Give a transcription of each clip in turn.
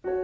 Well,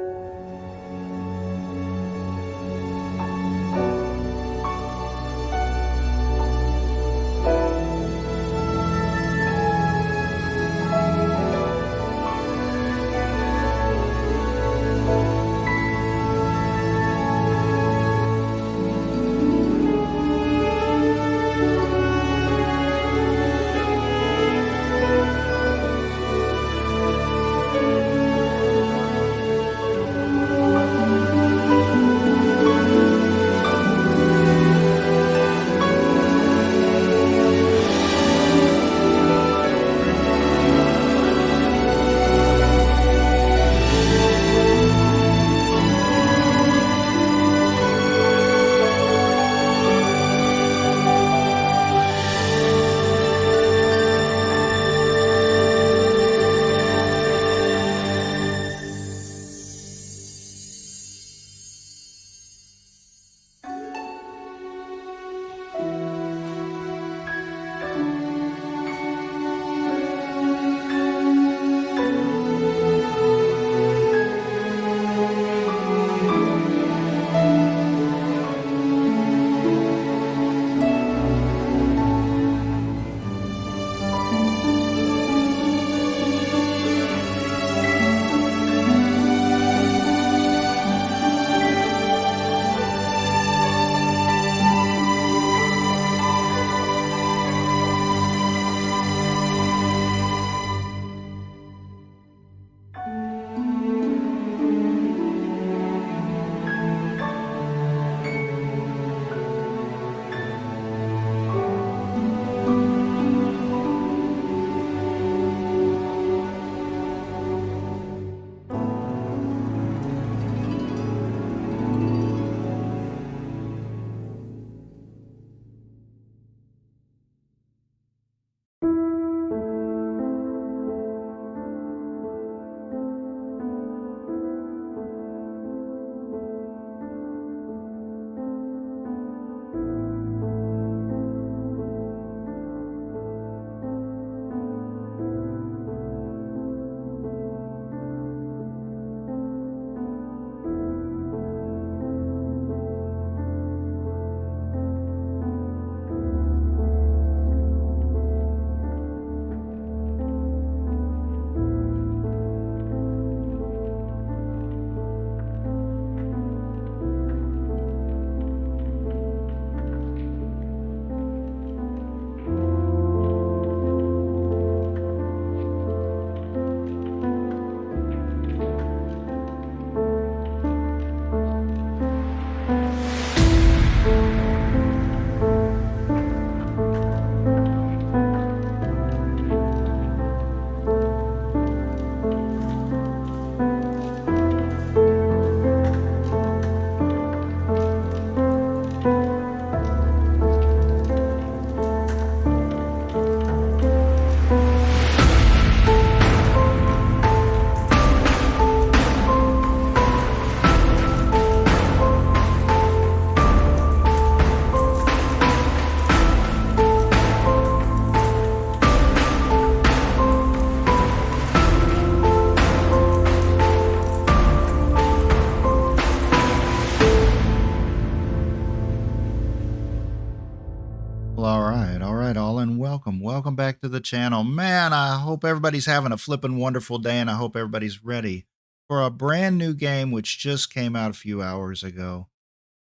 all right, all, and welcome back to the channel. Man, I hope everybody's having a flippin' wonderful day, and I hope everybody's ready for a brand new game which just came out a few hours ago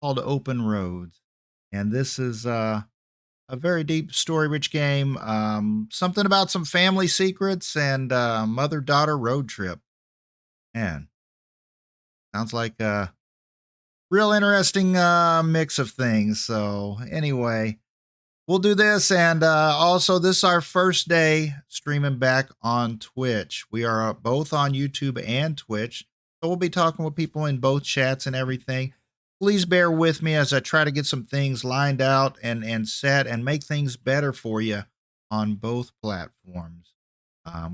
called Open Roads. And this is a very deep, story-rich game. Something about some family secrets and mother-daughter road trip. Man, sounds like a real interesting mix of things. So anyway, we'll do this, and also this is our first day streaming back on Twitch. We are both on YouTube and Twitch, so we'll be talking with people in both chats and everything. Please bear with me as I try to get some things lined out and set and make things better for you on both platforms.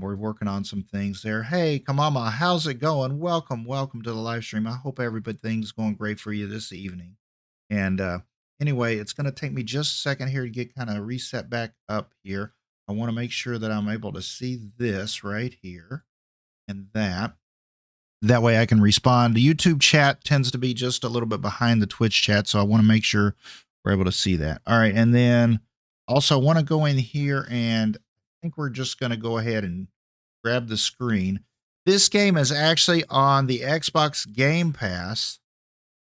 We're working on some things there. Hey, Kamama, how's it going? Welcome to the live stream. I hope everything's going great for you this evening. And anyway, it's going to take me just a second here to get kind of reset back up here. I want to make sure that I'm able to see this right here and that. That way I can respond. The YouTube chat tends to be just a little bit behind the Twitch chat, so I want to make sure we're able to see that. All right, and then also want to go in here, and I think we're just going to go ahead and grab the screen. This game is actually on the Xbox Game Pass,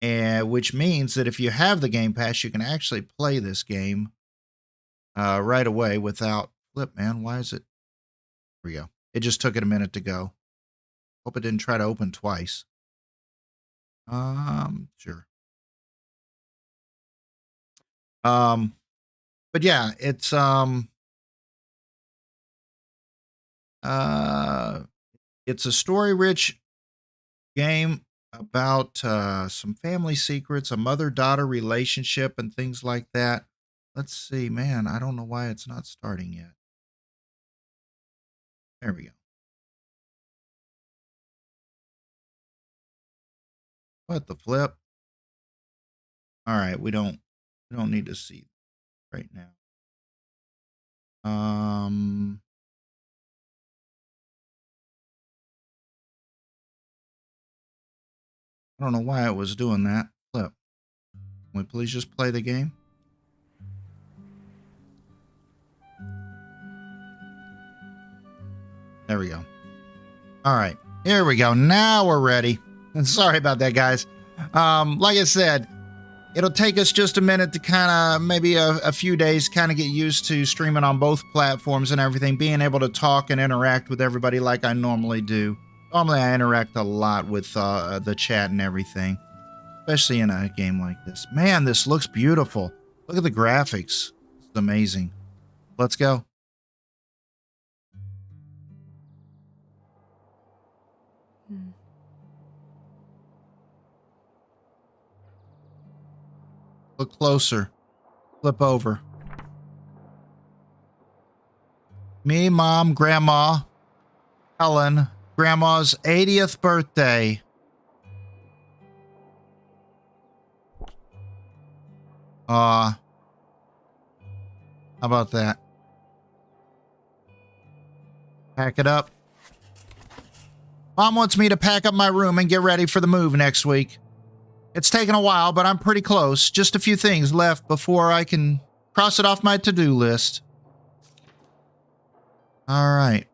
and which means that if you have the Game Pass, you can actually play this game right away without flip, man. Why is it? Here we go. It just took it a minute to go. Hope it didn't try to open twice. Sure. But yeah, it's a story-rich game about some family secrets, a mother-daughter relationship, and things like that. Let's see, man. I don't know why it's not starting yet. There we go. What the flip? All right, we don't need to see right now. I don't know why it was doing that. Flip. Can we please just play the game? There we go. All right, here we go. Now we're ready. Sorry about that, guys. Like I said, it'll take us just a minute to kind of, maybe a few days, kind of get used to streaming on both platforms and everything, being able to talk and interact with everybody like I normally do. Normally, I interact a lot with the chat and everything, especially in a game like this. Man, this looks beautiful. Look at the graphics. It's amazing. Let's go. Look closer. Flip over. Me, Mom, Grandma, Helen, Grandma's 80th birthday. How about that? Pack it up. Mom wants me to pack up my room and get ready for the move next week. It's taken a while, but I'm pretty close. Just a few things left before I can cross it off my to-do list. All right.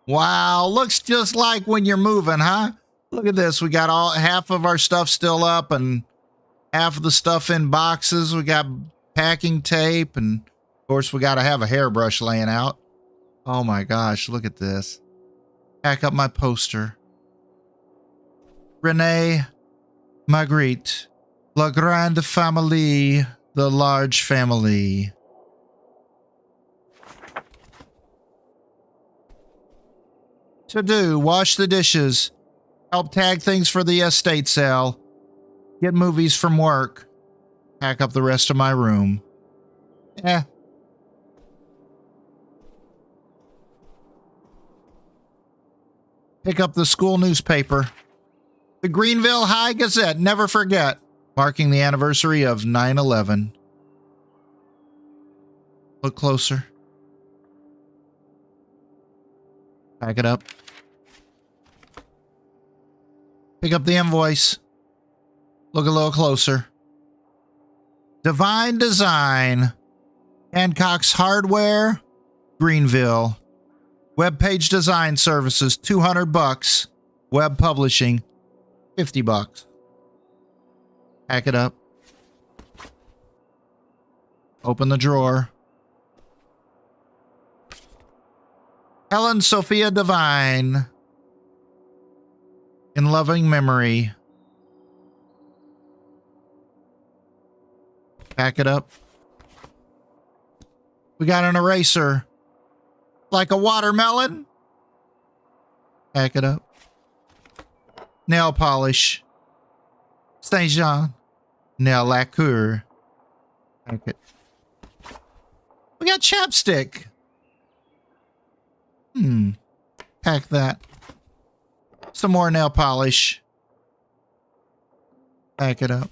Wow, looks just like when you're moving, huh? Look at this. We got half of our stuff still up and half of the stuff in boxes. We got packing tape, and of course we got to have a hairbrush laying out. Oh my gosh, look at this. Pack up my poster. Renee, Marguerite, La Grande Famille, the large family. To do, wash the dishes, help tag things for the estate sale, get movies from work, pack up the rest of my room. Pick up the school newspaper. The Greenville High Gazette, never forget, marking the anniversary of 9/11. Look closer. Pack it up. Pick up the invoice. Look a little closer. Divine Design. Hancock's Hardware, Greenville. Web page design services, $200. Web publishing, $50. Pack it up. Open the drawer. Helen Sophia Devine. In loving memory. Pack it up. We got an eraser. Like a watermelon. Pack it up. Nail polish. Saint Jean. Nail lacquer. Pack it. We got chapstick. Pack that. Some more nail polish. Pack it up.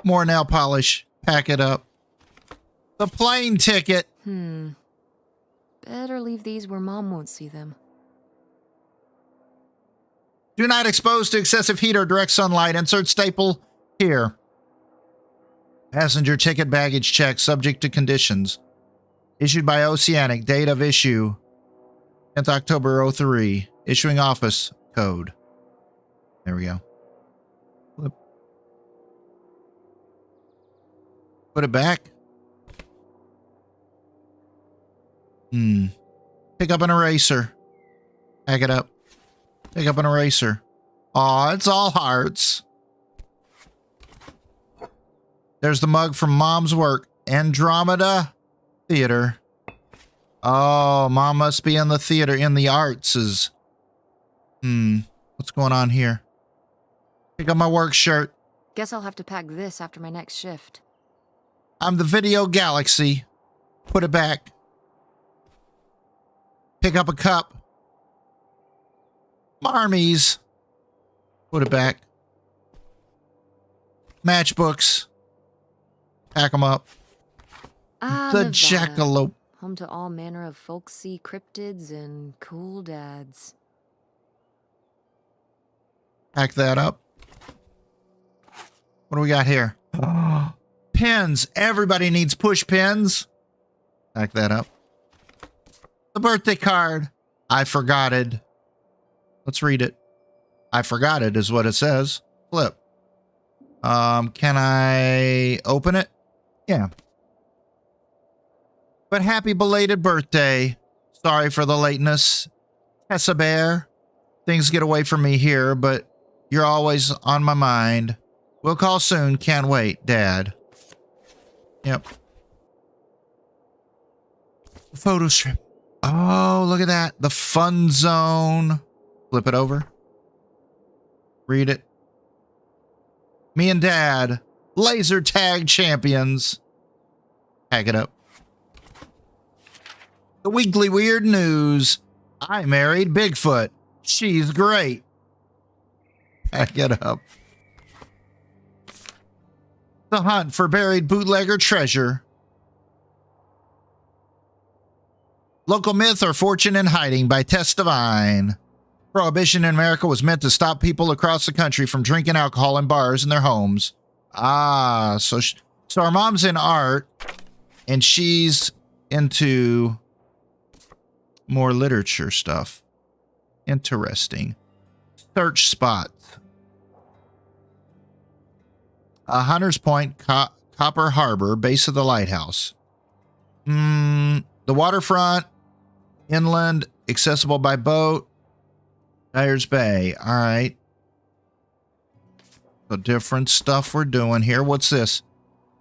More nail polish. Pack it up. The plane ticket. Better leave these where Mom won't see them. Do not expose to excessive heat or direct sunlight. Insert staple here. Passenger ticket baggage check subject to conditions. Issued by Oceanic. Date of issue 10th October 03. Issuing office code. There we go. Flip. Put it back. Pick up an eraser. Pack it up. Pick up an eraser. Aw, it's all hearts. There's the mug from Mom's work. Andromeda Theater. Oh, Mom must be in the theater, in the arts. What's going on here? Pick up my work shirt. Guess I'll have to pack this after my next shift. I'm the Video Galaxy. Put it back. Pick up a cup. Marmies. Put it back. Matchbooks. Pack them up. The jackalope. Home to all manner of folksy cryptids and cool dads. Pack that up. What do we got here? Pens. Everybody needs push pens. Pack that up. The birthday card. I forgot it. Let's read it. I forgot it is what it says. Flip. Can I open it? Yeah. But happy belated birthday. Sorry for the lateness. Tessa Bear. Things get away from me here, but you're always on my mind. We'll call soon. Can't wait, Dad. Yep. Photo strip. Oh, look at that. The fun zone. Flip it over. Read it. Me and Dad. Laser tag champions. Pack it up. The weekly weird news. I married Bigfoot. She's great. Pack it up. The hunt for buried bootlegger treasure. Local myth or fortune in hiding by Tess Devine. Prohibition in America was meant to stop people across the country from drinking alcohol in bars in their homes. Ah, so our mom's in art and she's into more literature stuff. Interesting. Search spot. Hunters Point, Copper Harbor, base of the lighthouse. The waterfront, inland, accessible by boat. Dyer's Bay. All right. The different stuff we're doing here. What's this?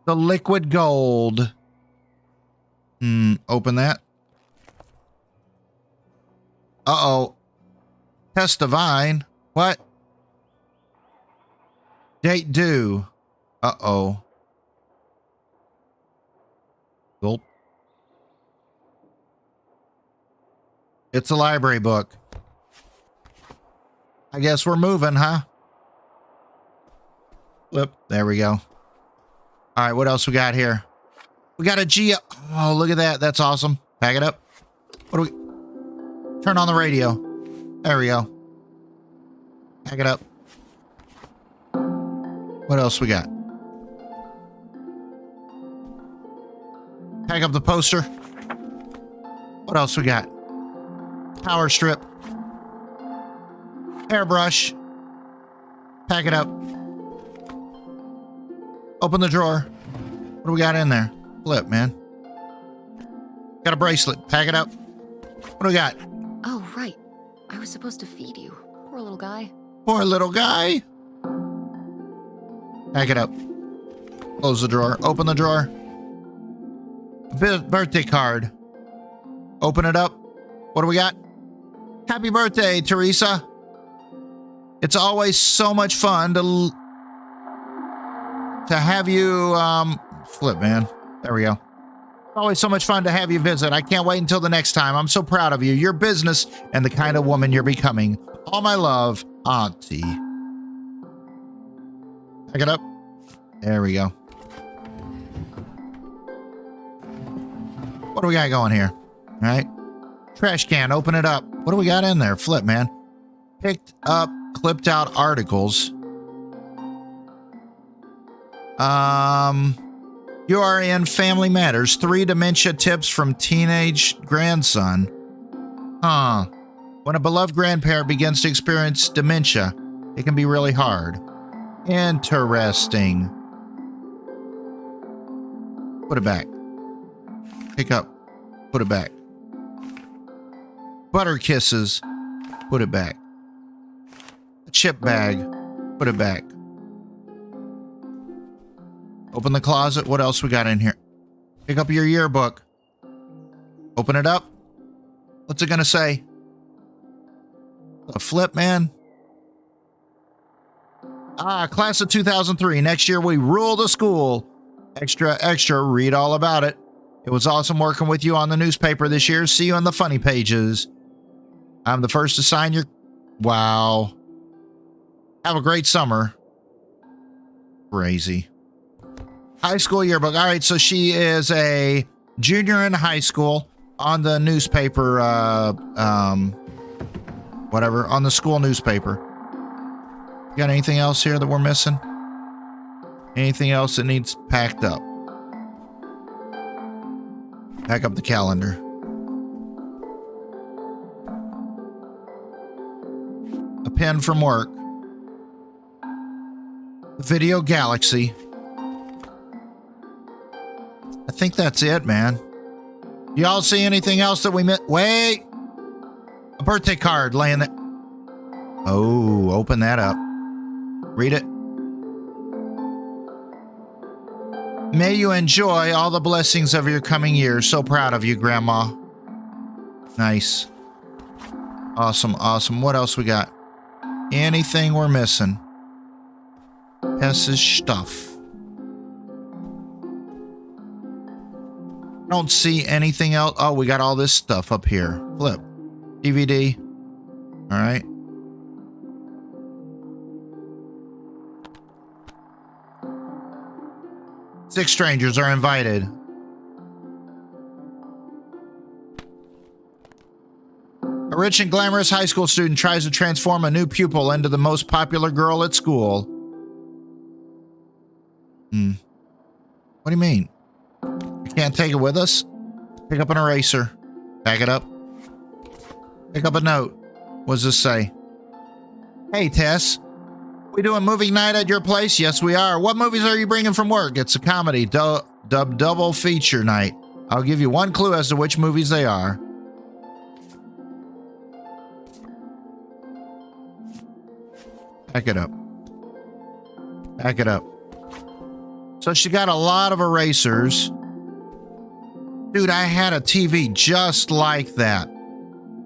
The liquid gold. Open that. Uh-oh. Tess Devine. What? Date due. Uh-oh. Gulp. It's a library book. I guess we're moving, huh? Flip. There we go. All right, what else we got here? We got a G. Oh, look at that. That's awesome. Pack it up. What do we... Turn on the radio. There we go. Pack it up. What else we got? Pack up the poster. What else we got? Power strip. Hairbrush. Pack it up. Open the drawer. What do we got in there? Flip, man. Got a bracelet. Pack it up. What do we got? Oh, right. I was supposed to feed you. Poor little guy. Poor little guy. Pack it up. Close the drawer. Open the drawer. Birthday card. Open it up. What do we got? Happy birthday, Teresa. It's always so much fun to have you, flip, man. There we go. Always so much fun to have you visit. I can't wait until the next time. I'm so proud of you, your business, and the kind of woman you're becoming. All my love, Auntie. Pick it up. There we go. What do we got going here? All right. Trash can, open it up. What do we got in there? Flip, man. Picked up clipped out articles. You are in Family Matters. 3 dementia tips from teenage grandson. When a beloved grandparent begins to experience dementia, it can be really hard. Interesting. Put it back. Pick up. Put it back. Butter kisses. Put it back. A chip bag. Put it back. Open the closet. What else we got in here? Pick up your yearbook. Open it up. What's it gonna say? A flip, man. Class of 2003. Next year we rule the school. Extra, extra. Read all about it. It was awesome working with you on the newspaper this year. See you on the funny pages. I'm the first to sign your... Wow. Have a great summer. Crazy. High school yearbook. All right, so she is a junior in high school on the newspaper, whatever, on the school newspaper. Got anything else here that we're missing? Anything else that needs packed up? Pack up the calendar. A pen from work. Video Galaxy. I think that's it, man. Y'all see anything else that we missed? Wait! A birthday card laying there. Oh, open that up. Read it. May you enjoy all the blessings of your coming year. So proud of you, Grandma. Nice. Awesome, awesome. What else we got? Anything we're missing? Tess's stuff. I don't see anything else. Oh, we got all this stuff up here. Flip. DVD. All right. Six strangers are invited. A rich and glamorous high school student tries to transform a new pupil into the most popular girl at school. What do you mean? We can't take it with us? Pick up an eraser. Back it up. Pick up a note. What does this say? Hey, Tess. We doing movie night at your place? Yes, we are. What movies are you bringing from work? It's a comedy double feature night. I'll give you one clue as to which movies they are. Back it up. Back it up. So she got a lot of erasers. Dude, I had a TV just like that.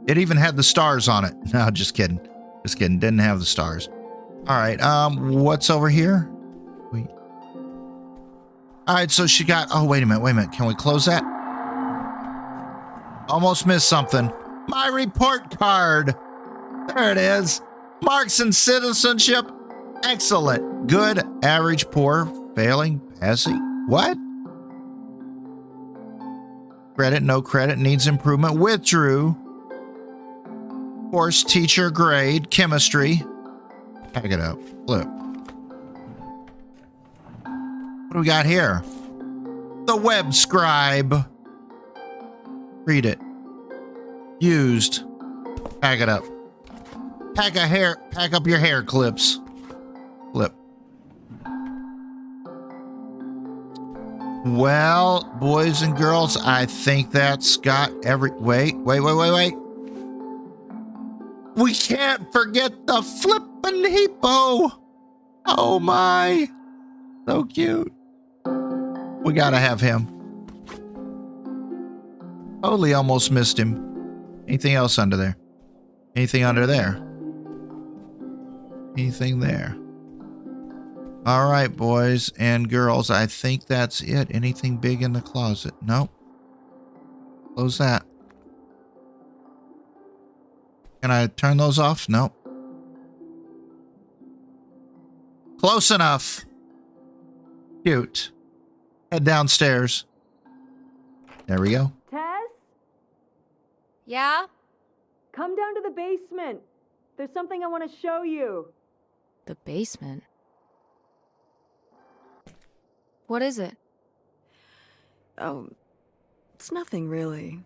It even had the stars on it. No, just kidding. Just kidding. Didn't have the stars. All right. What's over here? Wait. All right. So she got. Oh, wait a minute. Wait a minute. Can we close that? Almost missed something. My report card. There it is. Marks and citizenship. Excellent. Good. Average. Poor. Failing. Passing. What? Credit. No credit. Needs improvement. Withdrew. Course. Teacher. Grade. Chemistry. Pack it up. Flip. What do we got here? The web scribe. Read it. Used. Pack it up. Pack up your hair clips. Flip. Well, boys and girls, I think that's got every... Wait. We can't forget the flippin' hippo. Oh my. So cute. We gotta have him. Totally almost missed him. Anything else under there? Anything under there? Anything there? All right, boys and girls, I think that's it. Anything big in the closet? Nope. Close that. Can I turn those off? Nope. Close enough. Cute. Head downstairs. There we go. Tess, Yeah? come down to the basement. There's something I want to show you. The basement? What is it? Oh, it's nothing really.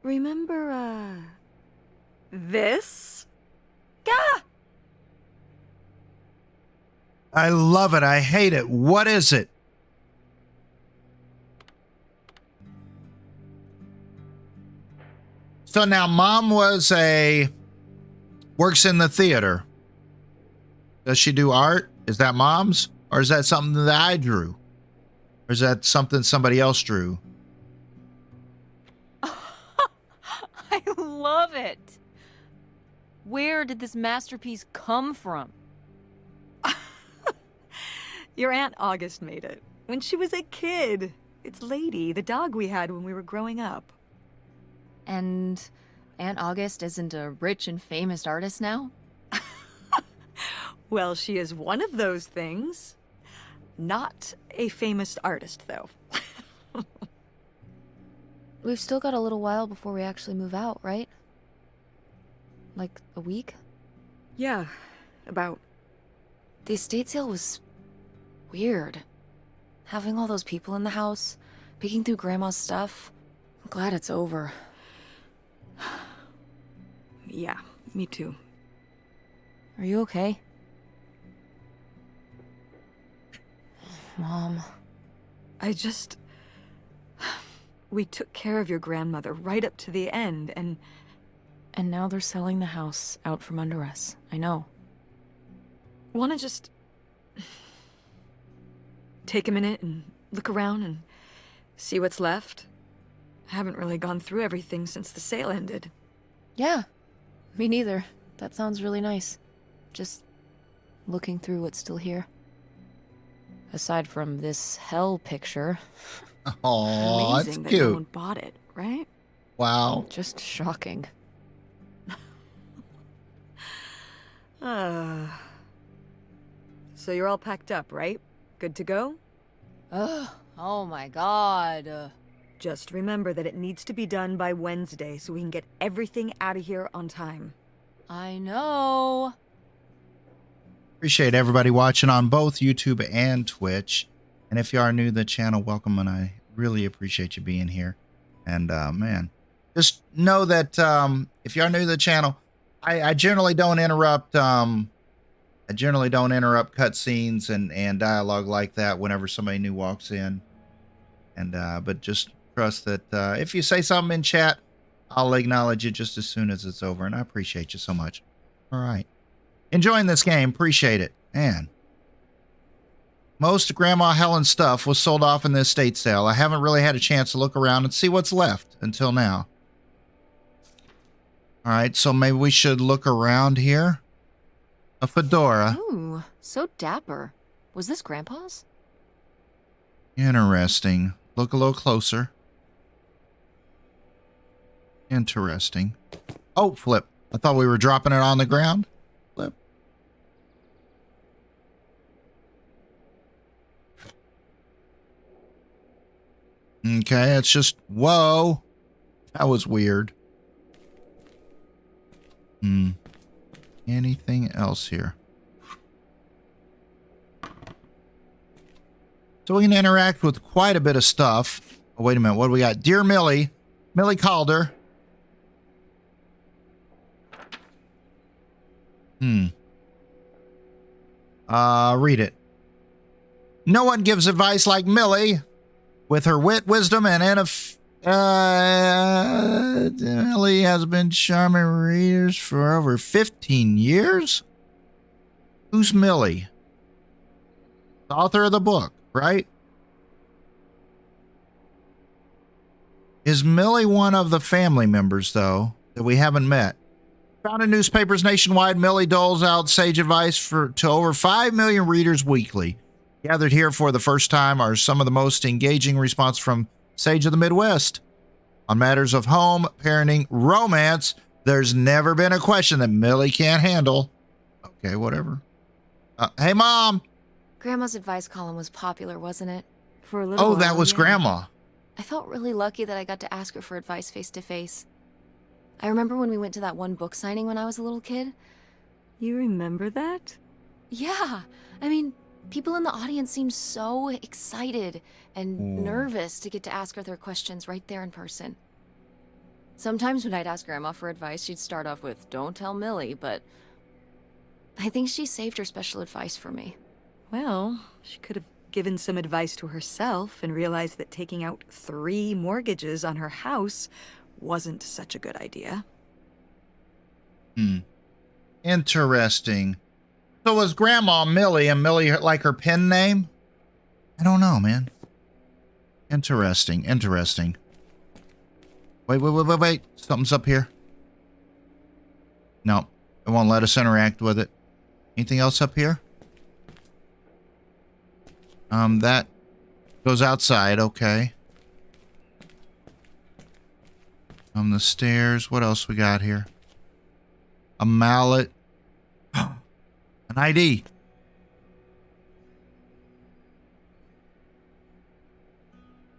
Remember, this? Gah! I love it. I hate it. What is it? So now mom works in the theater. Does she do art? Is that mom's? Or is that something that I drew? Or is that something somebody else drew? I love it. Where did this masterpiece come from? Your Aunt August made it. When she was a kid. It's Lady, the dog we had when we were growing up. And Aunt August isn't a rich and famous artist now? Well, she is one of those things. Not a famous artist, though. We've still got a little while before we actually move out, right? Like a week? Yeah, about. The estate sale was weird. Having all those people in the house, peeking through Grandma's stuff. I'm glad it's over. Yeah, me too. Are you okay? Mom. We took care of your grandmother right up to the end, and now they're selling the house out from under us. I know. wanna just take a minute and look around and see what's left? I haven't really gone through everything since the sale ended. Yeah, me neither. That sounds really nice. Just looking through what's still here. Aside from this hell picture. Oh, that's Amazing that cute. no one bought it, right? Wow. Just shocking. So you're all packed up, right? Good to go? Ugh, oh my god. Just remember that it needs to be done by Wednesday so we can get everything out of here on time. I know. Appreciate everybody watching on both YouTube and Twitch. And if you are new to the channel, welcome, and I really appreciate you being here. And man, just know that if you are new to the channel, I generally don't interrupt cutscenes and dialogue like that whenever somebody new walks in. And but just trust that if you say something in chat, I'll acknowledge it just as soon as it's over. And I appreciate you so much. All right. Enjoying this game. Appreciate it. Man. Most of Grandma Helen's stuff was sold off in the estate sale. I haven't really had a chance to look around and see what's left until now. All right, so maybe we should look around here. A fedora. Ooh, so dapper. Was this Grandpa's? Interesting. Look a little closer. Interesting. Oh, flip. I thought we were dropping it on the ground. Flip. Okay, it's just, whoa. That was weird. Anything else here? So we can interact with quite a bit of stuff. Oh, wait a minute. What do we got? Dear Millie. Millie Calder. Read it. No one gives advice like Millie. With her wit, wisdom, and Millie has been charming readers for over 15 years? Who's Millie? The author of the book, right? Is Millie one of the family members, though, that we haven't met? Found in newspapers nationwide, Millie doles out sage advice to over 5 million readers weekly. Gathered here for the first time are some of the most engaging responses from Sage of the Midwest. On matters of home, parenting, romance, there's never been a question that Millie can't handle. Okay, whatever. Hey, Mom. Grandma's advice column was popular, wasn't it? For a little Oh, while, that was yeah. Grandma. I felt really lucky that I got to ask her for advice face to face. I remember when we went to that one book signing when I was a little kid. You remember that? Yeah, I mean, people in the audience seemed so excited and Ooh. nervous to get to ask her their questions right there in person. Sometimes when I'd ask Grandma for advice, she'd start off with, "Don't tell Millie," but I think she saved her special advice for me. Well, she could have given some advice to herself and realized that taking out 3 mortgages on her house wasn't such a good idea. Interesting. So was Grandma Millie, and Millie like her pen name? I don't know, man. Interesting. Wait. Something's up here. No, it won't let us interact with it. Anything else up here? That goes outside. Okay. The stairs. What else we got here? A mallet. An ID.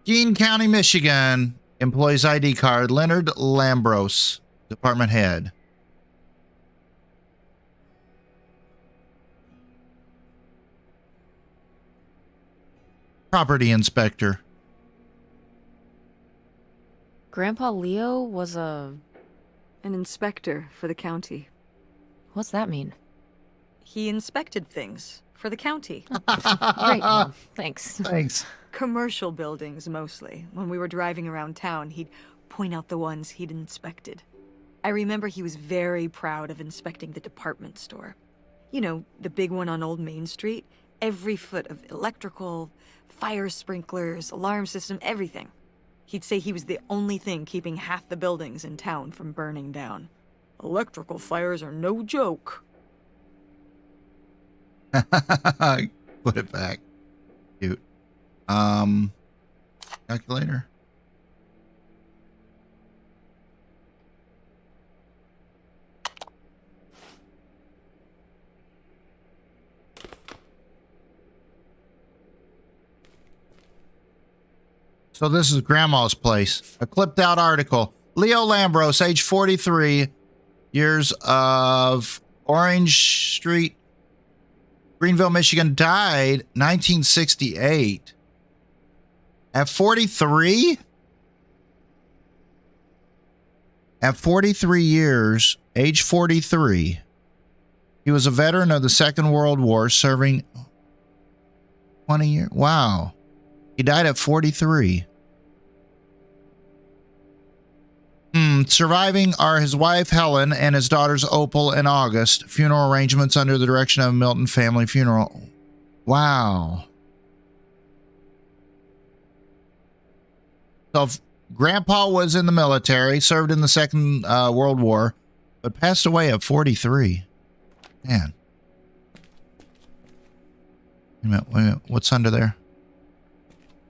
Keene County, Michigan. Employee's ID card. Leonard Lambros, department head. Property inspector. Grandpa Leo was An inspector for the county. What's that mean? He inspected things for the county. Great, Mom. Thanks. Thanks. Commercial buildings, mostly. When we were driving around town, he'd point out the ones he'd inspected. I remember he was very proud of inspecting the department store. You know, the big one on Old Main Street. Every foot of electrical, fire sprinklers, alarm system, everything. He'd say he was the only thing keeping half the buildings in town from burning down. Electrical fires are no joke. Put it back. Cute. Calculator. So this is Grandma's place. A clipped out article. Leo Lambros, age 43, years of Orange Street, Greenville, Michigan, died 1968. At 43? At 43 years, age 43, he was a veteran of the Second World War, serving 20 years. Wow. He died at 43. Surviving are his wife, Helen, and his daughters, Opal and August. Funeral arrangements under the direction of Milton Family Funeral. Wow. So Grandpa was in the military, served in the Second World War, but passed away at 43. Man. Wait a minute. What's under there?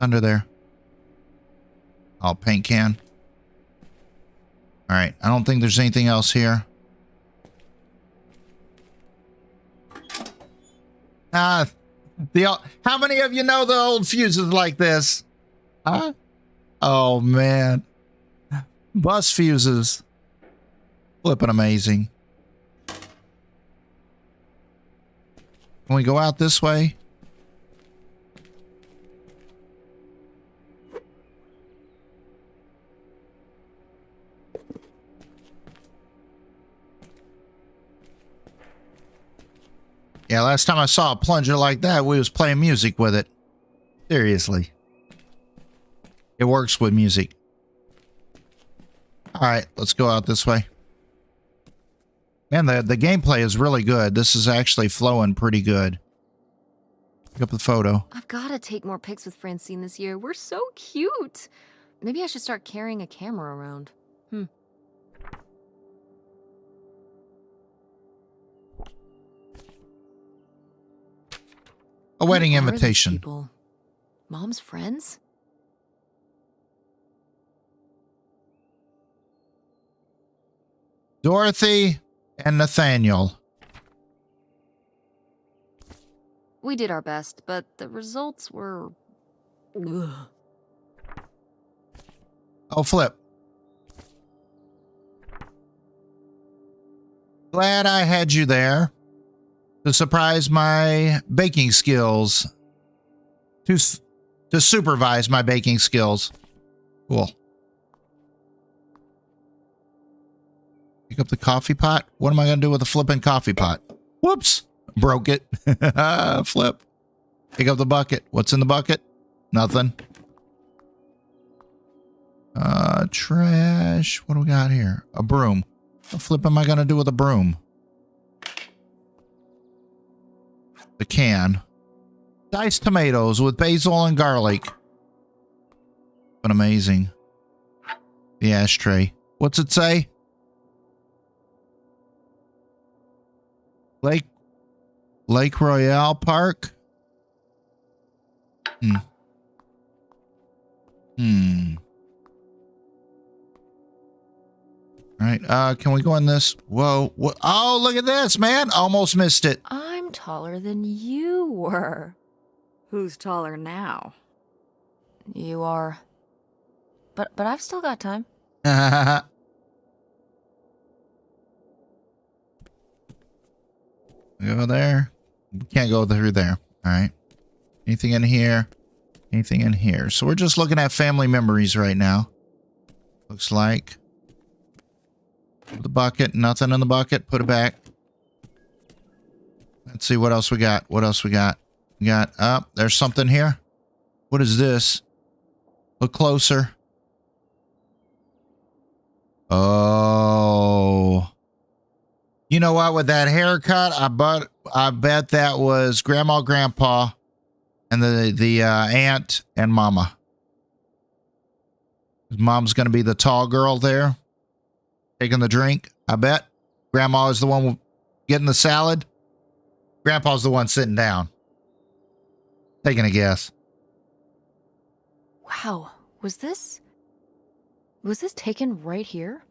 Under there. Oh, paint can. All right. I don't think there's anything else here. How many of you know the old fuses like this? Huh? Oh, man. Bus fuses. Flipping amazing. Can we go out this way? Yeah, last time I saw a plunger like that, we was playing music with it. Seriously. It works with music. All right, let's go out this way. Man, the gameplay is really good. This is actually flowing pretty good. Pick up the photo. I've got to take more pics with Francine this year. We're so cute. Maybe I should start carrying a camera around. A wedding Who are these invitation. people? Mom's friends? Dorothy and Nathaniel. We did our best, but the results were... Ugh. Oh, flip. Glad I had you there. to surprise my baking skills. To supervise my baking skills. Cool. Pick up the coffee pot. What am I going to do with the flipping coffee pot? Whoops. Broke it. Flip. Pick up the bucket. What's in the bucket? Nothing. Trash. What do we got here? A broom. What the flip am I going to do with a broom? The can. Diced tomatoes with basil and garlic. But amazing. The ashtray. What's it say? Lake Royale Park? All right, can we go in this? Whoa, oh, look at this, man. Almost missed it. I'm taller than you were. Who's taller now? You are. But I've still got time. Go there. We can't go through there. All right. Anything in here? Anything in here? So we're just looking at family memories right now. Looks like. The bucket. Nothing in the bucket. Put it back. Let's see what else we got. What else we got? We got, there's something here. What is this? Look closer. Oh. You know what? With that haircut, I bet that was Grandma, Grandpa, and the aunt and Mama. Mom's going to be the tall girl there, taking the drink. I bet. Grandma is the one getting the salad. Grandpa's the one sitting down. Taking a guess. Wow, was this taken right here?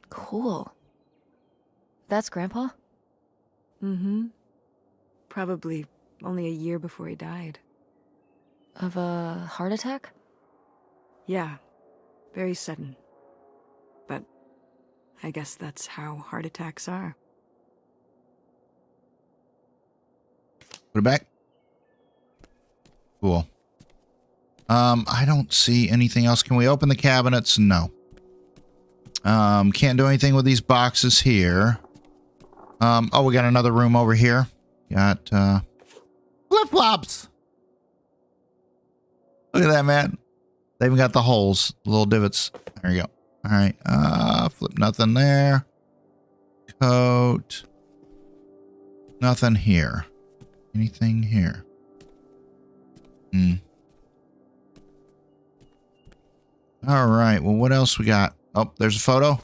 Cool. That's Grandpa? Mm-hmm. Probably only a year before he died. Of a heart attack? Yeah, very sudden. But I guess that's how heart attacks are. Put it back. Cool. I don't see anything else. Can we open the cabinets? No. Can't do anything with these boxes here. Oh, we got another room over here. Got, flip-flops. Look at that, man. They even got the holes, the little divots. There you go. All right. Flip nothing there. Coat. Nothing here. Anything here? All right. Well, what else we got? Oh, there's a photo.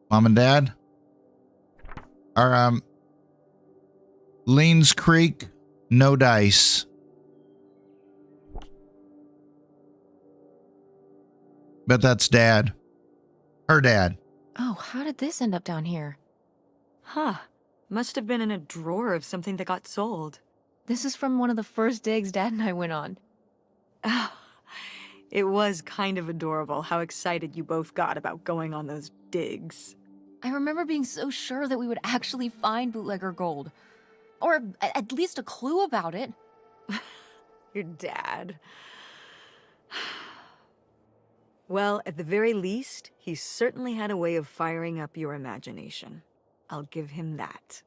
Mom and Dad. Our, Leans Creek, no dice. Bet that's Dad. Her dad. Oh, how did this end up down here? Huh. Must have been in a drawer of something that got sold. This is from one of the first digs Dad and I went on. It was kind of adorable how excited you both got about going on those digs. I remember being so sure that we would actually find bootlegger gold. Or at least a clue about it. Your dad. Well, at the very least, he certainly had a way of firing up your imagination. I'll give him that.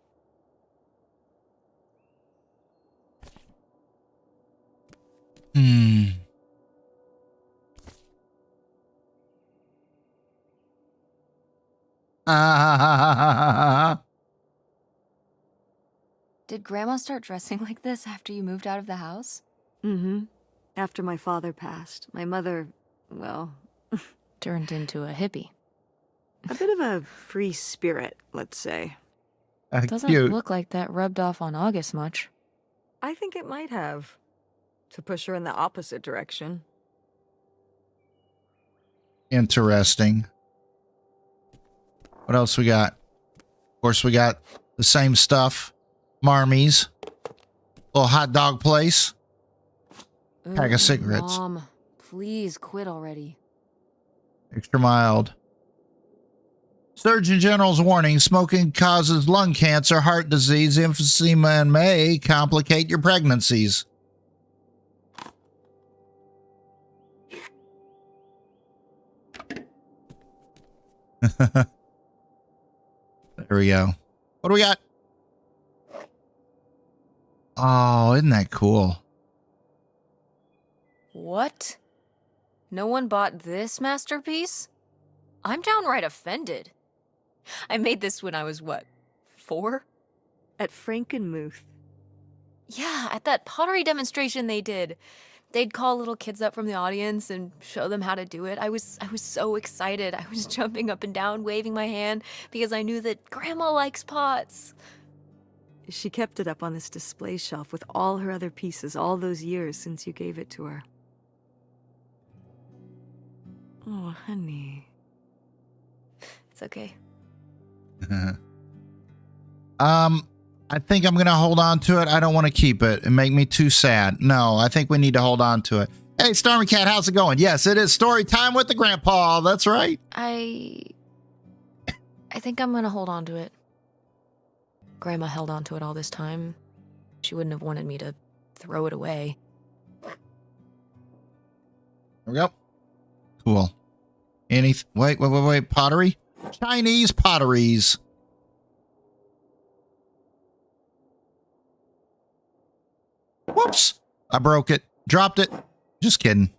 Did Grandma start dressing like this after you moved out of the house? Mm-hmm. After my father passed, my mother, well... Turned into a hippie. A bit of a free spirit, let's say. Doesn't Cute. look like that rubbed off on August much. I think it might have. To push her in the opposite direction. Interesting. What else we got? Of course, we got the same stuff. Marmies. Little hot dog place. Pack of cigarettes. Mom, please quit already. Extra mild. Surgeon General's warning, smoking causes lung cancer, heart disease, emphysema, and may complicate your pregnancies. There we go. What do we got? Oh, isn't that cool? What? No one bought this masterpiece? I'm downright offended. I made this when I was, what, 4? At Frankenmuth. Yeah, at that pottery demonstration they did. They'd call little kids up from the audience and show them how to do it. I was so excited. I was jumping up and down, waving my hand, because I knew that Grandma likes pots. She kept it up on this display shelf with all her other pieces all those years since you gave it to her. Oh, honey. It's okay. I think I'm going to hold on to it. I don't want to keep it and make me too sad. No, I think we need to hold on to it. Hey, Stormy Cat, how's it going? Yes, it is story time with the grandpa. That's right. I think I'm gonna hold on to it. Grandma held on to it all this time. She wouldn't have wanted me to throw it away. There we go. Cool. Wait. Pottery? Chinese potteries. Whoops. I broke it. Dropped it. Just kidding.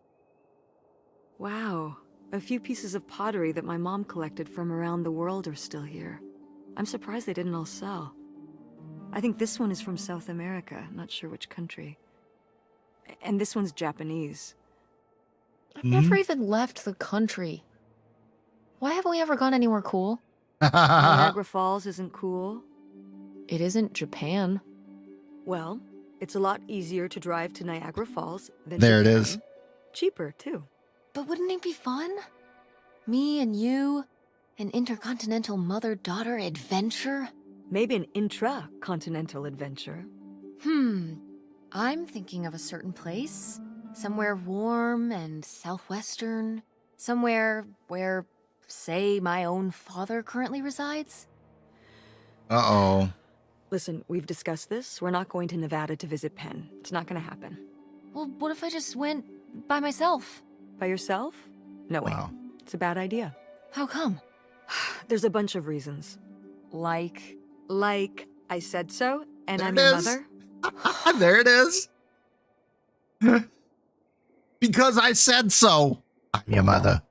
Wow. A few pieces of pottery that my mom collected from around the world are still here. I'm surprised they didn't all sell. I think this one is from South America, not sure which country. And this one's Japanese. I've never even left the country. Why haven't we ever gone anywhere cool? Niagara Falls isn't cool. It isn't Japan. Well, it's a lot easier to drive to Niagara Falls than There it Japan. is. Cheaper, too. But wouldn't it be fun? Me and you, an intercontinental mother-daughter adventure? Maybe an intra-continental adventure. I'm thinking of a certain place. Somewhere warm and southwestern. Somewhere where, say, my own father currently resides. Uh-oh. Listen, we've discussed this. We're not going to Nevada to visit Penn. It's not going to happen. Well, what if I just went by myself? By yourself? No way. Wow. It's a bad idea. How come? There's a bunch of reasons. Like, I said so, and There I'm it your is. mother. There it is. Because I said so. I'm your mother.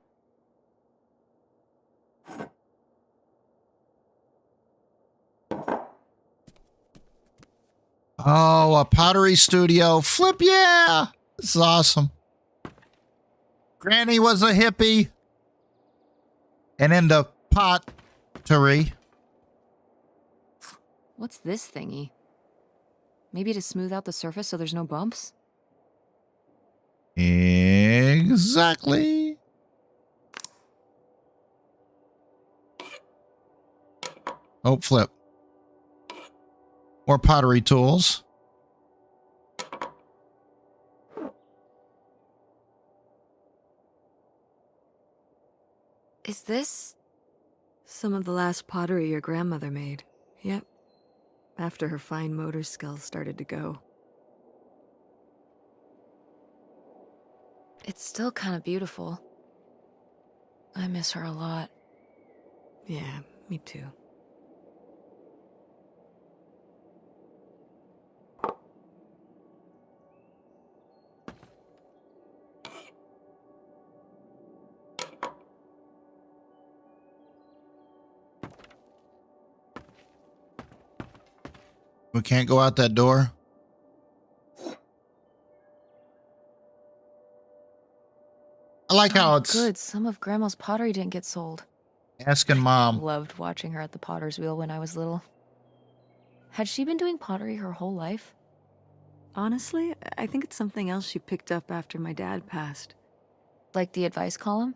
Oh, a pottery studio. Flip, yeah. This is awesome. Granny was a hippie. And into pottery. what's this thingy? Maybe to smooth out the surface so there's no bumps? Exactly. Oh, flip. More pottery tools. Is this... Some of the last pottery your grandmother made. Yep. After her fine motor skills started to go. It's still kind of beautiful. I miss her a lot. Yeah, me too. We can't go out that door. I like how it's Good, some of Grandma's pottery didn't get sold. asking mom. Loved watching her at the potter's wheel when I was little. Had she been doing pottery her whole life? Honestly, I think it's something else she picked up after my dad passed. Like the advice column?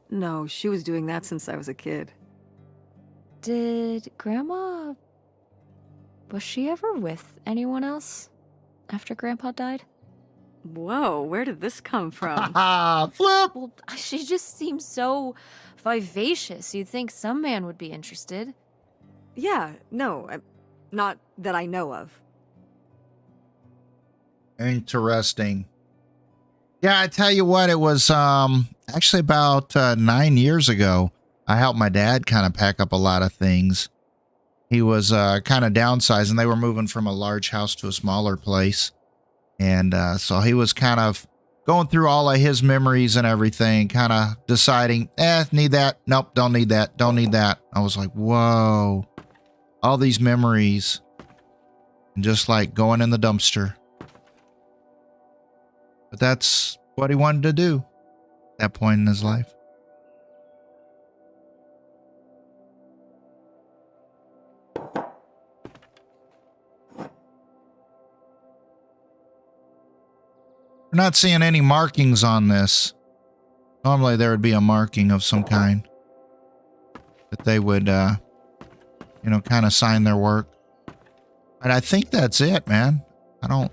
No, she was doing that since I was a kid. Did Grandma... Was she ever with anyone else after Grandpa died? Whoa, where did this come from? Ah, flip. Well, she just seems so vivacious. You'd think some man would be interested. Yeah, no, not that I know of. Interesting. Yeah, I tell you what, it was actually about 9 years ago. I helped my dad kind of pack up a lot of things. He was kind of downsizing. They were moving from a large house to a smaller place. And so he was kind of going through all of his memories and everything, kind of deciding, need that. Nope, don't need that. Don't need that. I was like, whoa, all these memories. And just like going in the dumpster. But that's what he wanted to do at that point in his life. We're not seeing any markings on this. Normally there would be a marking of some kind that they would, kind of sign their work. But I think that's it, man. I don't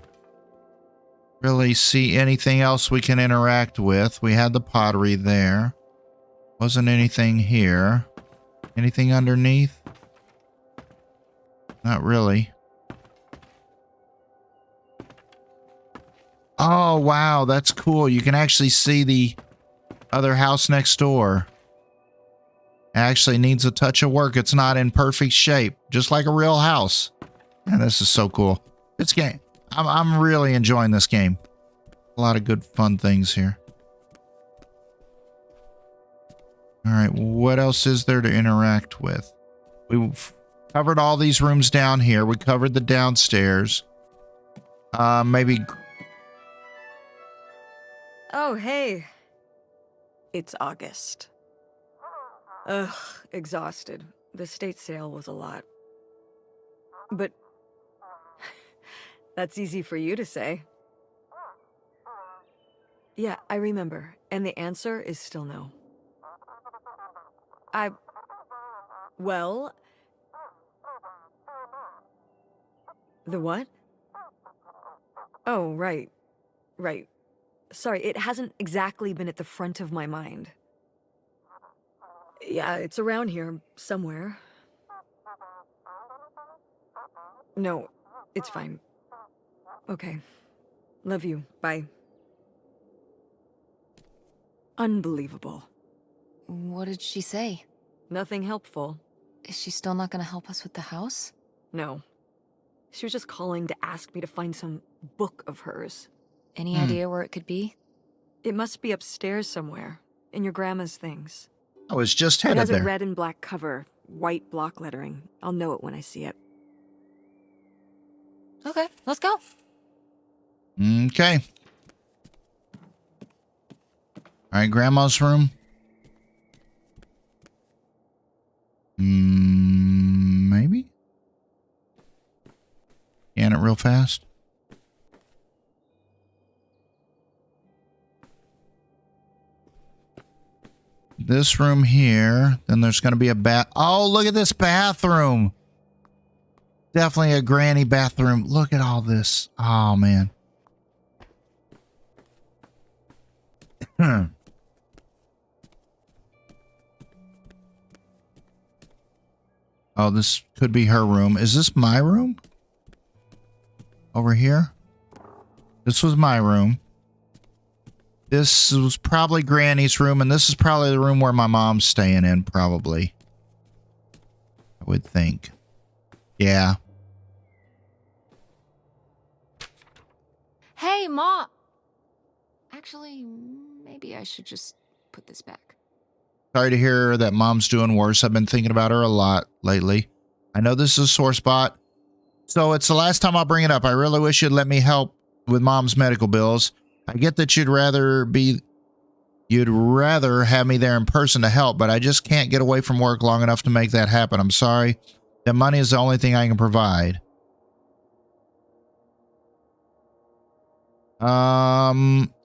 really see anything else we can interact with. We had the pottery there. Wasn't anything here. Anything underneath? Not really. Oh, wow. That's cool. You can actually see the other house next door. It actually needs a touch of work. It's not in perfect shape, just like a real house. And this is so cool. This game, I'm really enjoying this game. A lot of good fun things here. All right, what else is there to interact with? We've covered all these rooms down here. We covered the downstairs. Maybe... Oh, hey. It's August. Ugh, exhausted. The estate sale was a lot. But that's easy for you to say. Yeah, I remember. And the answer is still no. Well... The what? Oh, right. Right. Sorry, it hasn't exactly been at the front of my mind. Yeah, it's around here, somewhere. No, it's fine. Okay. Love you. Bye. Unbelievable. What did she say? Nothing helpful. Is she still not gonna help us with the house? No. She was just calling to ask me to find some book of hers. Any idea where it could be? It must be upstairs somewhere, in your grandma's things. I was just It headed has a there. red and black cover, white block lettering. I'll know it when I see it. Okay, let's go. Okay. All right, Grandma's room. Maybe? Scan it real fast. This room here. Then there's going to be a bath. Oh, look at this bathroom. Definitely a granny bathroom. Look at all this. Oh, man. Oh, this could be her room. Is this my room? Over here? This was my room. This was probably Granny's room, and this is probably the room where my mom's staying in, probably. I would think. Yeah. Hey, Mom! Actually, maybe I should just put this back. Sorry to hear that Mom's doing worse. I've been thinking about her a lot lately. I know this is a sore spot, so it's the last time I'll bring it up. I really wish you'd let me help with Mom's medical bills. I get that you'd rather have me there in person to help, but I just can't get away from work long enough to make that happen. I'm sorry. That money is the only thing I can provide.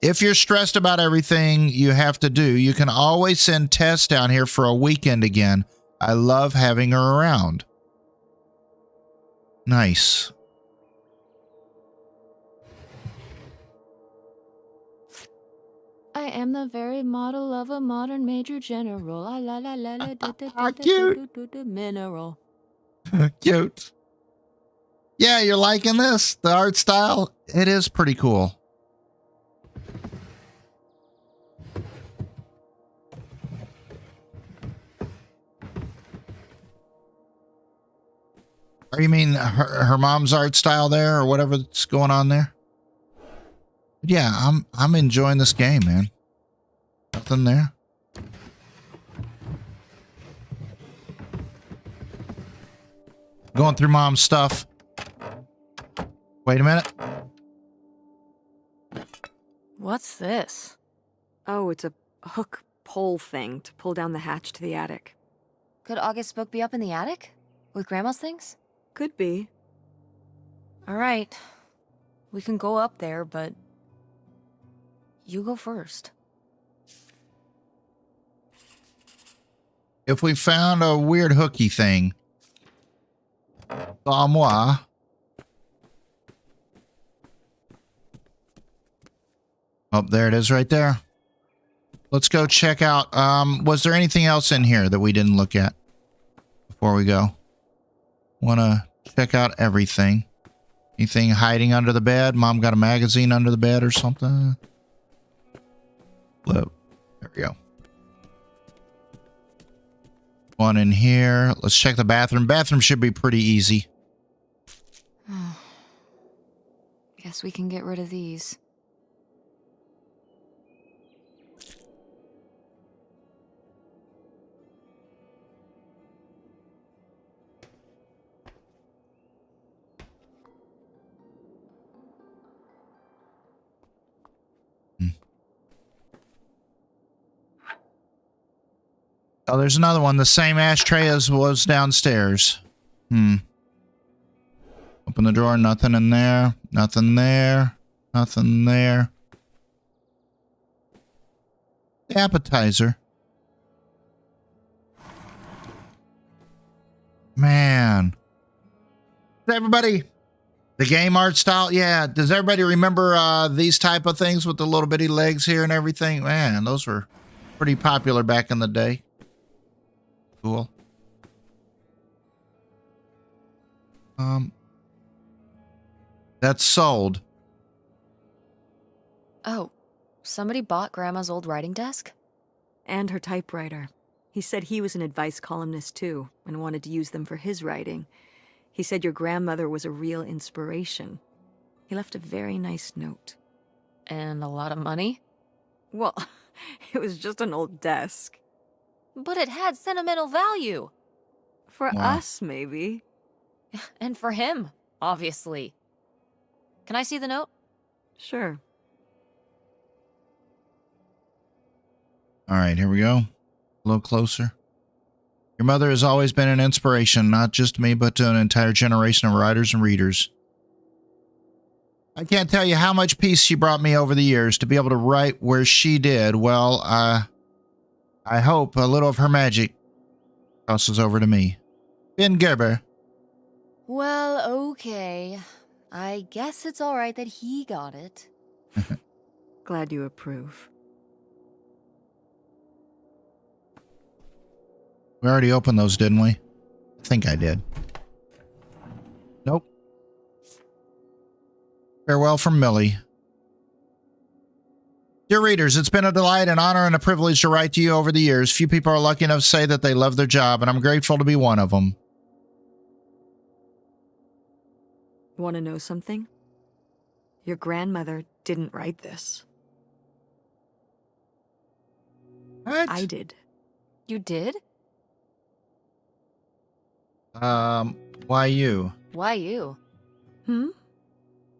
If you're stressed about everything you have to do, you can always send Tess down here for a weekend again. I love having her around. Nice. I am the very model of a modern major general. La la la la la da da da da Cute. da da mineral. Cute. Yeah, you're liking this? The art style? It is pretty cool. Or you mean her mom's art style there, or whatever's going on there? But yeah, I'm enjoying this game, man. Nothing there. Going through mom's stuff. Wait a minute. What's this? Oh, it's a hook pole thing to pull down the hatch to the attic. Could August's book be up in the attic? With Grandma's things? Could be. All right. We can go up there, but you go first. If we found a weird hooky thing, à moi. Oh, there it is right there. Let's go check out. Was there anything else in here that we didn't look at before we go? Want to check out everything. Anything hiding under the bed? Mom got a magazine under the bed or something? Look. There we go. One in here. Let's check the bathroom. Bathroom should be pretty easy. Guess we can get rid of these. Oh, there's another one. The same ashtray as was downstairs. Open the drawer. Nothing in there. Nothing there. Nothing there. The appetizer. Man. Everybody, the game art style. Yeah. Does everybody remember these type of things with the little bitty legs here and everything? Man, those were pretty popular back in the day. Cool. That's sold. Oh, somebody bought Grandma's old writing desk? And her typewriter. He said he was an advice columnist too, and wanted to use them for his writing. He said your grandmother was a real inspiration. He left a very nice note. And a lot of money? Well, it was just an old desk. But it had sentimental value. For Wow. us, maybe. And for him, obviously. Can I see the note? Sure. All right, here we go. A little closer. Your mother has always been an inspiration, not just to me, but to an entire generation of writers and readers. I can't tell you how much peace she brought me over the years to be able to write where she did. Well, I hope a little of her magic crosses over to me. Ben Gerber. Well, okay. I guess it's all right that he got it. Glad you approve. We already opened those, didn't we? I think I did. Nope. Farewell from Millie. Dear readers, it's been a delight, an honor, and a privilege to write to you over the years. Few people are lucky enough to say that they love their job, and I'm grateful to be one of them. Want to know something? Your grandmother didn't write this. What? I did. You did? Why you? Why you?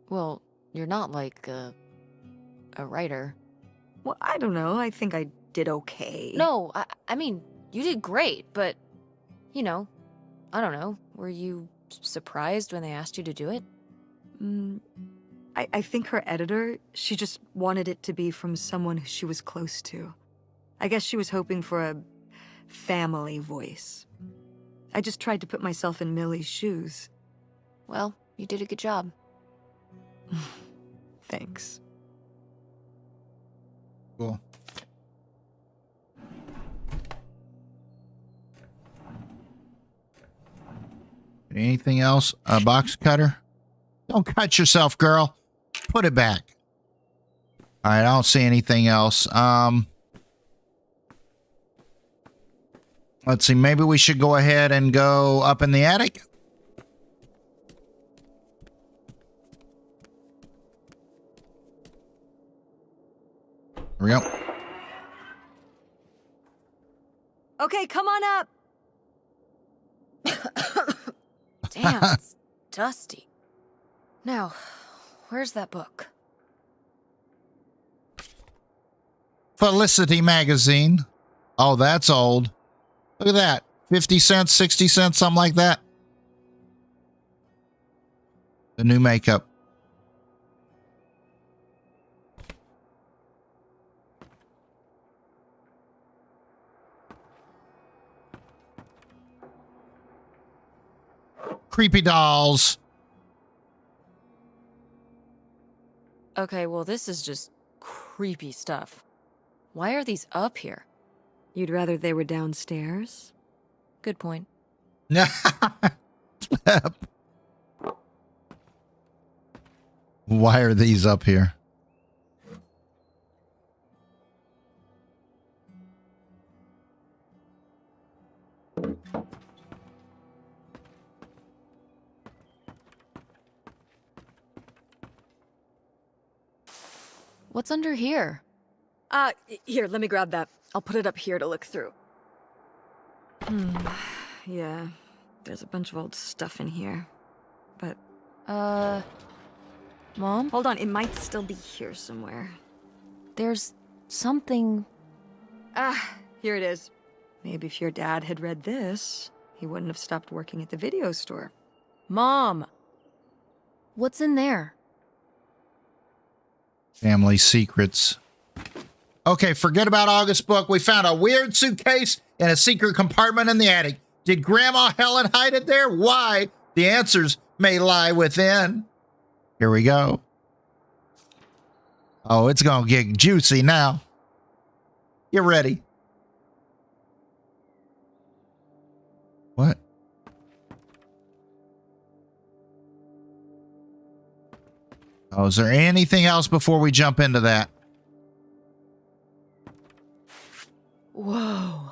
Well, You're not like a writer. Well, I don't know. I think I did okay. No, I mean, you did great, but, you know, I don't know. Were you surprised when they asked you to do it? I think her editor, she just wanted it to be from someone who she was close to. I guess she was hoping for a family voice. I just tried to put myself in Millie's shoes. Well, you did a good job. Thanks. Cool. Anything else? A box cutter? Don't cut yourself, girl. Put it back. All right, I don't see anything else. Let's see. Maybe we should go ahead and go up in the attic. Here we go. Okay, come on up. Damn, it's dusty. Now, where's that book? Felicity magazine. Oh, that's old. Look at that. 50 cents, 60 cents, something like that. The new makeup. Creepy dolls. Okay, well, this is just creepy stuff. Why are these up here? You'd rather they were downstairs? Good point. Why are these up here? What's under here? Here, let me grab that. I'll put it up here to look through. Yeah, there's a bunch of old stuff in here. But, Mom? hold on, it might still be here somewhere. There's something... Here it is. Maybe if your dad had read this, he wouldn't have stopped working at the video store. Mom! What's in there? Family secrets. Okay, forget about August's book. We found a weird suitcase in a secret compartment in the attic. Did Grandma Helen hide it there? Why? The answers may lie within. Here we go. Oh, it's going to get juicy now. Get ready. What? Oh, is there anything else before we jump into that? Whoa.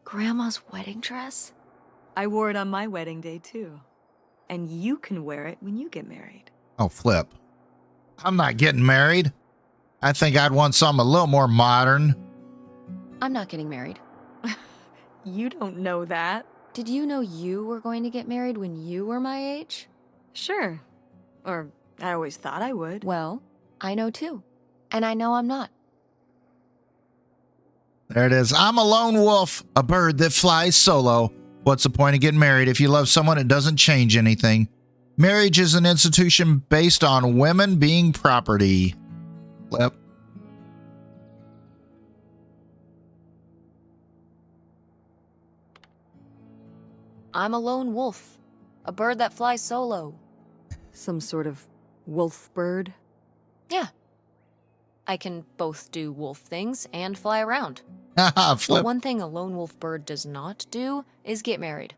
Grandma's wedding dress? I wore it on my wedding day, too. And you can wear it when you get married. Oh, flip. I'm not getting married. I think I'd want something a little more modern. I'm not getting married. You don't know that. Did you know you were going to get married when you were my age? Sure. Or I always thought I would. Well, I know too. And I know I'm not. There it is. I'm a lone wolf, a bird that flies solo. What's the point of getting married? If you love someone, it doesn't change anything. Marriage is an institution based on women being property. Flip. I'm a lone wolf. A bird that flies solo. Some sort of wolf bird? Yeah. I can both do wolf things and fly around. Haha, But flip. one thing a lone wolf bird does not do is get married.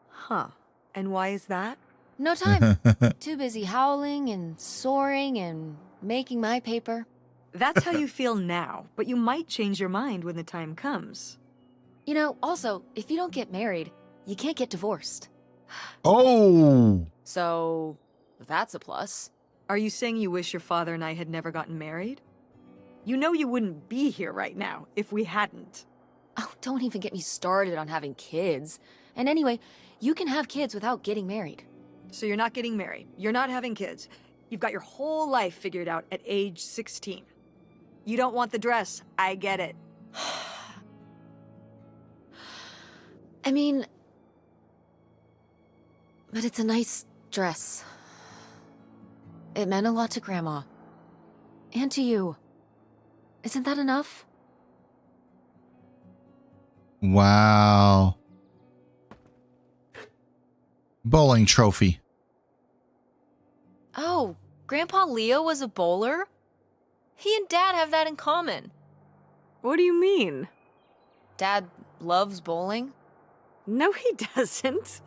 Huh. And why is that? No time. Too busy howling and soaring and making my paper. That's how you feel now, but you might change your mind when the time comes. You know, also, if you don't get married, you can't get divorced. Oh. So, that's a plus. Are you saying you wish your father and I had never gotten married? You know you wouldn't be here right now if we hadn't. Oh, don't even get me started on having kids. And anyway, you can have kids without getting married. So you're not getting married. You're not having kids. You've got your whole life figured out at age 16. You don't want the dress. I get it. I mean... But it's a nice dress. It meant a lot to Grandma. And to you. Isn't that enough? Wow. Bowling trophy. Oh, Grandpa Leo was a bowler? He and Dad have that in common. What do you mean? Dad loves bowling, No, he doesn't.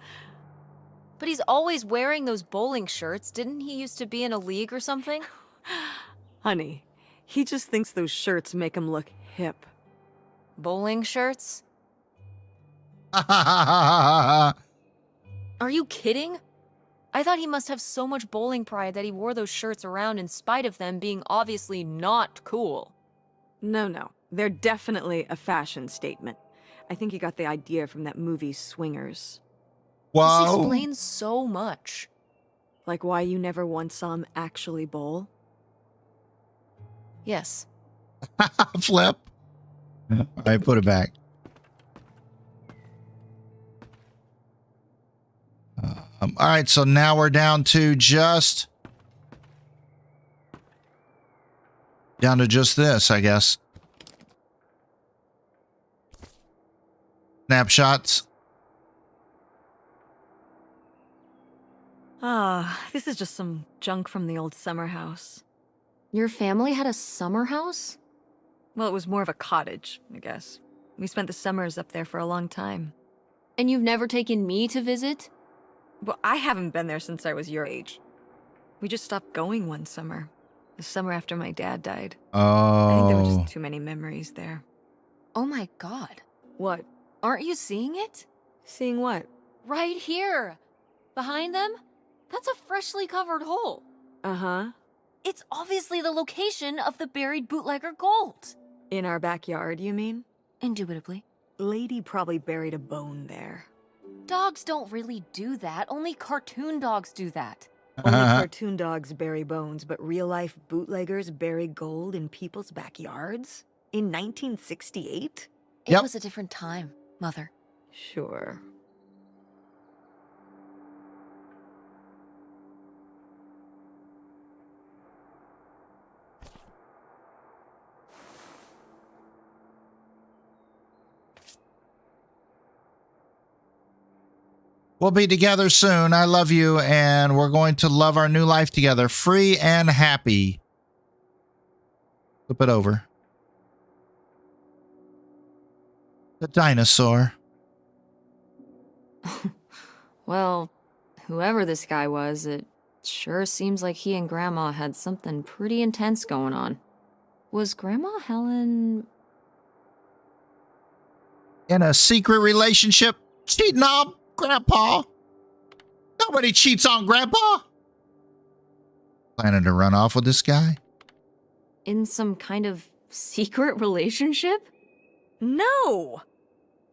but he's always wearing those bowling shirts. Didn't he used to be in a league or something? Honey, he just thinks those shirts make him look hip. Bowling shirts? Ha Are you kidding? I thought he must have so much bowling pride that he wore those shirts around in spite of them being obviously not cool. No. They're definitely a fashion statement. I think he got the idea from that movie Swingers. This Whoa. explains so much. Like why you never once saw him actually bowl? Yes. Flip. All right, put it back. All right, so now we're down to just this, I guess. Snapshots. This is just some junk from the old summer house. Your family had a summer house? Well, it was more of a cottage, I guess. We spent the summers up there for a long time. And you've never taken me to visit? Well, I haven't been there since I was your age. We just stopped going one summer. The summer after my dad died. I think there were Oh. just too many memories there. Oh my god. What? Aren't you seeing it? Seeing what? Right here. Behind them? That's a freshly covered hole. Uh-huh. It's obviously the location of the buried bootlegger gold. In our backyard, you mean? Indubitably. Lady probably buried a bone there. Dogs don't really do that. Only cartoon dogs do that. Only cartoon dogs bury bones, but real-life bootleggers bury gold in people's backyards? In 1968? It Yep. was a different time, Mother. Sure. We'll be together soon. I love you, and we're going to love our new life together, free and happy. Flip it over. The dinosaur. Well, whoever this guy was, it sure seems like he and Grandma had something pretty intense going on. Was Grandma Helen... In a secret relationship? Cheating on Grandpa? Nobody cheats on Grandpa. Planning to run off with this guy? in some kind of secret relationship? No!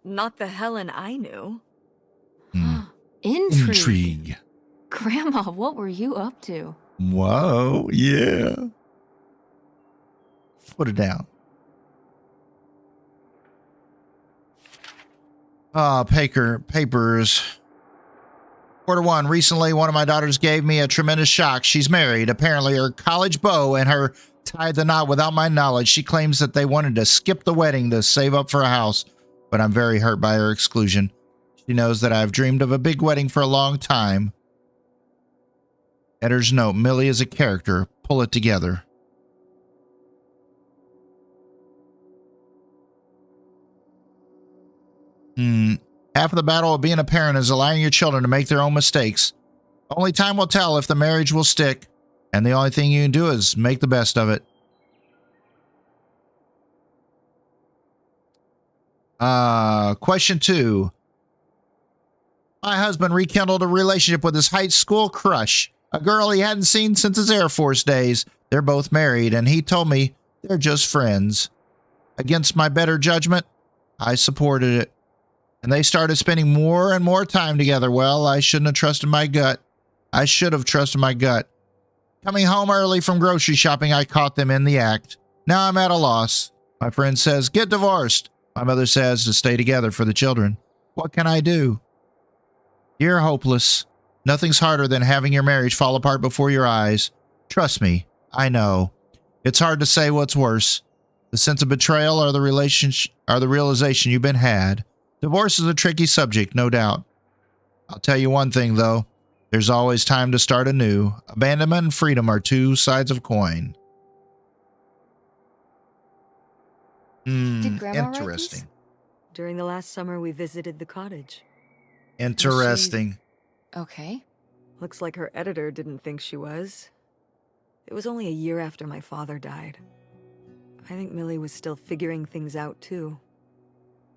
Not the Helen I knew. Intrigue. Intrigue. Grandma, what were you up to? Whoa, yeah. Put it down. Papers. Quarter one. Recently, one of my daughters gave me a tremendous shock. She's married. Apparently, her college beau and her tied the knot without my knowledge. She claims that they wanted to skip the wedding to save up for a house, but I'm very hurt by her exclusion. She knows that I've dreamed of a big wedding for a long time. Editor's note, Millie is a character. Pull it together. Half of the battle of being a parent is allowing your children to make their own mistakes. Only time will tell if the marriage will stick, and the only thing you can do is make the best of it. Question 2. My husband rekindled a relationship with his high school crush, a girl he hadn't seen since his Air Force days. They're both married, and he told me they're just friends. Against my better judgment, I supported it. And they started spending more and more time together. Well, I shouldn't have trusted my gut. I should have trusted my gut. Coming home early from grocery shopping, I caught them in the act. Now I'm at a loss. My friend says, get divorced. My mother says to stay together for the children. What can I do? You're hopeless. Nothing's harder than having your marriage fall apart before your eyes. Trust me, I know. It's hard to say what's worse. The sense of betrayal or the realization you've been had. Divorce is a tricky subject, no doubt. I'll tell you one thing, though. There's always time to start anew. Abandonment and freedom are two sides of a coin. Did Grandma write these? Interesting. During the last summer, we visited the cottage. Interesting. Okay. Looks like her editor didn't think she was. It was only a year after my father died. I think Millie was still figuring things out, too.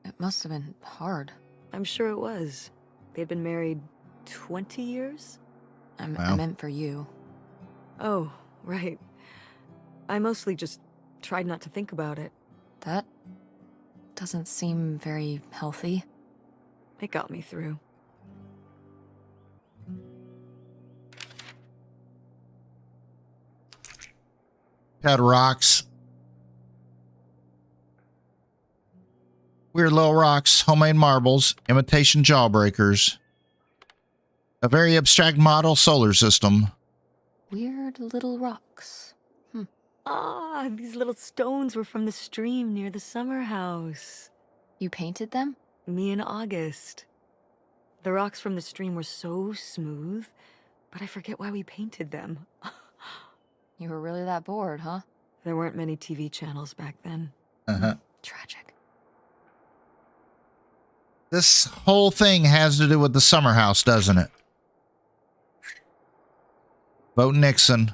It must have been hard. I'm sure it was. They'd been married 20 years? I Wow. meant for you. Oh, right. I mostly just tried not to think about it. That doesn't seem very healthy. It got me through. Had rocks. Weird little rocks, homemade marbles, imitation jawbreakers. A very abstract model solar system. Weird little rocks. Ah, these little stones were from the stream near the summer house. You painted them? Me and August. The rocks from the stream were so smooth, but I forget why we painted them. You were really that bored, huh? There weren't many TV channels back then. Uh-huh. Tragic. This whole thing has to do with the summer house, doesn't it? Vote Nixon.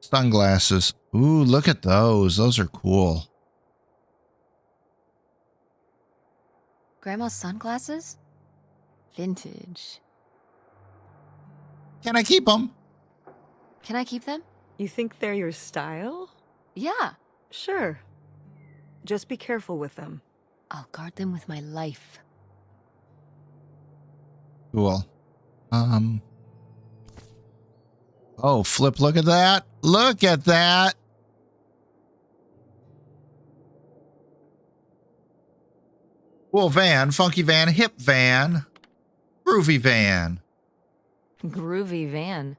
Sunglasses. Ooh, look at those. Those are cool. Grandma's sunglasses? Vintage. Can I keep them? Can I keep them? You think they're your style? Yeah. Sure. Just be careful with them. I'll guard them with my life. Cool. Oh, Flip, look at that. Look at that. Cool van, funky van, hip van, groovy van. Groovy van.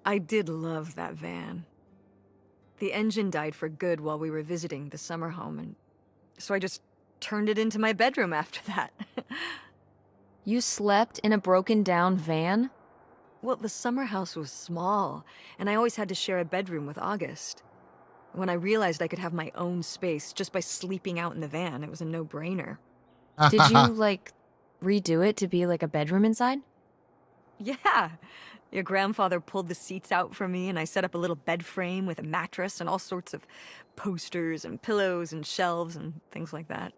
I did love that van. The engine died for good while we were visiting the summer home, and so I just turned it into my bedroom after that. You slept in a broken down van? Well, the summer house was small, and I always had to share a bedroom with August. When I realized I could have my own space just by sleeping out in the van, it was a no-brainer. Did you, like, redo it to be like a bedroom inside? Yeah. Your grandfather pulled the seats out for me, and I set up a little bed frame with a mattress and all sorts of posters and pillows and shelves and things like that.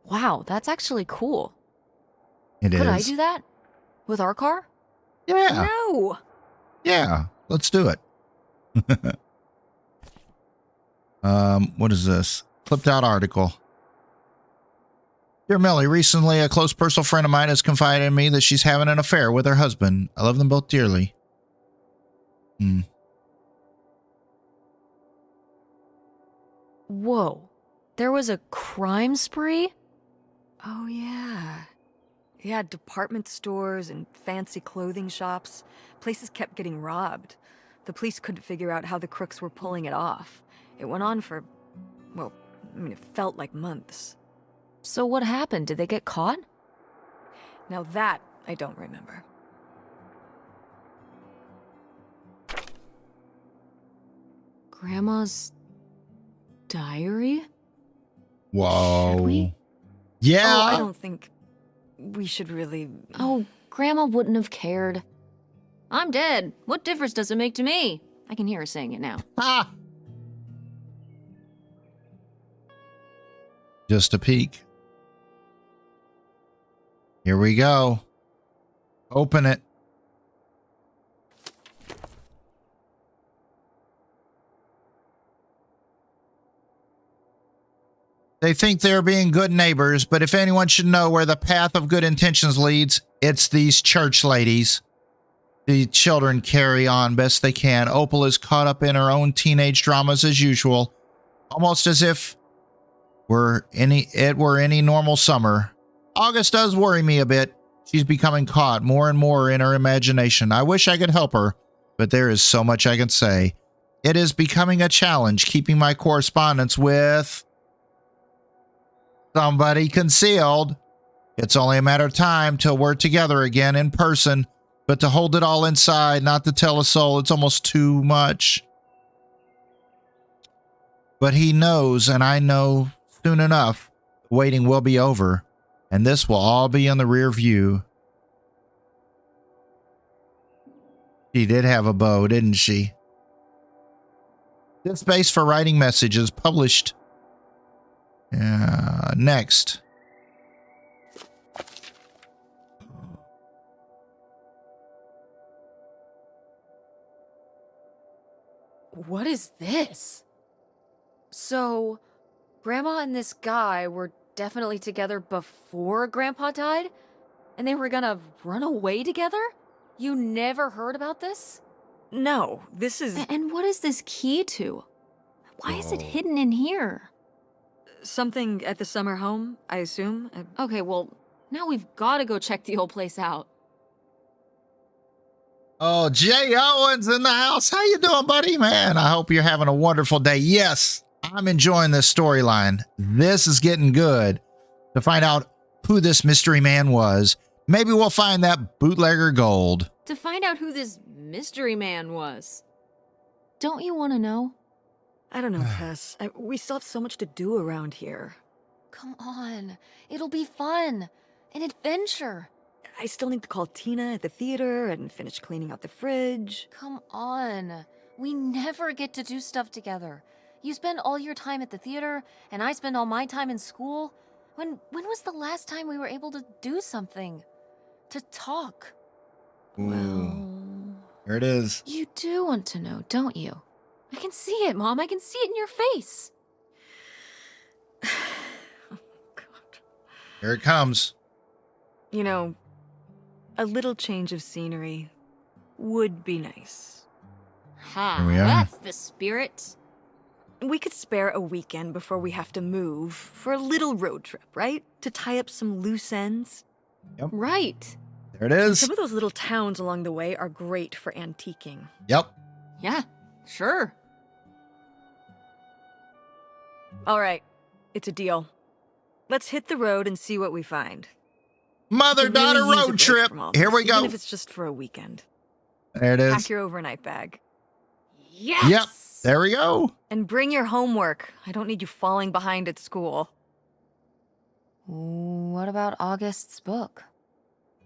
Wow, that's actually cool. It is. Could I do that? With our car? Yeah. No! Yeah. Let's do it. What is this? Clipped out article. Dear Millie, recently a close personal friend of mine has confided in me that she's having an affair with her husband. I love them both dearly. Whoa. There was a crime spree? Oh, yeah. Yeah, department stores and fancy clothing shops. Places kept getting robbed. The police couldn't figure out how the crooks were pulling it off. It went on for, well, I mean, it felt like months. So what happened? Did they get caught? Now that, I don't remember. Grandma's diary? Whoa. Should we? Yeah. Oh, I don't think we should really... Oh, Grandma wouldn't have cared. I'm dead. What difference does it make to me? I can hear her saying it now. Ah. Just a peek. Here we go. Open it. They think they're being good neighbors, but if anyone should know where the path of good intentions leads, it's these church ladies. The children carry on best they can. Opal is caught up in her own teenage dramas as usual, almost as if it were any normal summer. August does worry me a bit. She's becoming caught more and more in her imagination. I wish I could help her, but there is so much I can say. It is becoming a challenge keeping my correspondence with somebody concealed. It's only a matter of time till we're together again in person. But to hold it all inside, not to tell a soul, it's almost too much. But he knows, and I know soon enough, the waiting will be over, and this will all be in the rear view. She did have a bow, didn't she? This space for writing messages published. Next. What is this? So, Grandma and this guy were definitely together before Grandpa died? And they were gonna run away together? You never heard about this? No, this is And what is this key to? Why is it hidden in here? something at the summer home, I assume. Okay, well, now we've gotta go check the old place out. Oh, Jay Owens in the house. How you doing, buddy? Man, I hope you're having a wonderful day. Yes, I'm enjoying this storyline. This is getting good. To find out who this mystery man was, maybe we'll find that bootlegger gold. To find out who this mystery man was. Don't you want to know? I don't know, Tess. We still have so much to do around here. Come on. It'll be fun. An adventure. I still need to call Tina at the theater and finish cleaning out the fridge. Come on. We never get to do stuff together. You spend all your time at the theater, and I spend all my time in school. When was the last time we were able to do something? To talk? Ooh. There it is. You do want to know, don't you? I can see it, Mom. I can see it in your face. Oh, God. Here it comes. You know, a little change of scenery would be nice. Ha, Here we are. that's the spirit. We could spare a weekend before we have to move for a little road trip, right? To tie up some loose ends. Right. There it is. Some of those little towns along the way are great for antiquing. Yep. Yeah, sure. All right, it's a deal. Let's hit the road and see what we find. Mother-daughter Could really use a road break trip. from all Here this, we go. Even if it's just for a weekend. There it is. Pack your overnight bag. Yes! Yep. There we go. And bring your homework. I don't need you falling behind at school. What about August's book?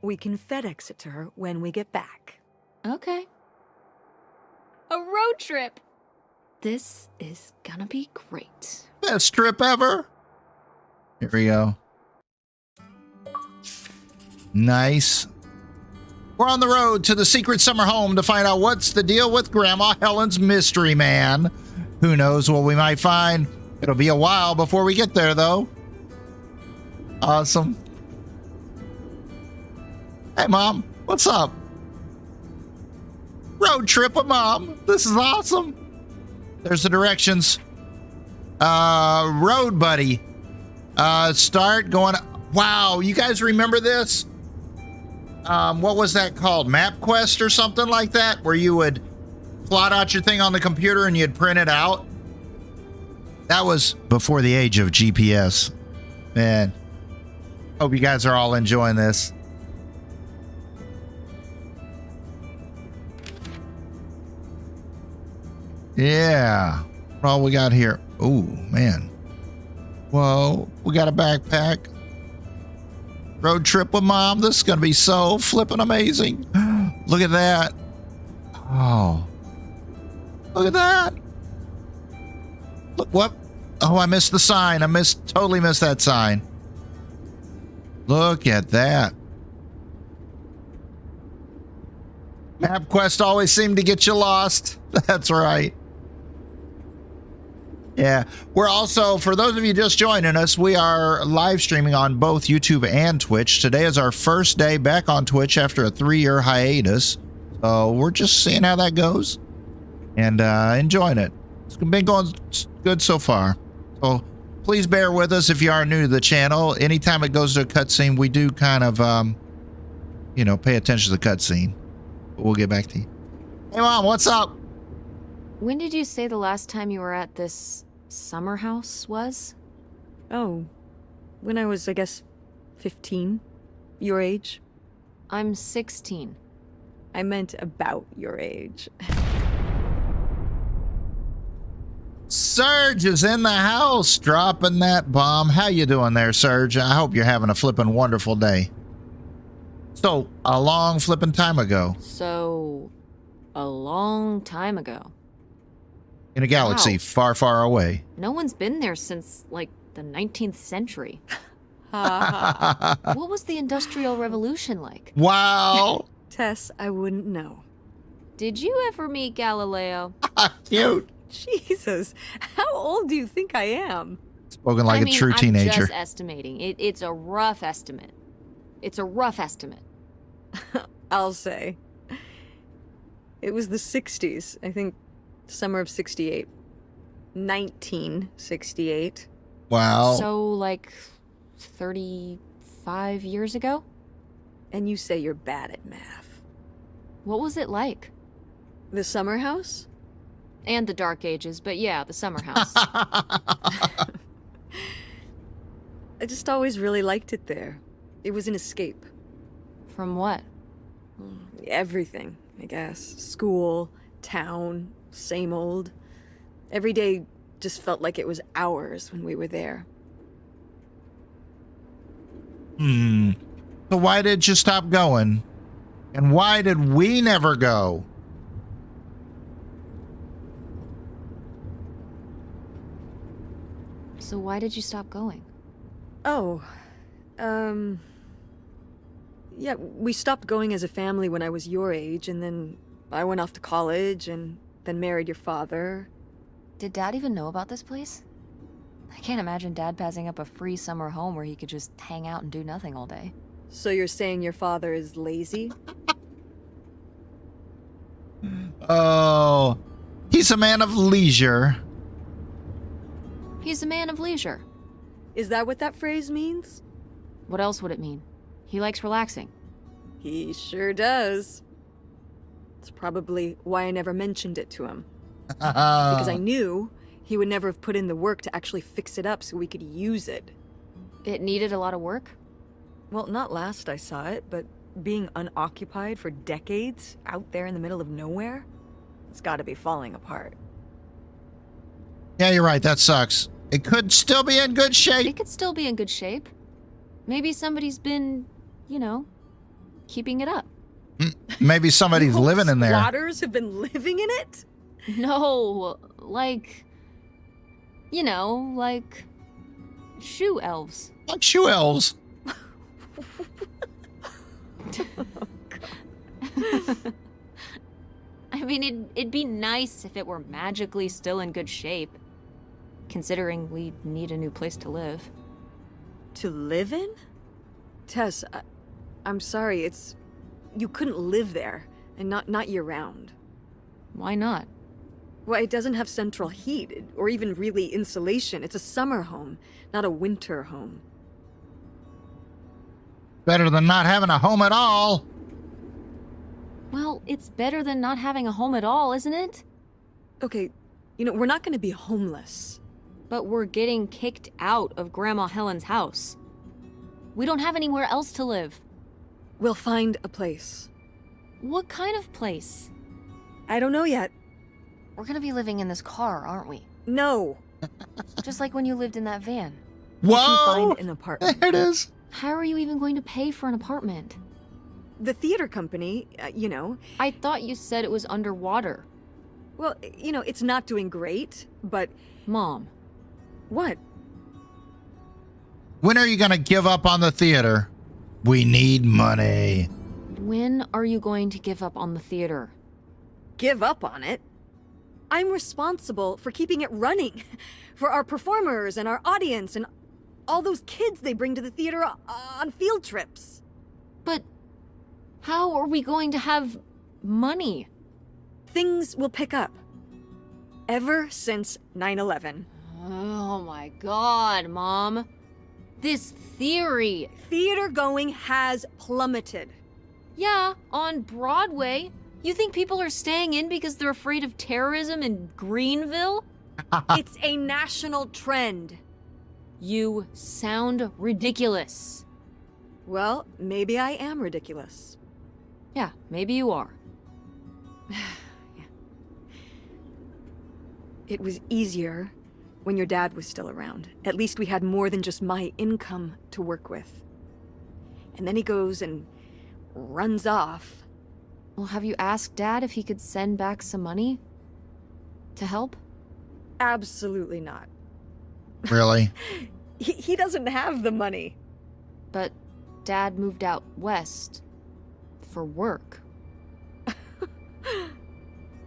We can FedEx it to her when we get back. Okay. A road trip! This is gonna be great. Best trip ever. Here we go. Nice. We're on the road to the secret summer home to find out what's the deal with Grandma Helen's mystery man. Who knows what we might find? It'll be a while before we get there, though. Awesome. Hey, Mom. What's up? Road trip with Mom. This is awesome. There's the directions. Road buddy. Start going. Wow, you guys remember this? What was that called? MapQuest or something like that? Where you would plot out your thing on the computer and you'd print it out? That was before the age of GPS. Man, hope you guys are all enjoying this. Yeah. What all we got here? Oh, man. Whoa, we got a backpack. Road trip with Mom. This is going to be so flippin' amazing. Look at that. Oh. Look at that. Look, what? Oh, I missed the sign. Totally missed that sign. Look at that. MapQuest always seemed to get you lost. That's right. Yeah, we're also, for those of you just joining us, we are live streaming on both YouTube and Twitch. Today is our first day back on Twitch after a 3-year hiatus. So we're just seeing how that goes and enjoying it. It's been going good so far. So please bear with us if you are new to the channel. Anytime it goes to a cutscene, we do kind of, pay attention to the cutscene. But we'll get back to you. Hey, Mom, what's up? When did you say the last time you were at this summer house was? Oh, when I was, I guess, 15. Your age? I'm 16. I meant about your age. Serge is in the house, dropping that bomb. How you doing there, Serge? I hope you're having a flippin' wonderful day. So, a long flippin' time ago, So, a long time ago. in a galaxy Wow. far, far away. No one's been there since, like, the 19th century. Ha ha. What was the Industrial Revolution like? Wow. Tess, I wouldn't know. Did you ever meet Galileo? Cute. Jesus, how old do you think I am? Spoken like a true teenager. I'm just estimating. It's a rough estimate. It's a rough estimate. I'll say. It was the 60s, I think summer of 68. 1968. Wow. So, like, 35 years ago? And you say you're bad at math. What was it like? The summer house? And the Dark Ages, but yeah, the summer house. I just always really liked it there. It was an escape. From what? Everything, I guess. School, town, same old. Every day just felt like it was hours when we were there. So why did you stop going? And why did we never go? So why did you stop going? Oh, yeah, we stopped going as a family when I was your age, and then I went off to college and then married your father. Did Dad even know about this place? I can't imagine Dad passing up a free summer home where he could just hang out and do nothing all day. So you're saying your father is lazy? Oh, he's a man of leisure. He's a man of leisure. Is that what that phrase means? What else would it mean? He likes relaxing. He sure does. It's probably why I never mentioned it to him. Because I knew he would never have put in the work to actually fix it up so we could use it. It needed a lot of work? Well, not last I saw it, but being unoccupied for decades out there in the middle of nowhere, it's gotta be falling apart. Yeah, you're right. That sucks. It could still be in good shape. It could still be in good shape. Maybe somebody's been, you know, keeping it up. Maybe somebody's living in there. Squatters have been living in it? No, like, you know, like shoe elves. Like shoe elves. I mean, it'd be nice if it were magically still in good shape, considering we need a new place to live. To live in? Tess, I'm sorry, you couldn't live there, and not year-round. Why not? Well, it doesn't have central heat, or even really insulation. It's a summer home, not a winter home. Better than not having a home at all. Well, it's better than not having a home at all, isn't it? Okay, we're not gonna be homeless. But we're getting kicked out of Grandma Helen's house. We don't have anywhere else to live. We'll find a place. What kind of place? I don't know yet. We're gonna be living in this car, aren't we? No. Just like when you lived in that van. We can Whoa! find an apartment. There it is. How are you even going to pay for an apartment? The theater company, I thought you said it was underwater. well, it's not doing great, but Mom, what? When are you going to give up on the theater? We need money. when are you going to give up on the theater? Give up on it? I'm responsible for keeping it running. For our performers and our audience and all those kids they bring to the theater on field trips. But how are we going to have money? Things will pick up. Ever since 9/11. Oh my god, Mom. This theory. Theater going has plummeted. Yeah, on Broadway. You think people are staying in because they're afraid of terrorism in Greenville? It's a national trend. You sound ridiculous. Well, maybe I am ridiculous. Yeah, maybe you are. It was easier when your dad was still around. At least we had more than just my income to work with. And then he goes and runs off. Well, have you asked Dad if he could send back some money to help? Absolutely not. Really? He doesn't have the money. But Dad moved out west for work.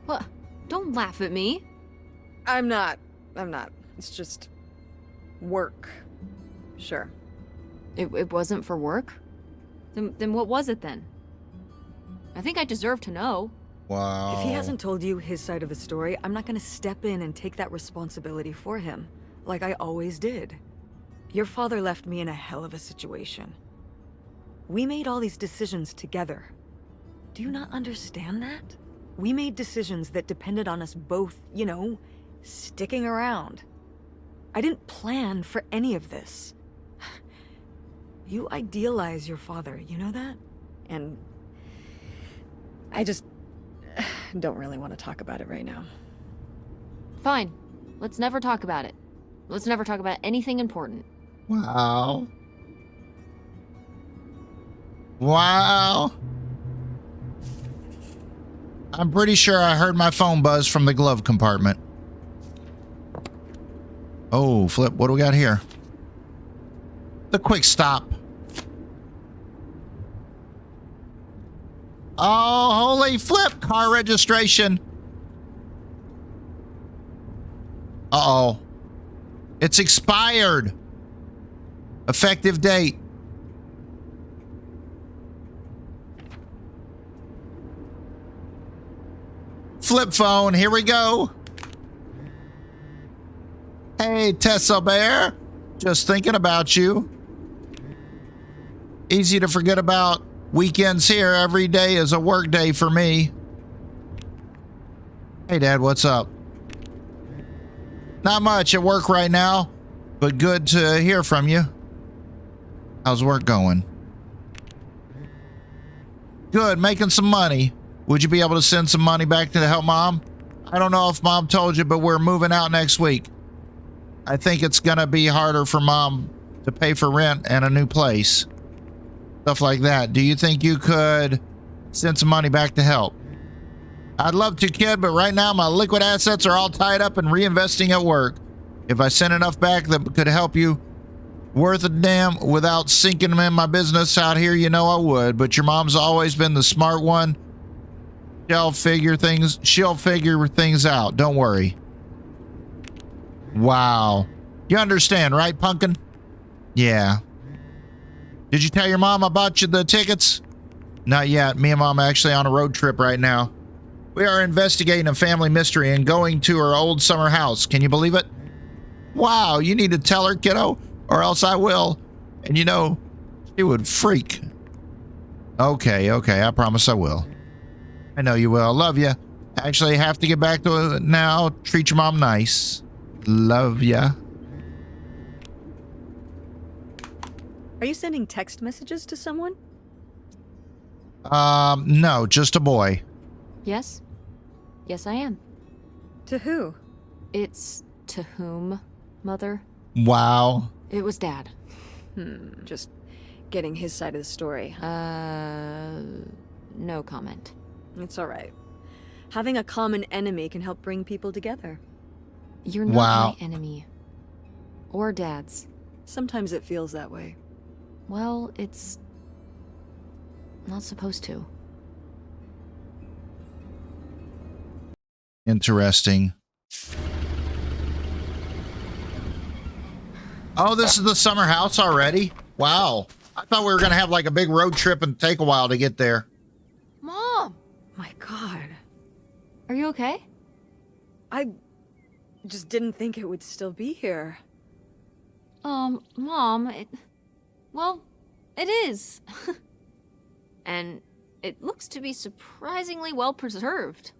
What? Don't laugh at me. I'm not. It's just work. Sure. It wasn't for work? Then what was it then? I think I deserve to know. Wow. If he hasn't told you his side of the story, I'm not gonna step in and take that responsibility for him, like I always did. Your father left me in a hell of a situation. We made all these decisions together. Do you not understand that? We made decisions that depended on us both, you know, sticking around. I didn't plan for any of this. You idealize your father, you know that? And I just don't really want to talk about it right now. Fine. Let's never talk about it. Let's never talk about anything important. Wow. Wow. I'm pretty sure I heard my phone buzz from the glove compartment. Oh, Flip, what do we got here? The quick stop. Oh, holy flip, car registration. Uh-oh. It's expired. Effective date. Flip phone, here we go. Hey, Tessa Bear. Just thinking about you. Easy to forget about weekends here. Every day is a work day for me. Hey, Dad, what's up? Not much at work right now, but good to hear from you. How's work going? Good, making some money. Would you be able to send some money back to help Mom? I don't know if Mom told you, but we're moving out next week. I think it's gonna be harder for Mom to pay for rent and a new place. Stuff like that. Do you think you could send some money back to help? I'd love to, kid, but right now my liquid assets are all tied up and reinvesting at work. If I sent enough back that could help you worth a damn without sinking them in my business out here, you know I would. But your mom's always been the smart one. She'll figure things out. Don't worry. Wow. You understand, right, Pumpkin? Yeah. Did you tell your mom I bought you the tickets? Not yet. Me and Mom are actually on a road trip right now. We are investigating a family mystery and going to her old summer house. Can you believe it? Wow, you need to tell her, kiddo, or else I will. And you know, she would freak. Okay, I promise I will. I know you will. Love you. Actually, have to get back to it now. Treat your mom nice. Love ya. Are you sending text messages to someone? No, just a boy. Yes? Yes, I am. To who? It's to whom, Mother? Wow. It was Dad. Just getting his side of the story. No comment. It's all right. Having a common enemy can help bring people together. You're not Wow. my enemy. Or Dad's. Sometimes it feels that way. Well, it's not supposed to. Interesting. Oh, this is the summer house already? Wow. I thought we were going to have like a big road trip and take a while to get there. Mom! My God. Are you okay? I just didn't think it would still be here. Mom, well, it is. And it looks to be surprisingly well preserved.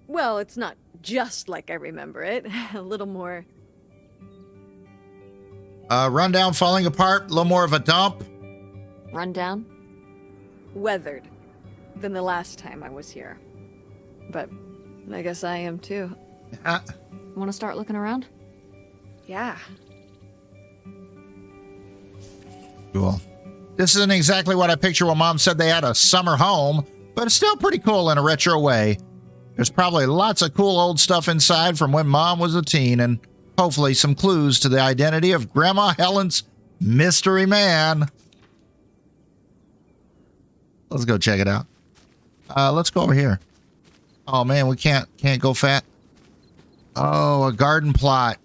Well, it's not just like I remember it. A little more... Rundown, falling apart, a little more of a dump. Rundown? weathered. than the last time I was here. But I guess I am too. Want to start looking around? Yeah. Cool. This isn't exactly what I picture when Mom said they had a summer home, but it's still pretty cool in a retro way. There's probably lots of cool old stuff inside from when Mom was a teen, and hopefully some clues to the identity of Grandma Helen's mystery man. Let's go check it out. Let's go over here. Oh man, we can't go fat. Oh, a garden plot.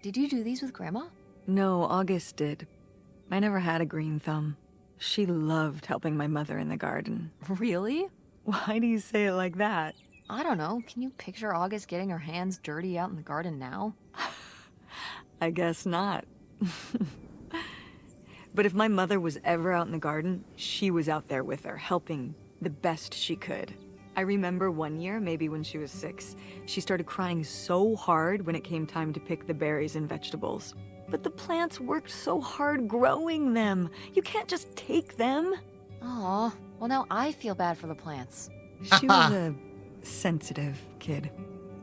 Did you do these with Grandma? No, August did. I never had a green thumb. She loved helping my mother in the garden. Really? Why do you say it like that? I don't know. Can you picture August getting her hands dirty out in the garden now? I guess not. But if my mother was ever out in the garden, she was out there with her, helping the best she could. I remember one year, maybe when she was 6, she started crying so hard when it came time to pick the berries and vegetables. But the plants worked so hard growing them. You can't just take them. Aw, well now I feel bad for the plants. She was a sensitive kid.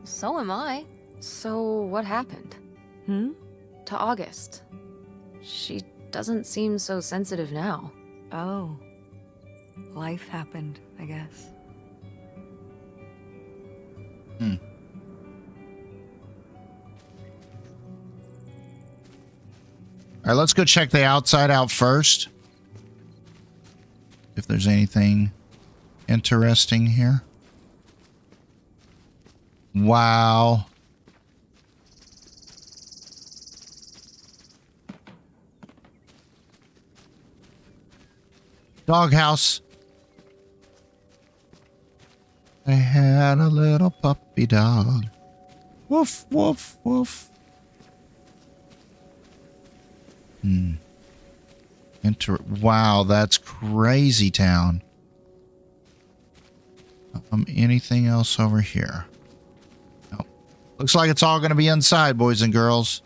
So am I. So what happened? To August? She doesn't seem so sensitive now. Oh. Life happened, I guess. All right, let's go check the outside out first. If there's anything interesting here. Wow. Doghouse. I had a little puppy dog. Woof, woof, woof. Wow, that's crazy town. Anything else over here? No. Looks like it's all going to be inside, boys and girls.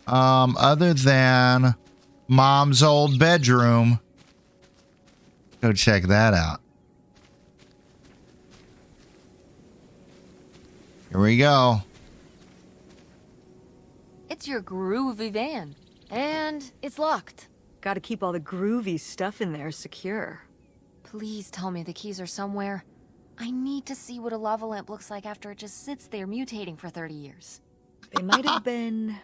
Other than Mom's old bedroom. Go check that out. Here we go. It's your groovy van. And it's locked. Gotta keep all the groovy stuff in there secure. Please tell me the keys are somewhere. I need to see what a lava lamp looks like after it just sits there mutating for 30 years. They might have been...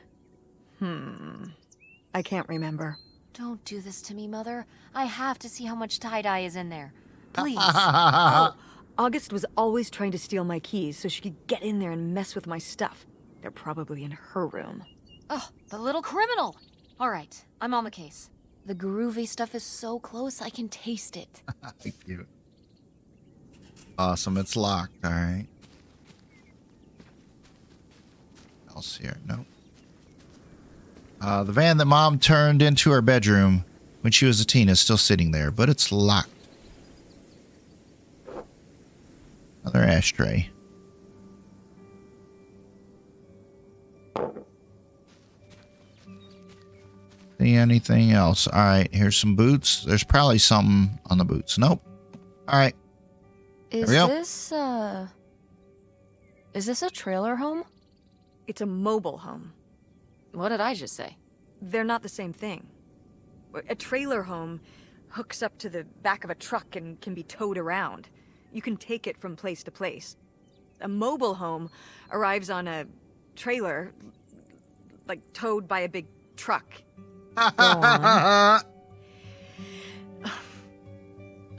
I can't remember. Don't do this to me, Mother. I have to see how much tie-dye is in there. Please. Oh, August was always trying to steal my keys so she could get in there and mess with my stuff. They're probably in her room. Oh, the little criminal. All right, I'm on the case. The groovy stuff is so close, I can taste it. Cute. Awesome, it's locked. All right. Else here? Nope. The van that Mom turned into her bedroom when she was a teen is still sitting there, but it's locked. Another ashtray. See anything else? All right, here's some boots. There's probably something on the boots. Nope. All right. Is this a trailer home? It's a mobile home. What did I just say? They're not the same thing. A trailer home hooks up to the back of a truck and can be towed around. You can take it from place to place. A mobile home arrives on a trailer, like towed by a big truck. Go on.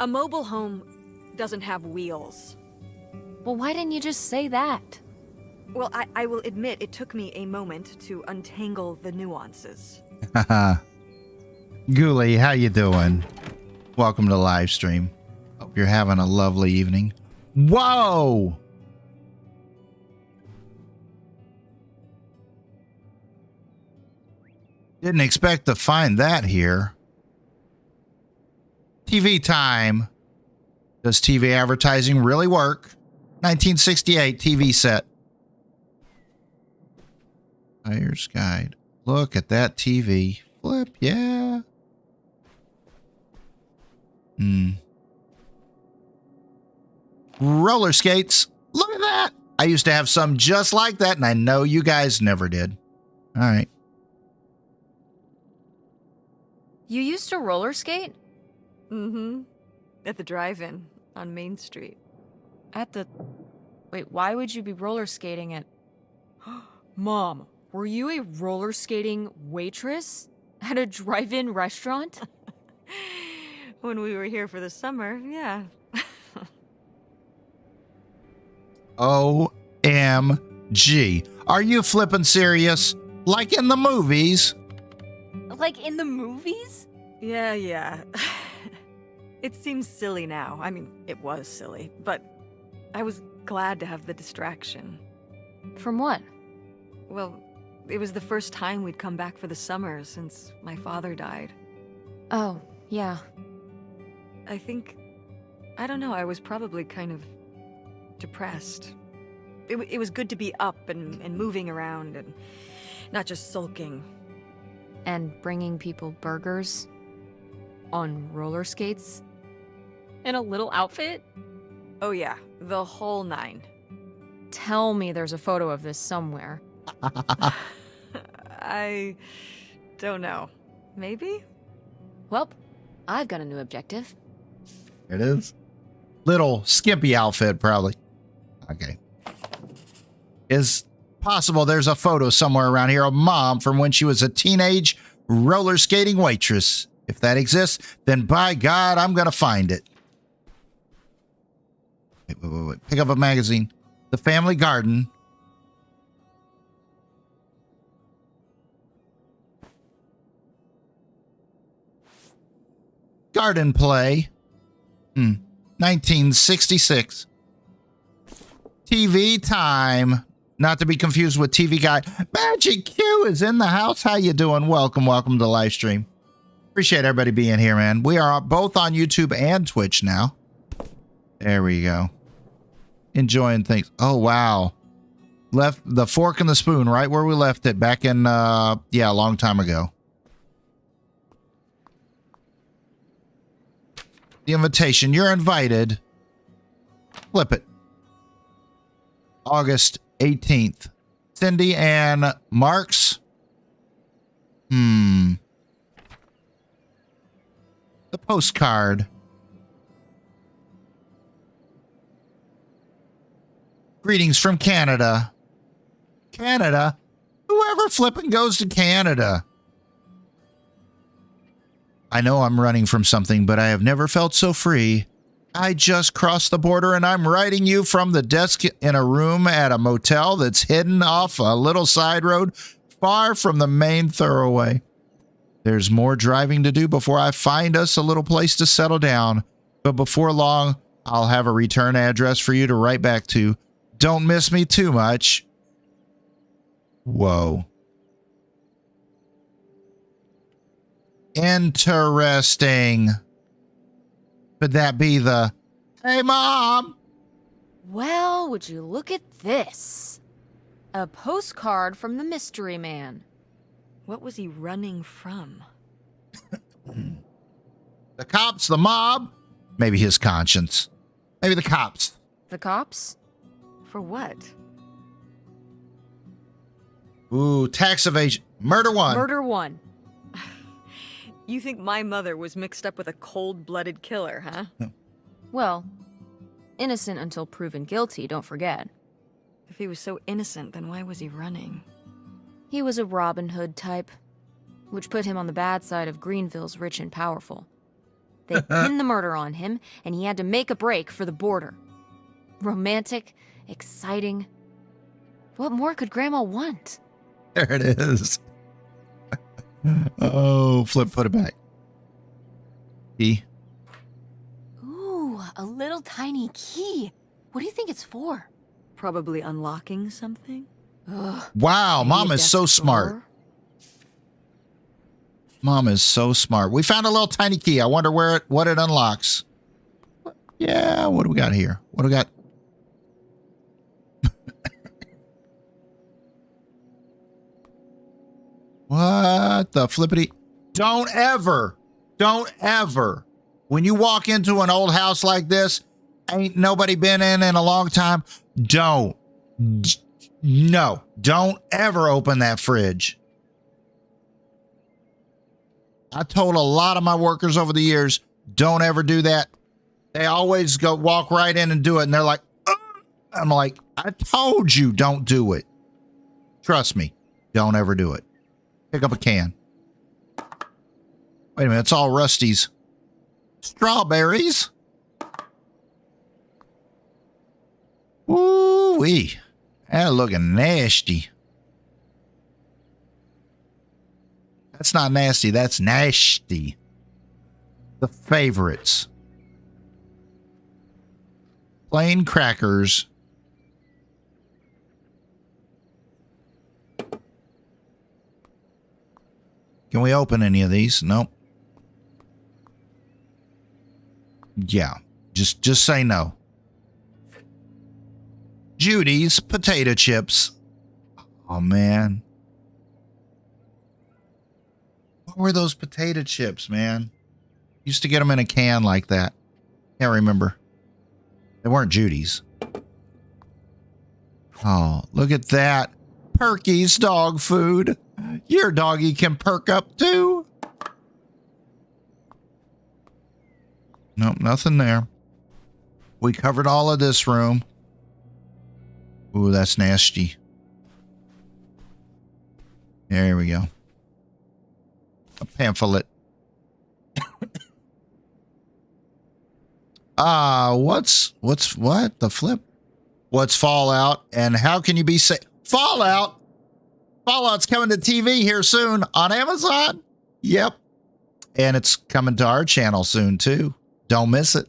A mobile home doesn't have wheels. Well, why didn't you just say that? Well, I will admit it took me a moment to untangle the nuances. Ghoulie, how you doing? Welcome to the live stream. Hope you're having a lovely evening. Whoa! Didn't expect to find that here. TV time. Does TV advertising really work? 1968 TV set. Buyer's guide. Look at that TV. Flip, yeah. roller skates. Look at that. I used to have some just like that, and I know you guys never did. All right. You used to roller skate? Mm-hmm. At the drive-in on Main Street. Wait, why would you be roller skating at... Mom, were you a roller skating waitress at a drive-in restaurant? When we were here for the summer, yeah. OMG. Are you flipping serious? Like in the movies? Like in the movies? Yeah. It seems silly now. I mean, it was silly, but I was glad to have the distraction. From what? Well, it was the first time we'd come back for the summer since my father died. Oh, yeah. I don't know, I was probably kind of depressed. It was good to be up and moving around and not just sulking. And bringing people burgers? On roller skates? In a little outfit? Oh yeah, the whole 9. Tell me there's a photo of this somewhere. I don't know. Maybe? Well, I've got a new objective. It is. Little skimpy outfit, probably. Okay. Is possible there's a photo somewhere around here of Mom from when she was a teenage roller skating waitress. If that exists, then by God, I'm going to find it. Wait. Pick up a magazine. The Family Garden. Garden Play. 1966. TV Time. Not to be confused with TV Guide. Magic Q is in the house. How you doing? Welcome to the live stream. Appreciate everybody being here, man. We are both on YouTube and Twitch now. There we go. Enjoying things. Oh, wow. Left the fork and the spoon right where we left it back in, a long time ago. The invitation. You're invited. Flip it. August 18th. Cindy and Marks. The postcard. Greetings from Canada. Canada? Whoever flipping goes to Canada? I know I'm running from something, but I have never felt so free. I just crossed the border and I'm writing you from the desk in a room at a motel that's hidden off a little side road far from the main thoroughway. There's more driving to do before I find us a little place to settle down. But before long, I'll have a return address for you to write back to. Don't miss me too much. Whoa. Interesting. Could that be the, hey, Mom? Well, would you look at this? A postcard from the mystery man. What was he running from? The cops, the mob, maybe his conscience. Maybe the cops. The cops? For what? Ooh, tax evasion. Murder one. Murder one. You think my mother was mixed up with a cold-blooded killer, huh? Well, innocent until proven guilty, don't forget. If he was so innocent, then why was he running? He was a Robin Hood type, which put him on the bad side of Greenville's rich and powerful. They pinned the murder on him, and he had to make a break for the border. Romantic, exciting. What more could Grandma want? There it is. Oh, Flip, put it back. Key. Ooh, a little tiny key. What do you think it's for? Probably unlocking something? Ugh, Wow, maybe Mom a is so desk smart. drawer? Mom is so smart. We found a little tiny key. I wonder what it unlocks. Yeah, what do we got here? What do we got? What the flippity? Don't ever, when you walk into an old house like this, ain't nobody been in a long time. Don't. No, don't ever open that fridge. I told a lot of my workers over the years, don't ever do that. They always walk right in and do it. And they're like, ugh. I'm like, I told you don't do it. Trust me. Don't ever do it. Pick up a can. Wait a minute. It's all Rusty's strawberries. Ooh-wee. That looking nasty. That's not nasty. That's nasty. The favorites. Plain crackers. Can we open any of these? Nope. Yeah. Just say no. Judy's potato chips. Oh, man. What were those potato chips, man? Used to get them in a can like that. Can't remember. They weren't Judy's. Oh, look at that. Perky's dog food. Your doggy can perk up too. Nope, nothing there. We covered all of this room. Ooh, that's nasty. There we go. A pamphlet. What? The flip? What's Fallout and how can you be safe? Fallout? Fallout's coming to TV here soon on Amazon. Yep. And it's coming to our channel soon too. Don't miss it.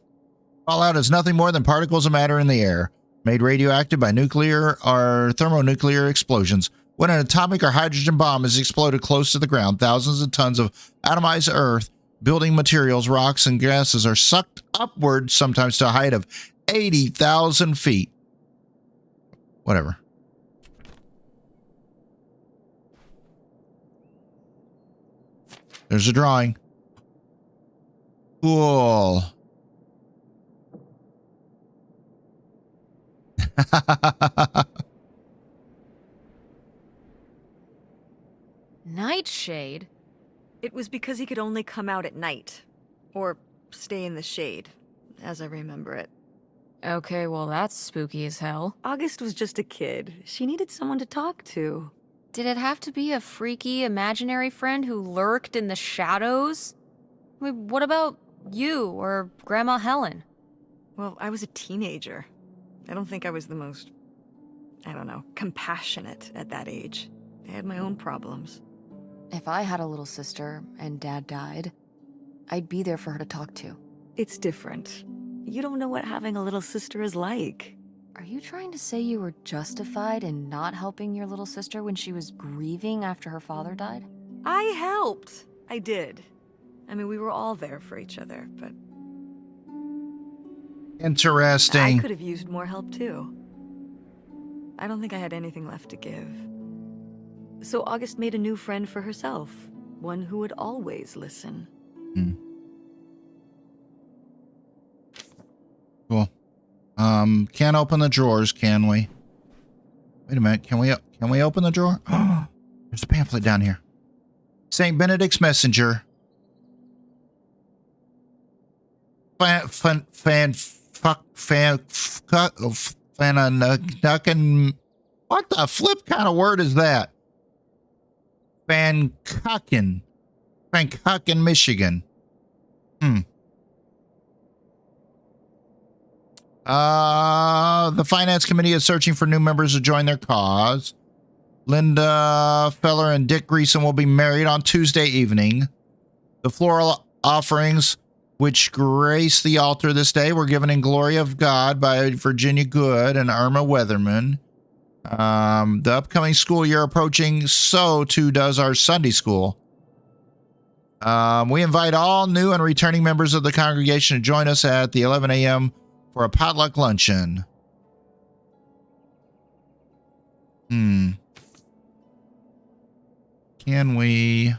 Fallout is nothing more than particles of matter in the air, made radioactive by nuclear or thermonuclear explosions. When an atomic or hydrogen bomb is exploded close to the ground, thousands of tons of atomized earth, building materials, rocks, and gases are sucked upward, sometimes to a height of 80,000 feet. Whatever. There's a drawing. Cool. Nightshade? It was because he could only come out at night. Or stay in the shade, as I remember it. Okay, well that's spooky as hell. August was just a kid. She needed someone to talk to. Did it have to be a freaky imaginary friend who lurked in the shadows? I mean, what about you or Grandma Helen? Well, I was a teenager. I don't think I was the most, compassionate at that age. I had my own problems. If I had a little sister and Dad died, I'd be there for her to talk to. It's different. You don't know what having a little sister is like. Are you trying to say you were justified in not helping your little sister when she was grieving after her father died? I helped. I did. I mean, we were all there for each other, but Interesting. I could have used more help too. I don't think I had anything left to give. So August made a new friend for herself, one who would always listen. Cool. Can't open the drawers, can we? Wait a minute. Can we open the drawer? Oh, there's a pamphlet down here. St. Benedict's Messenger. What the flip kind of word is that? Fancuckin, Michigan. The Finance Committee is searching for new members to join their cause. Linda Feller and Dick Greason will be married on Tuesday evening. The floral offerings which grace the altar this day were given in glory of God by Virginia Good and Irma Weatherman. The upcoming school year approaching, so too does our Sunday school. We invite all new and returning members of the congregation to join us at the 11 a.m. for a potluck luncheon. Can we?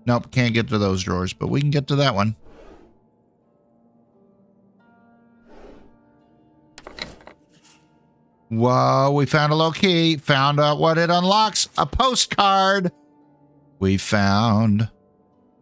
Nope, can't get to those drawers, but we can get to that one. Whoa, we found a little key. Found out what it unlocks. A postcard. We found.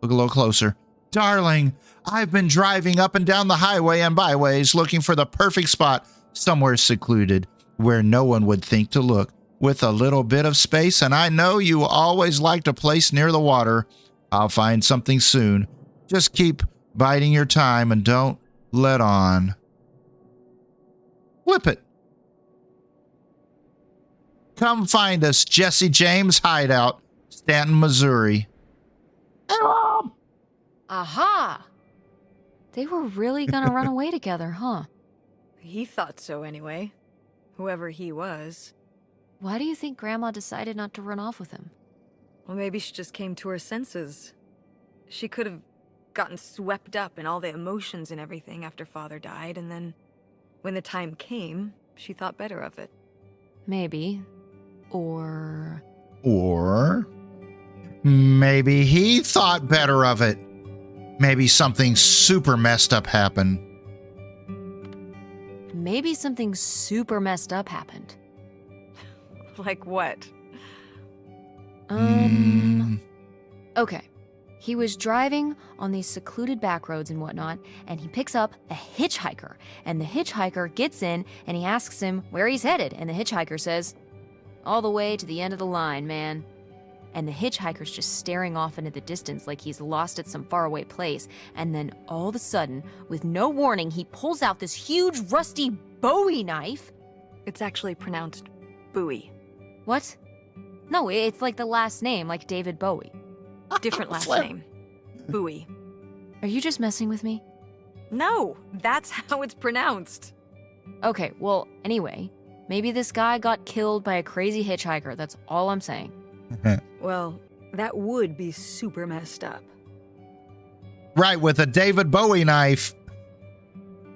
Look a little closer. Darling, I've been driving up and down the highway and byways looking for the perfect spot, somewhere secluded, where no one would think to look, with a little bit of space, and I know you always liked a place near the water. I'll find something soon. Just keep biding your time and don't let on. Flip it. Come find us, Jesse James Hideout, Stanton, Missouri. Hey, Mom! Aha! They were really gonna run away together, huh? He thought so anyway. Whoever he was. Why do you think Grandma decided not to run off with him? Well, maybe she just came to her senses. She could have gotten swept up in all the emotions and everything after Father died, and then when the time came, she thought better of it. Maybe. Or maybe he thought better of it. Maybe something super messed up happened. maybe something super messed up happened. Like what? Okay. He was driving on these secluded back roads and whatnot, and he picks up a hitchhiker. And the hitchhiker gets in, and he asks him where he's headed. And the hitchhiker says, all the way to the end of the line, man. And the hitchhiker's just staring off into the distance like he's lost at some faraway place. And then all of a sudden, with no warning, he pulls out this huge rusty Bowie knife. It's actually pronounced Bowie. What? No, it's like the last name, like David Bowie. Different last name. Bowie. Are you just messing with me? No, that's how it's pronounced. Okay, well, anyway, maybe this guy got killed by a crazy hitchhiker. That's all I'm saying. Well, that would be super messed up. Right, with a David Bowie knife.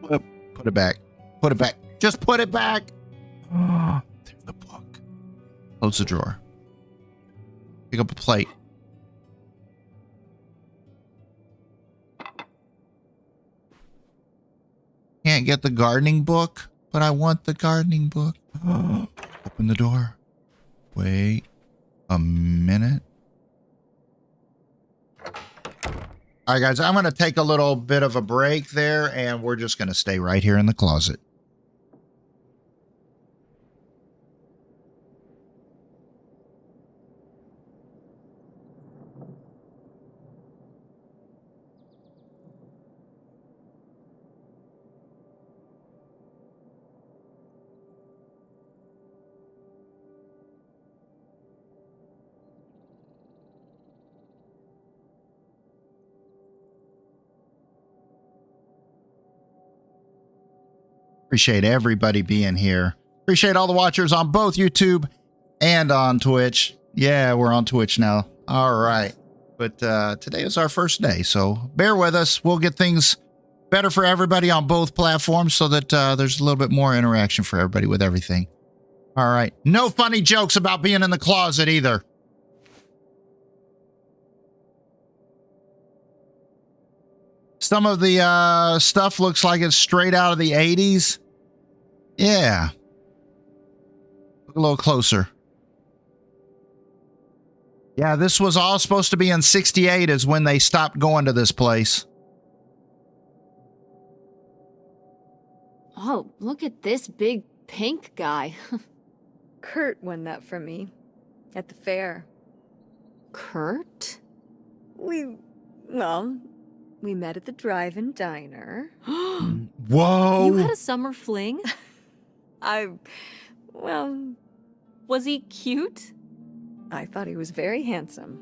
Put it back. Put it back. Just put it back. There's the book. Close the drawer. Pick up a plate. Can't get the gardening book, but I want the gardening book. Open the door. Wait a minute. All right, guys, I'm going to take a little bit of a break there, and we're just going to stay right here in the closet. Appreciate everybody being here. Appreciate all the watchers on both YouTube and on Twitch. Yeah, we're on Twitch now. All right. But today is our first day, so bear with us. We'll get things better for everybody on both platforms so that there's a little bit more interaction for everybody with everything. All right. No funny jokes about being in the closet either. Some of the stuff looks like it's straight out of the 80s. Yeah. Look a little closer. Yeah, this was all supposed to be in 68 is when they stopped going to this place. Oh, look at this big pink guy. Kurt won that from me at the fair. Kurt? We met at the drive-in diner. Whoa. You had a summer fling? Was he cute? I thought he was very handsome.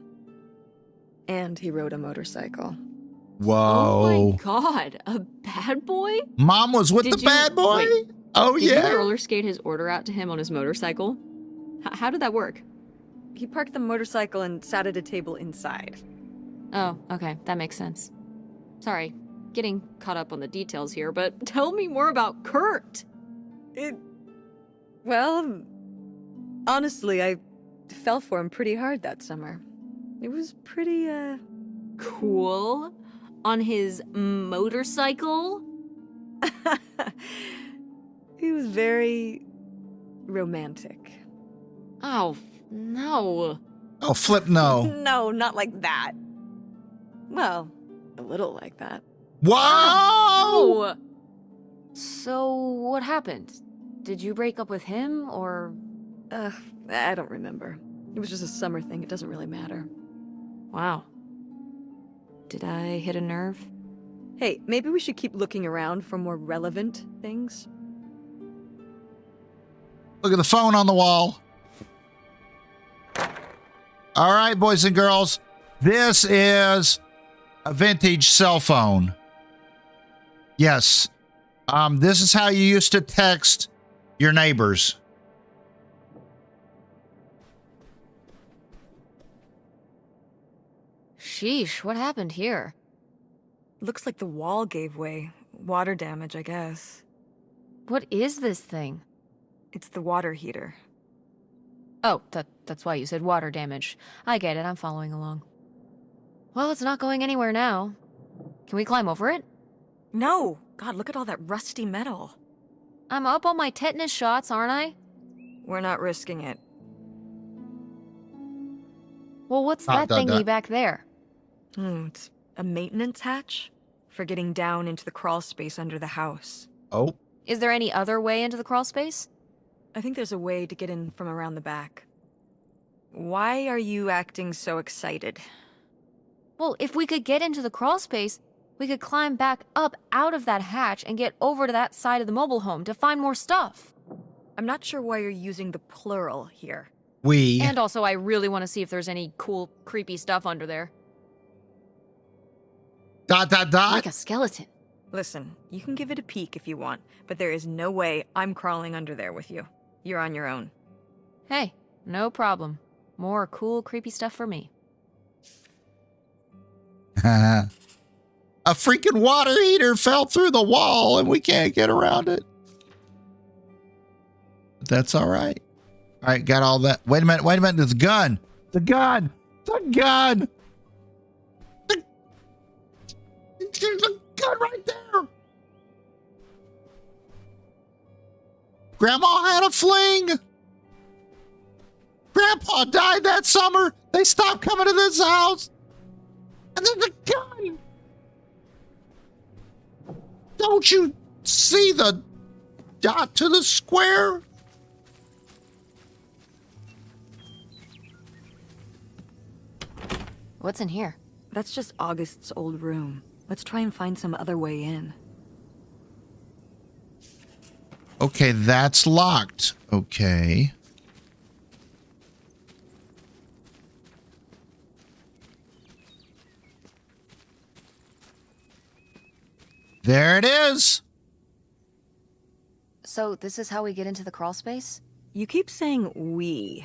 And he rode a motorcycle. Whoa. Oh my god, a bad boy? Mom was with the bad boy? Wait, Oh, did yeah. you roller skate his order out to him on his motorcycle? How did that work? He parked the motorcycle and sat at a table inside. Oh, okay, that makes sense. Sorry, getting caught up on the details here, but tell me more about Kurt. Honestly, I fell for him pretty hard that summer. It was pretty, Cool. On his motorcycle? He was very romantic. Oh, no. Oh, flip no. No, not like that. Well, a little like that. Whoa! Oh! So, what happened? Did you break up with him, or... I don't remember. It was just a summer thing. It doesn't really matter. Wow. Did I hit a nerve? Hey, maybe we should keep looking around for more relevant things. Look at the phone on the wall. All right, boys and girls. This is a vintage cell phone. Yes. This is how you used to text your neighbors. Sheesh, what happened here? Looks like the wall gave way. Water damage, I guess. What is this thing? It's the water heater. Oh, that's why you said water damage. I get it, I'm following along. Well, it's not going anywhere now. Can we climb over it? No! God, look at all that rusty metal. I'm up on my tetanus shots, aren't I? We're not risking it. Well, what's that thingy back there? It's a maintenance hatch for getting down into the crawl space under the house. Oh. Is there any other way into the crawl space? I think there's a way to get in from around the back. Why are you acting so excited? Well, if we could get into the crawl space, we could climb back up out of that hatch and get over to that side of the mobile home to find more stuff. I'm not sure why you're using the plural here. We. And also, I really want to see if there's any cool, creepy stuff under there. ... Like a skeleton. Listen, you can give it a peek if you want, but there is no way I'm crawling under there with you. You're on your own. Hey, no problem. More cool, creepy stuff for me. A freaking water heater fell through the wall and we can't get around it. But that's all right. All right, got all that. Wait a minute. There's a gun. The gun. There's a gun right there. Grandma had a fling. Grandpa died that summer. They stopped coming to this house. And there's a gun. Don't you see the dot to the square? What's in here? That's just August's old room. Let's try and find some other way in. Okay, that's locked. Okay. There it is. So, this is how we get into the crawl space? You keep saying we.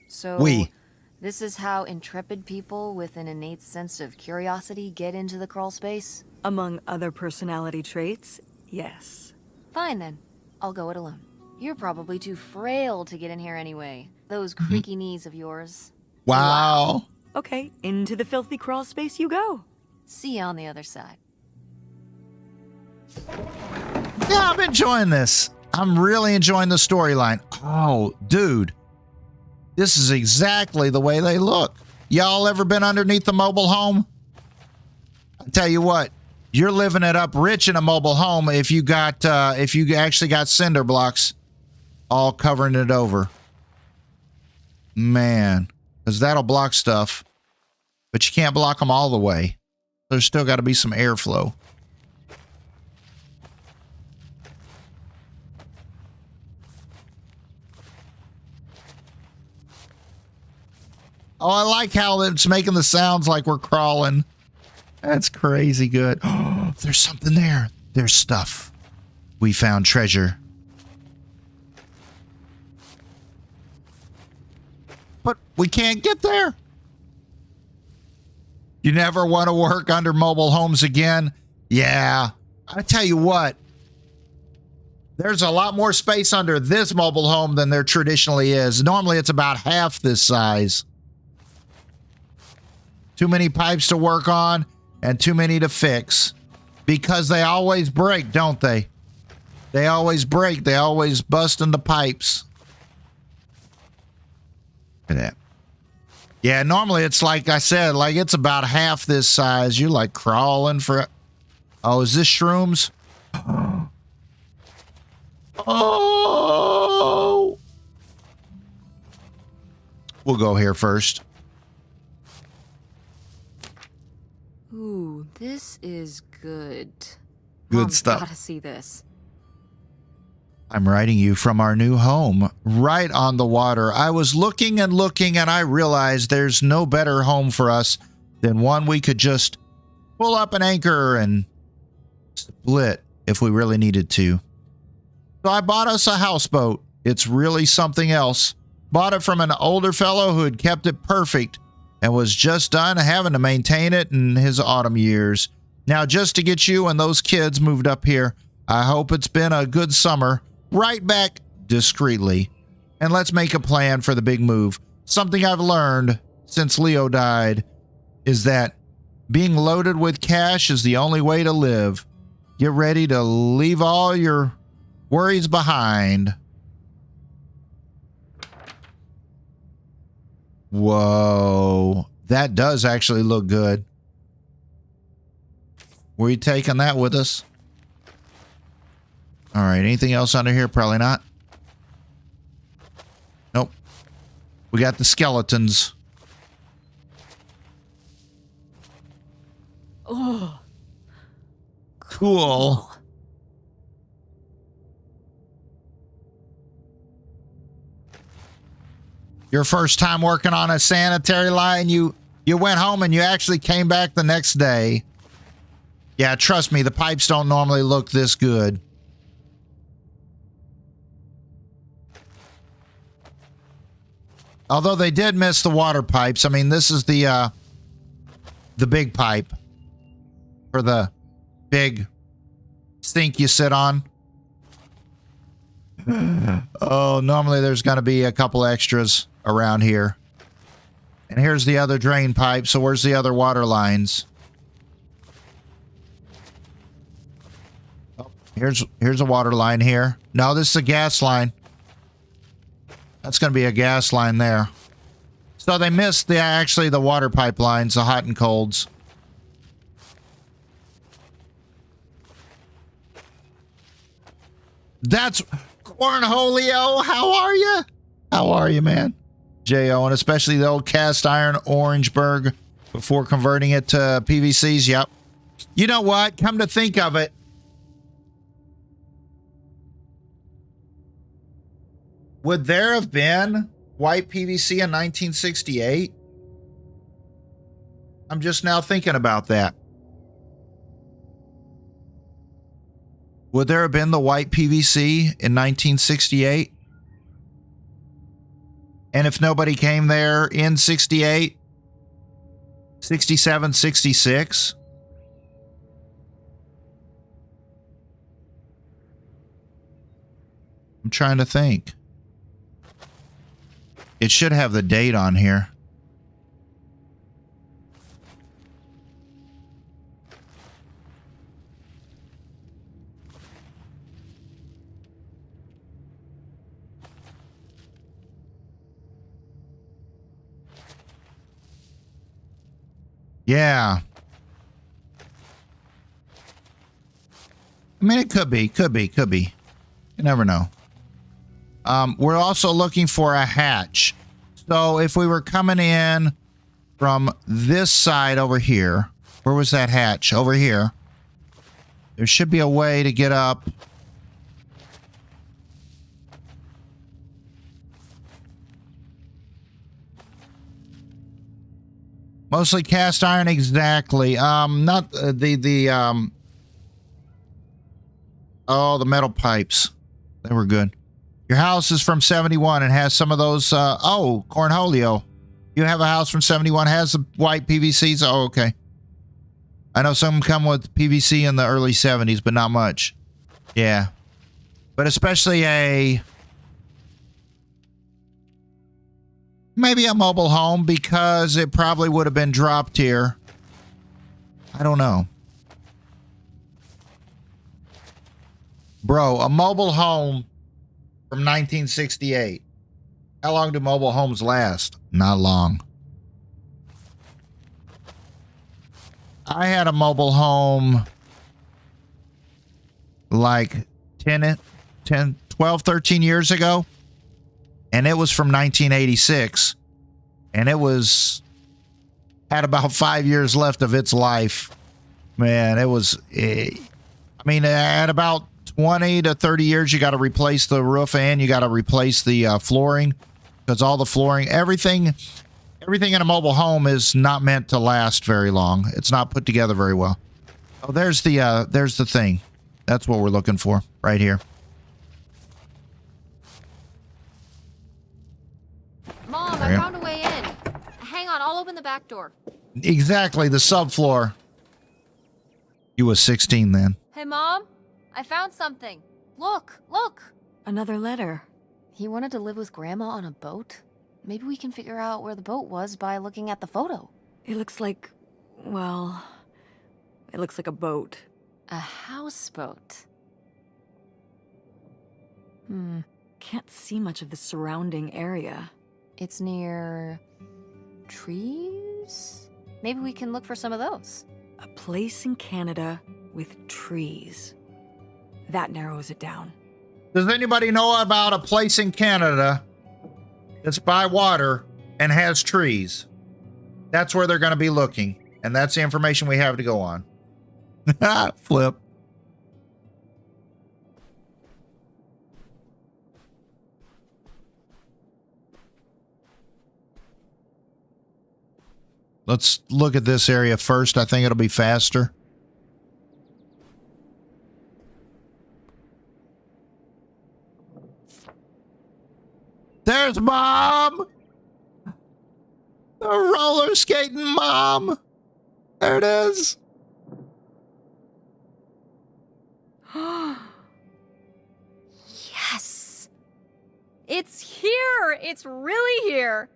So, We. This is how intrepid people with an innate sense of curiosity get into the crawl space? Among other personality traits, yes. Fine then. I'll go it alone. You're probably too frail to get in here anyway. Those creaky knees of yours. Wow. Okay, into the filthy crawl space you go. See you on the other side. Yeah, I'm enjoying this. I'm really enjoying the storyline. Oh, dude. This is exactly the way they look. Y'all ever been underneath the mobile home? I tell you what, you're living it up rich in a mobile home if you actually got cinder blocks all covering it over. Man, because that'll block stuff, but you can't block them all the way. There's still got to be some airflow. Oh, I like how it's making the sounds like we're crawling. That's crazy good. Oh, there's something there. There's stuff. We found treasure. But we can't get there. You never want to work under mobile homes again? Yeah. I tell you what. There's a lot more space under this mobile home than there traditionally is. Normally it's about half this size. Too many pipes to work on and too many to fix because they always break, don't they? They always break. They always bust into pipes. Look at that. Yeah, normally it's like I said, like it's about half this size. You're like crawling for... Oh, is this shrooms? Oh! We'll go here first. Ooh, this is good. Good Mom's stuff. Gotta see this. I'm writing you from our new home, right on the water. I was looking and looking, and I realized there's no better home for us than one we could just pull up an anchor and split if we really needed to. So I bought us a houseboat. It's really something else. Bought it from an older fellow who had kept it perfect and was just done having to maintain it in his autumn years. Now, just to get you and those kids moved up here, I hope it's been a good summer. Right back discreetly. And let's make a plan for the big move. Something I've learned since Leo died is that being loaded with cash is the only way to live. Get ready to leave all your worries behind. Whoa. That does actually look good. Were you taking that with us? All right. Anything else under here? Probably not. Nope. We got the skeletons. Oh. Cool. Your first time working on a sanitary line, you went home and you actually came back the next day. Yeah, trust me, the pipes don't normally look this good. Although they did miss the water pipes. I mean, this is the big pipe for the big sink you sit on. Oh, normally there's going to be a couple extras around here. And here's the other drain pipe. So where's the other water lines? Oh, here's a water line here. No, this is a gas line. That's going to be a gas line there. So they missed actually the water pipelines, the hot and colds. That's Cornholio. How are you? How are you, man? J.O. and especially the old cast iron Orangeburg before converting it to PVCs. Yep. You know what? Come to think of it, would there have been white PVC in 1968? I'm just now thinking about that. Would there have been the white PVC in 1968? And if nobody came there in 68, 67, 66? I'm trying to think. It should have the date on here. Yeah. I mean, it could be. You never know. We're also looking for a hatch. So if we were coming in from this side over here, where was that hatch? Over here. There should be a way to get up. Mostly cast iron, exactly. Not the metal pipes. They were good. Your house is from 71 and has some of those, Cornholio. You have a house from 71, has the white PVCs? Oh, okay. I know some come with PVC in the early 70s, but not much. Yeah. But especially maybe a mobile home, because it probably would have been dropped here. I don't know. Bro, a mobile home from 1968. How long do mobile homes last? Not long. I had a mobile home like 12, 13 years ago. And it was from 1986. And it had about 5 years left of its life. Man, it was, at about 20 to 30 years, you got to replace the roof and you got to replace the flooring. Because all the flooring, everything in a mobile home is not meant to last very long. It's not put together very well. Oh, there's the thing. That's what we're looking for right here. Mom, I found a way in. Hang on, I'll open the back door. Exactly, the subfloor. You was 16 then. Hey, Mom, I found something. Look. Another letter. He wanted to live with Grandma on a boat? Maybe we can figure out where the boat was by looking at the photo. It looks like, well, it looks like a boat. A houseboat. Can't see much of the surrounding area. It's near trees? Maybe we can look for some of those. A place in Canada with trees. That narrows it down. Does anybody know about a place in Canada that's by water and has trees? That's where they're going to be looking. And that's the information we have to go on. Flip. Let's look at this area first. I think it'll be faster. There's Mom! The roller skating Mom! There it is. Yes! It's here! It's really here!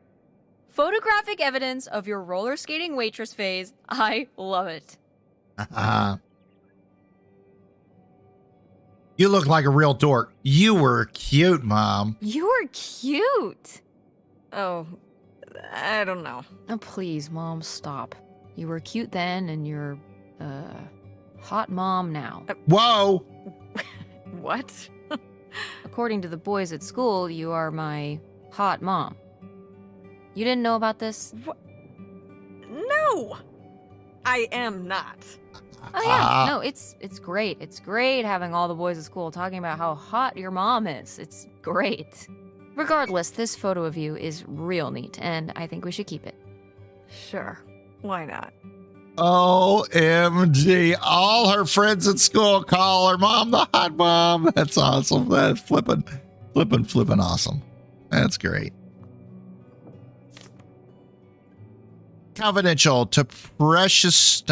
Photographic evidence of your roller skating waitress phase. I love it. You look like a real dork. You were cute, Mom. You were cute! Oh, I don't know. Oh, please, Mom, stop. You were cute then, and you're, hot mom now. Whoa! What? According to the boys at school, you are my hot mom. You didn't know about this? What? No! I am not. Oh yeah, no, it's great. It's great having all the boys at school talking about how hot your mom is. It's great. Regardless, this photo of you is real neat, and I think we should keep it. Sure. Why not? OMG. All her friends at school call her mom the hot mom. That's awesome. That's flipping awesome. That's great. Confidential to Precious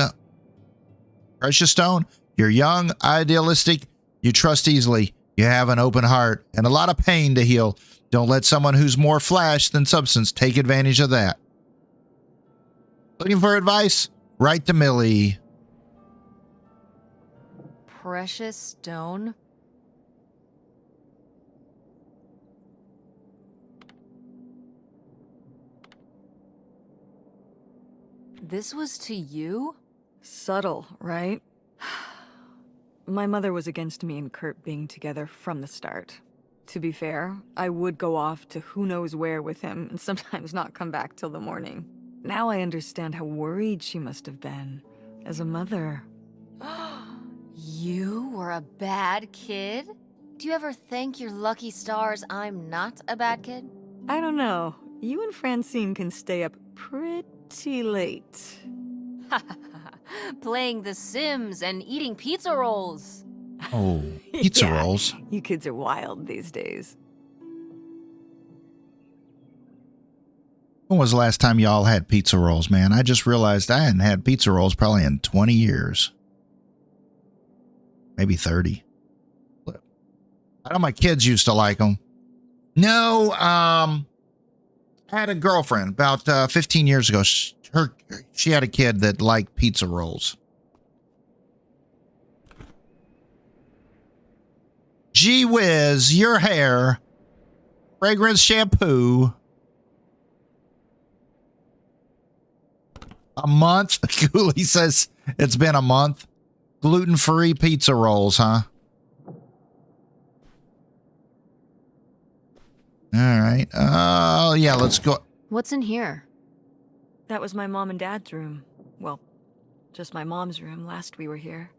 Stone. You're young, idealistic, you trust easily, you have an open heart, and a lot of pain to heal. Don't let someone who's more flash than substance take advantage of that. Looking for advice? Write to Millie. Precious Stone? This was to you? Subtle, right? My mother was against me and Kurt being together from the start. To be fair, I would go off to who knows where with him and sometimes not come back till the morning. Now I understand how worried she must have been as a mother. You were a bad kid? Do you ever thank your lucky stars I'm not a bad kid? I don't know. You and Francine can stay up pretty late. Playing The Sims and eating pizza rolls. Oh, pizza Yeah, rolls. You kids are wild these days. When was the last time y'all had pizza rolls, man? I just realized I hadn't had pizza rolls probably in 20 years. Maybe 30. I know my kids used to like them. No, I had a girlfriend about 15 years ago. She had a kid that liked pizza rolls. Gee whiz, your hair. Fragrance shampoo. A month. Cooley says it's been a month. Gluten-free pizza rolls, huh? All right. Oh, yeah, let's go. What's in here? That was my mom and dad's room. Well, just my mom's room last we were here.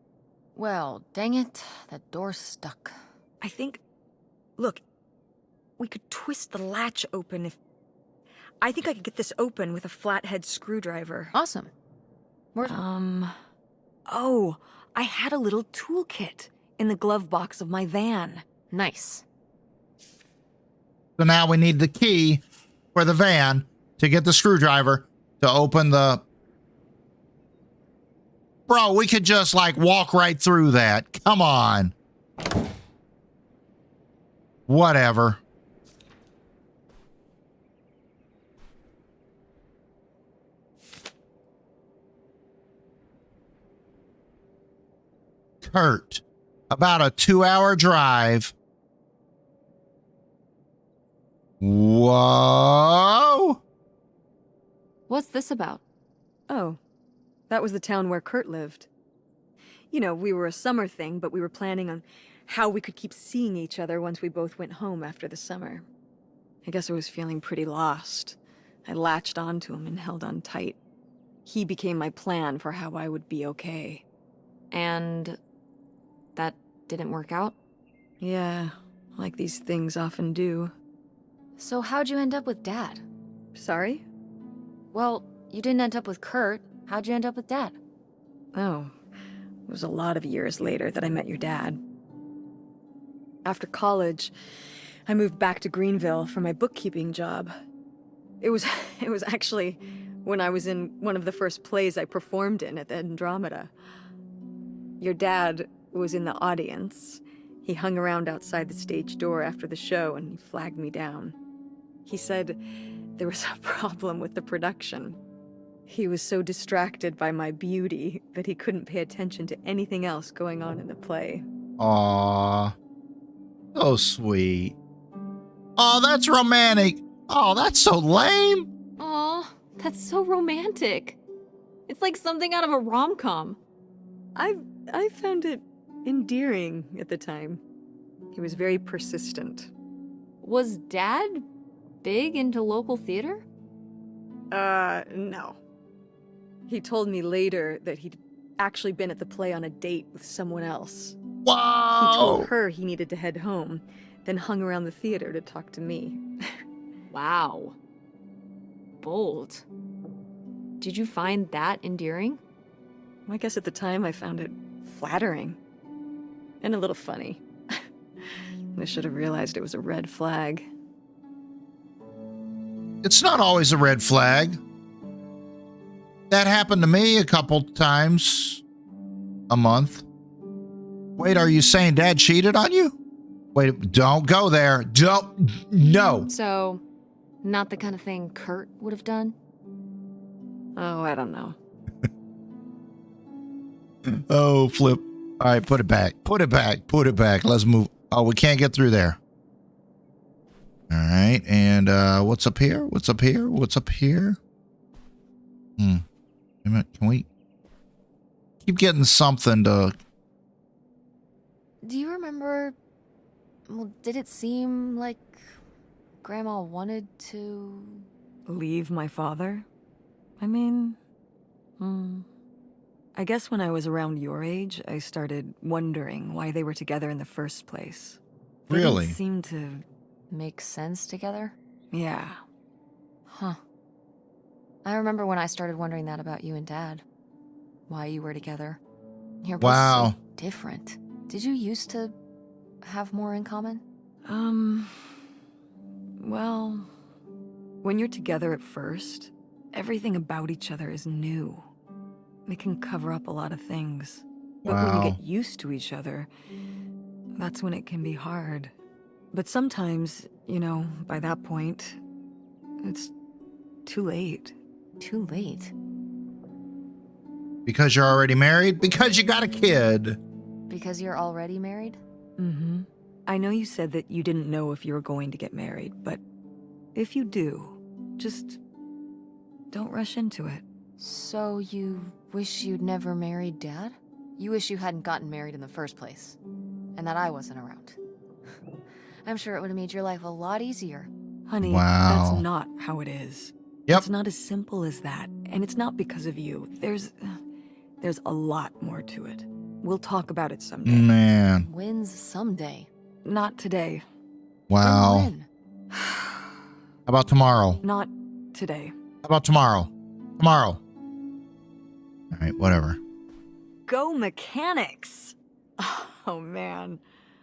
Well, dang it, that door's stuck. I think... Look, we could twist the latch open if... I think I could get this open with a flathead screwdriver. Awesome. Where's... Oh, I had a little toolkit in the glove box of my van. Nice. So now we need the key for the van to get the screwdriver to open the... Bro, we could just like walk right through that. Come on. Whatever. Kurt, about a 2-hour drive. Whoa. What's this about? Oh, that was the town where Kurt lived. You know, we were a summer thing, but we were planning on how we could keep seeing each other once we both went home after the summer. I guess I was feeling pretty lost. I latched onto him and held on tight. He became my plan for how I would be okay. And that didn't work out? Yeah, like these things often do. So how'd you end up with Dad? Sorry? Well, you didn't end up with Kurt. How'd you end up with Dad? Oh, it was a lot of years later that I met your dad. After college, I moved back to Greenville for my bookkeeping job. It was actually when I was in one of the first plays I performed in at the Andromeda. Your dad was in the audience. He hung around outside the stage door after the show and he flagged me down. He said there was a problem with the production. He was so distracted by my beauty that he couldn't pay attention to anything else going on in the play. Aw. So sweet. Oh, that's romantic. Oh, that's so lame. Aw, that's so romantic. It's like something out of a rom-com. I found it endearing at the time. He was very persistent. Was Dad big into local theater? No. He told me later that he'd actually been at the play on a date with someone else. He Whoa. told her he needed to head home, then hung around the theater to talk to me. Wow. Bold. Did you find that endearing? I guess at the time I found it flattering. And a little funny. I should have realized it was a red flag. It's not always a red flag. That happened to me a couple times a month. Wait, are you saying Dad cheated on you? Wait, don't go there. No. So, not the kind of thing Kurt would have done? Oh, I don't know. Oh, flip. All right, put it back. Put it back. Put it back. Let's move. Oh, we can't get through there. All right, and what's up here? What's up here? What's up here? Wait a minute, can we keep getting something to... Do you remember... Well, did it seem like Grandma wanted to... Leave my father? I mean... I guess when I was around your age, I started wondering why they were together in the first place. They Really? didn't seem to... make sense together? Yeah. Huh. I remember when I started wondering that about you and Dad. Why you were together. You're both Wow. so different. Did you used to have more in common? Well... When you're together at first, everything about each other is new. It can cover up a lot of things. But when Wow. you get used to each other, that's when it can be hard. But sometimes, you know, by that point, it's too late. Too late. Because you're already married? Because you got a kid. Because you're already married? Mm-hmm. I know you said that you didn't know if you were going to get married, but if you do, just don't rush into it. So you wish you'd never married Dad? You wish you hadn't gotten married in the first place, and that I wasn't around. I'm sure it would have made your life a lot easier. Honey, Wow. that's not how it is. Yep. It's not as simple as that, and it's not because of you. There's a lot more to it. We'll talk about it someday. Man. Wins someday. Not today. Wow. When? How about tomorrow? Not today. How about tomorrow? Tomorrow. All right, whatever. Go mechanics! Oh, man.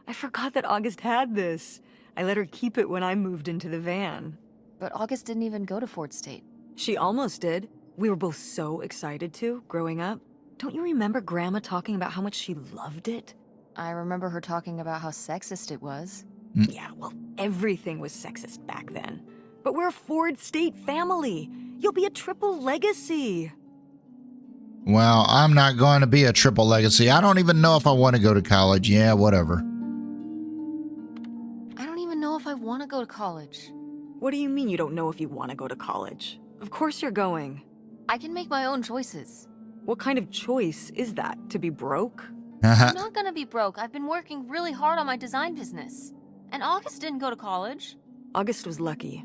I forgot that August had this. I let her keep it when I moved into the van. But August didn't even go to Fort State. She almost did. We were both so excited to, growing up. Don't you remember Grandma talking about how much she loved it? I remember her talking about how sexist it was. Yeah, well, everything was sexist back then. But we're a Ford State family. You'll be a triple legacy. Well, I'm not going to be a triple legacy. I don't even know if I want to go to college. Yeah, whatever. I don't even know if I want to go to college. What do you mean you don't know if you want to go to college? Of course you're going. I can make my own choices. What kind of choice is that? To be broke? I'm not gonna be broke. I've been working really hard on my design business. And August didn't go to college. August was lucky.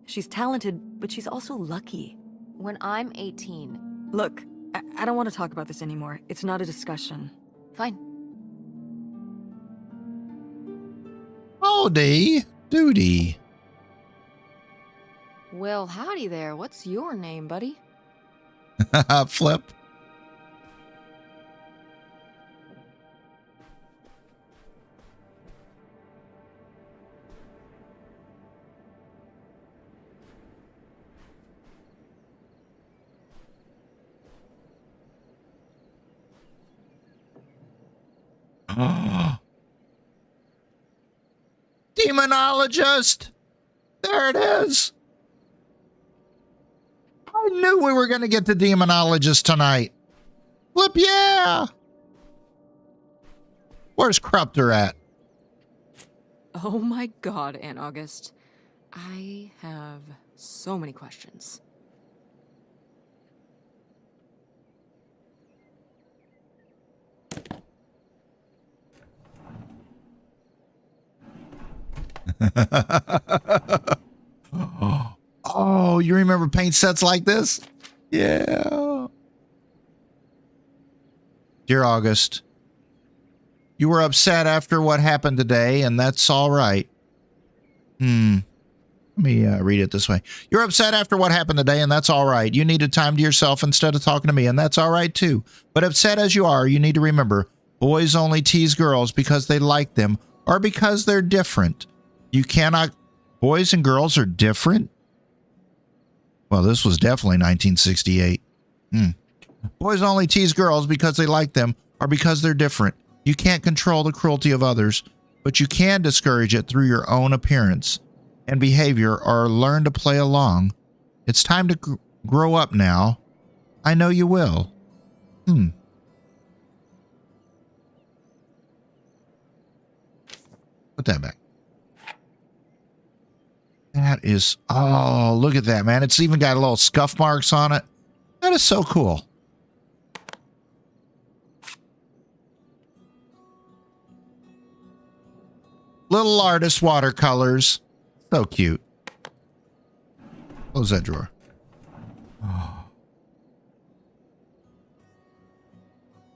She's talented, but she's also lucky. When I'm 18. Look, I don't want to talk about this anymore. It's not a discussion. Fine. Howdy doody. Well, howdy there. What's your name, buddy? Flip. Demonologist! There it is! I knew we were going to get the demonologist tonight. Flip, yeah! Where's Crupter at? Oh my god, Aunt August. I have so many questions. Oh, you remember paint sets like this? Yeah. Dear August, you were upset after what happened today, and that's all right. Let me read it this way. You're upset after what happened today, and that's all right. You needed time to yourself instead of talking to me, and that's all right, too. But upset as you are, you need to remember, boys only tease girls because they like them or because they're different. You cannot... Boys and girls are different? Well, this was definitely 1968. Boys only tease girls because they like them or because they're different. You can't control the cruelty of others, but you can discourage it through your own appearance and behavior or learn to play along. It's time to grow up now. I know you will. Put that back. That is, oh, look at that, man. It's even got little scuff marks on it. That is so cool. Little artist watercolors. So cute. Close that drawer. Oh.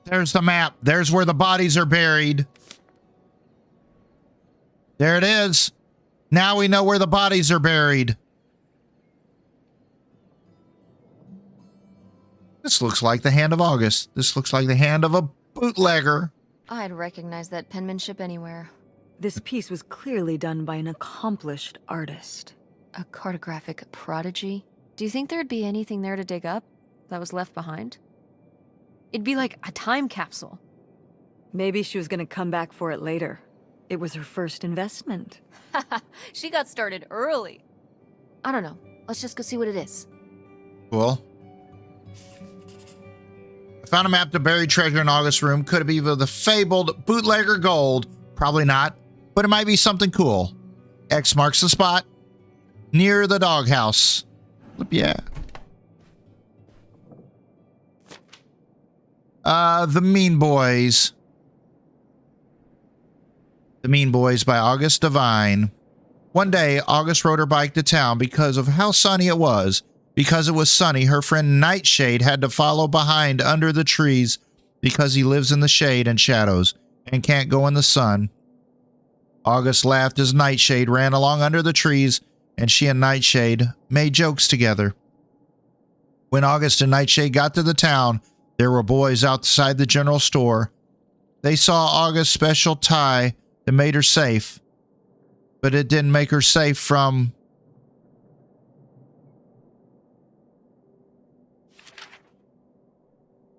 There's the map. There's where the bodies are buried. There it is. Now we know where the bodies are buried. This looks like the hand of August. This looks like the hand of a bootlegger. I'd recognize that penmanship anywhere. This piece was clearly done by an accomplished artist. A cartographic prodigy? Do you think there'd be anything there to dig up that was left behind? It'd be like a time capsule. Maybe she was going to come back for it later. It was her first investment. She got started early. I don't know. Let's just go see what it is. Cool. I found a map to buried treasure in August's room. Could it be the fabled bootlegger gold? Probably not. but it might be something cool. X marks the spot. Near the doghouse. Yeah. The Mean Boys. The Mean Boys by Tess Devine. One day, August rode her bike to town because of how sunny it was. Because it was sunny, her friend Nightshade had to follow behind under the trees because he lives in the shade and shadows and can't go in the sun. August laughed as Nightshade ran along under the trees, and she and Nightshade made jokes together. When August and Nightshade got to the town, there were boys outside the general store. They saw August's special tie that made her safe, but it didn't make her safe from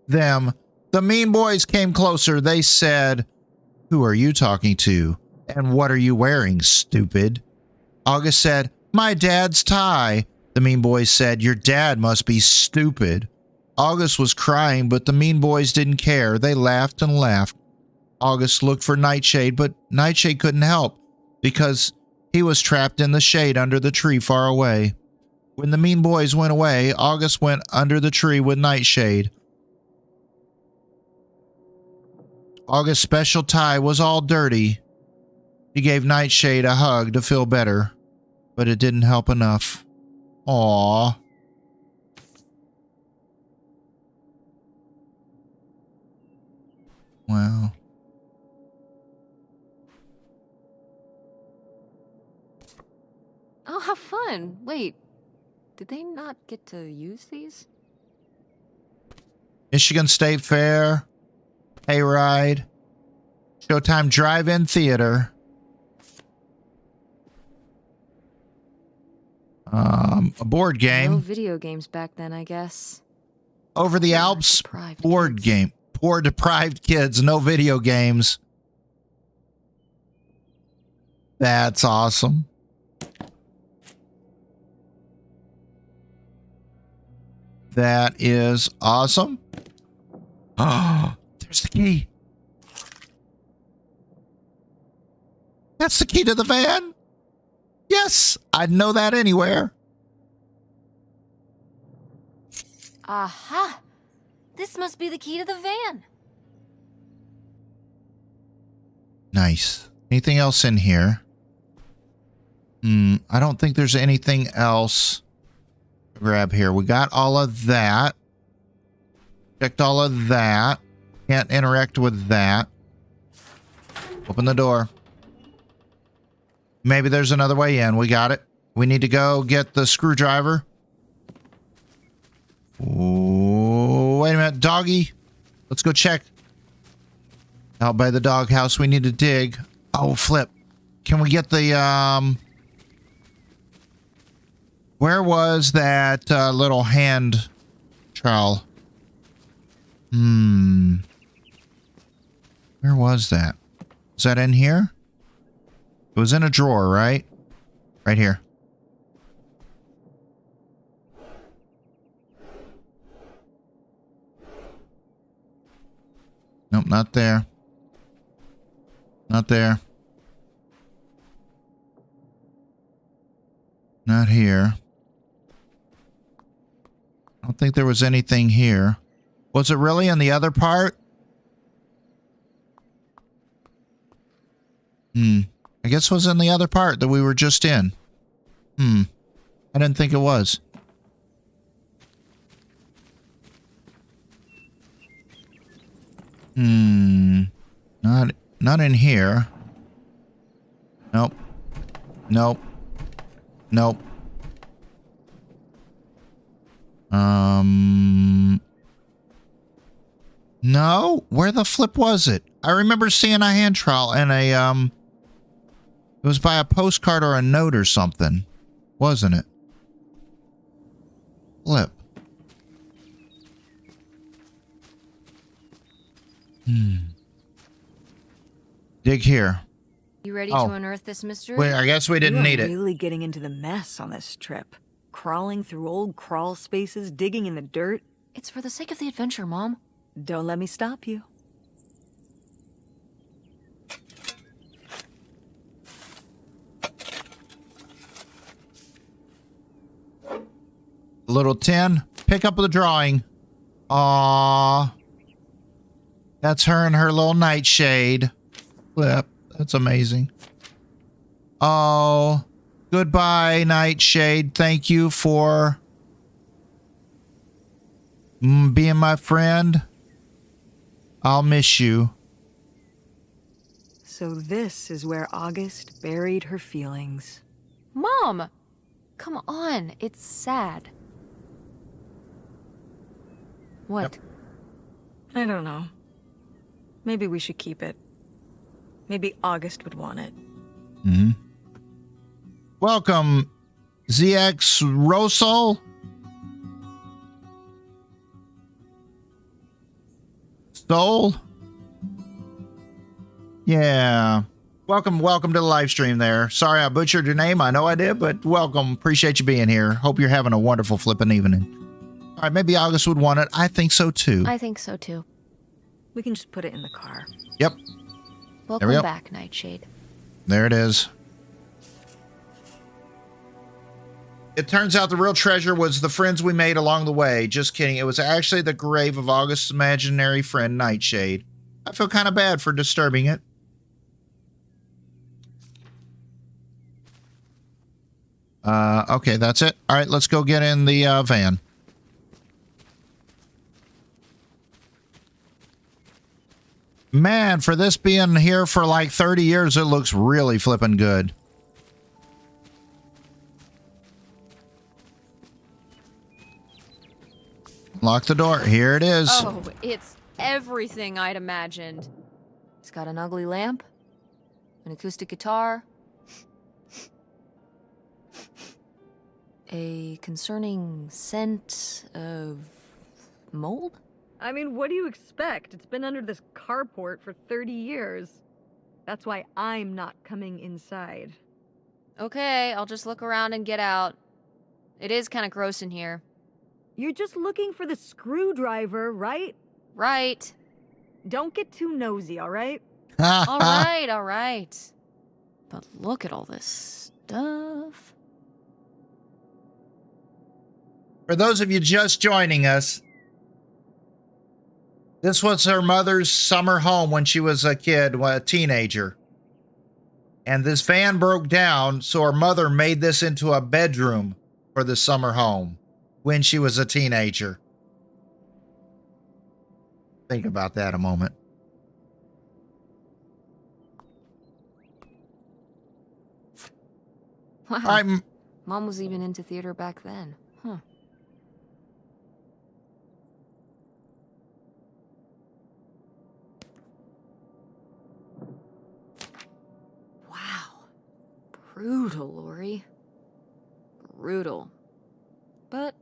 them. The Mean Boys came closer. They said, "Who are you talking to? And what are you wearing, stupid?" August said, "My dad's tie." The Mean Boys said, "Your dad must be stupid." August was crying, but the Mean Boys didn't care. They laughed and laughed. August looked for Nightshade, but Nightshade couldn't help because he was trapped in the shade under the tree far away. When the Mean Boys went away, August went under the tree with Nightshade. August's special tie was all dirty. He gave Nightshade a hug to feel better, but it didn't help enough. Aww. Wow. Oh, how fun. Wait, did they not get to use these? Michigan State Fair, Hayride, Showtime Drive-In Theater, a board No game, video games back then, I guess. Over the Poor Alps, deprived board kids. game. Poor deprived kids, no video games. That's awesome. That is awesome. Oh, there's the key. That's the key to the van. Yes, I'd know that anywhere. Aha! This must be the key to the van. Nice. Anything else in here? I don't think there's anything else to grab here. We got all of that. Checked all of that. Can't interact with that. Open the door. Maybe there's another way in. We got it. We need to go get the screwdriver. Oh, wait a minute. Doggy. Let's go check. Out by the doghouse, we need to dig. Oh, flip. Can we get the, where was that little hand trowel? Where was that? Is that in here? It was in a drawer, right? Right here. Nope, not there. Not there. Not here. I don't think there was anything here. Was it really in the other part? I guess it was in the other part that we were just in. I didn't think it was. Not in here. Nope. Nope. Nope. No? Where the flip was it? I remember seeing a hand trowel and a, it was by a postcard or a note or something. Wasn't it? Flip. Dig here. You ready Oh. to unearth this mystery? Wait, I guess we didn't need it. Really getting into the mess on this trip. Crawling through old crawl spaces, digging in the dirt. It's for the sake of the adventure, Mom. Don't let me stop you. A little tin. Pick up the drawing. Aww. That's her and her little nightshade. Flip. That's amazing. Oh, goodbye, nightshade. Thank you for being my friend. I'll miss you. So this is where August buried her feelings. Mom! Come on, it's sad. What? Yep. I don't know. Maybe we should keep it. Maybe August would want it. Mm-hmm. Welcome, ZX Rosol. Soul? Yeah. Welcome to the live stream there. Sorry I butchered your name. I know I did, but welcome. Appreciate you being here. Hope you're having a wonderful flipping evening. All right, maybe August would want it. I think so too. I think so too. We can just put it in the car. Yep. Welcome go. back, Nightshade. There it is. It turns out the real treasure was the friends we made along the way. Just kidding. It was actually the grave of August's imaginary friend, Nightshade. I feel kind of bad for disturbing it. Okay, that's it. All right, let's go get in the van. Man, for this being here for like 30 years, it looks really flipping good. Lock the door. Here it is. Oh, it's everything I'd imagined. It's got an ugly lamp, an acoustic guitar, a concerning scent of mold? I mean, what do you expect? It's been under this carport for 30 years. That's why I'm not coming inside. Okay, I'll just look around and get out. It is kind of gross in here. You're just looking for the screwdriver, right? Right. Don't get too nosy, all right? All right, all right. But look at all this stuff. For those of you just joining us, this was her mother's summer home when she was a kid, a teenager. And this van broke down, so her mother made this into a bedroom for the summer home when she was a teenager. Think about that a moment. Wow. Mom was even into theater back then. Huh. Wow. Brutal, Lori. Brutal. But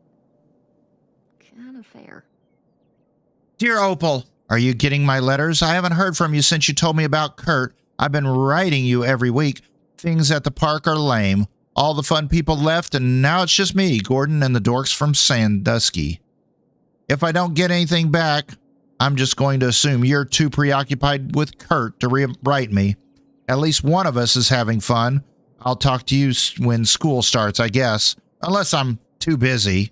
kind of fair. Dear Opal, are you getting my letters? I haven't heard from you since you told me about Kurt. I've been writing you every week. Things at the park are lame. All the fun people left, and now it's just me, Gordon, and the dorks from Sandusky. If I don't get anything back, I'm just going to assume you're too preoccupied with Kurt to write me. At least one of us is having fun. I'll talk to you when school starts, I guess. Unless I'm too busy.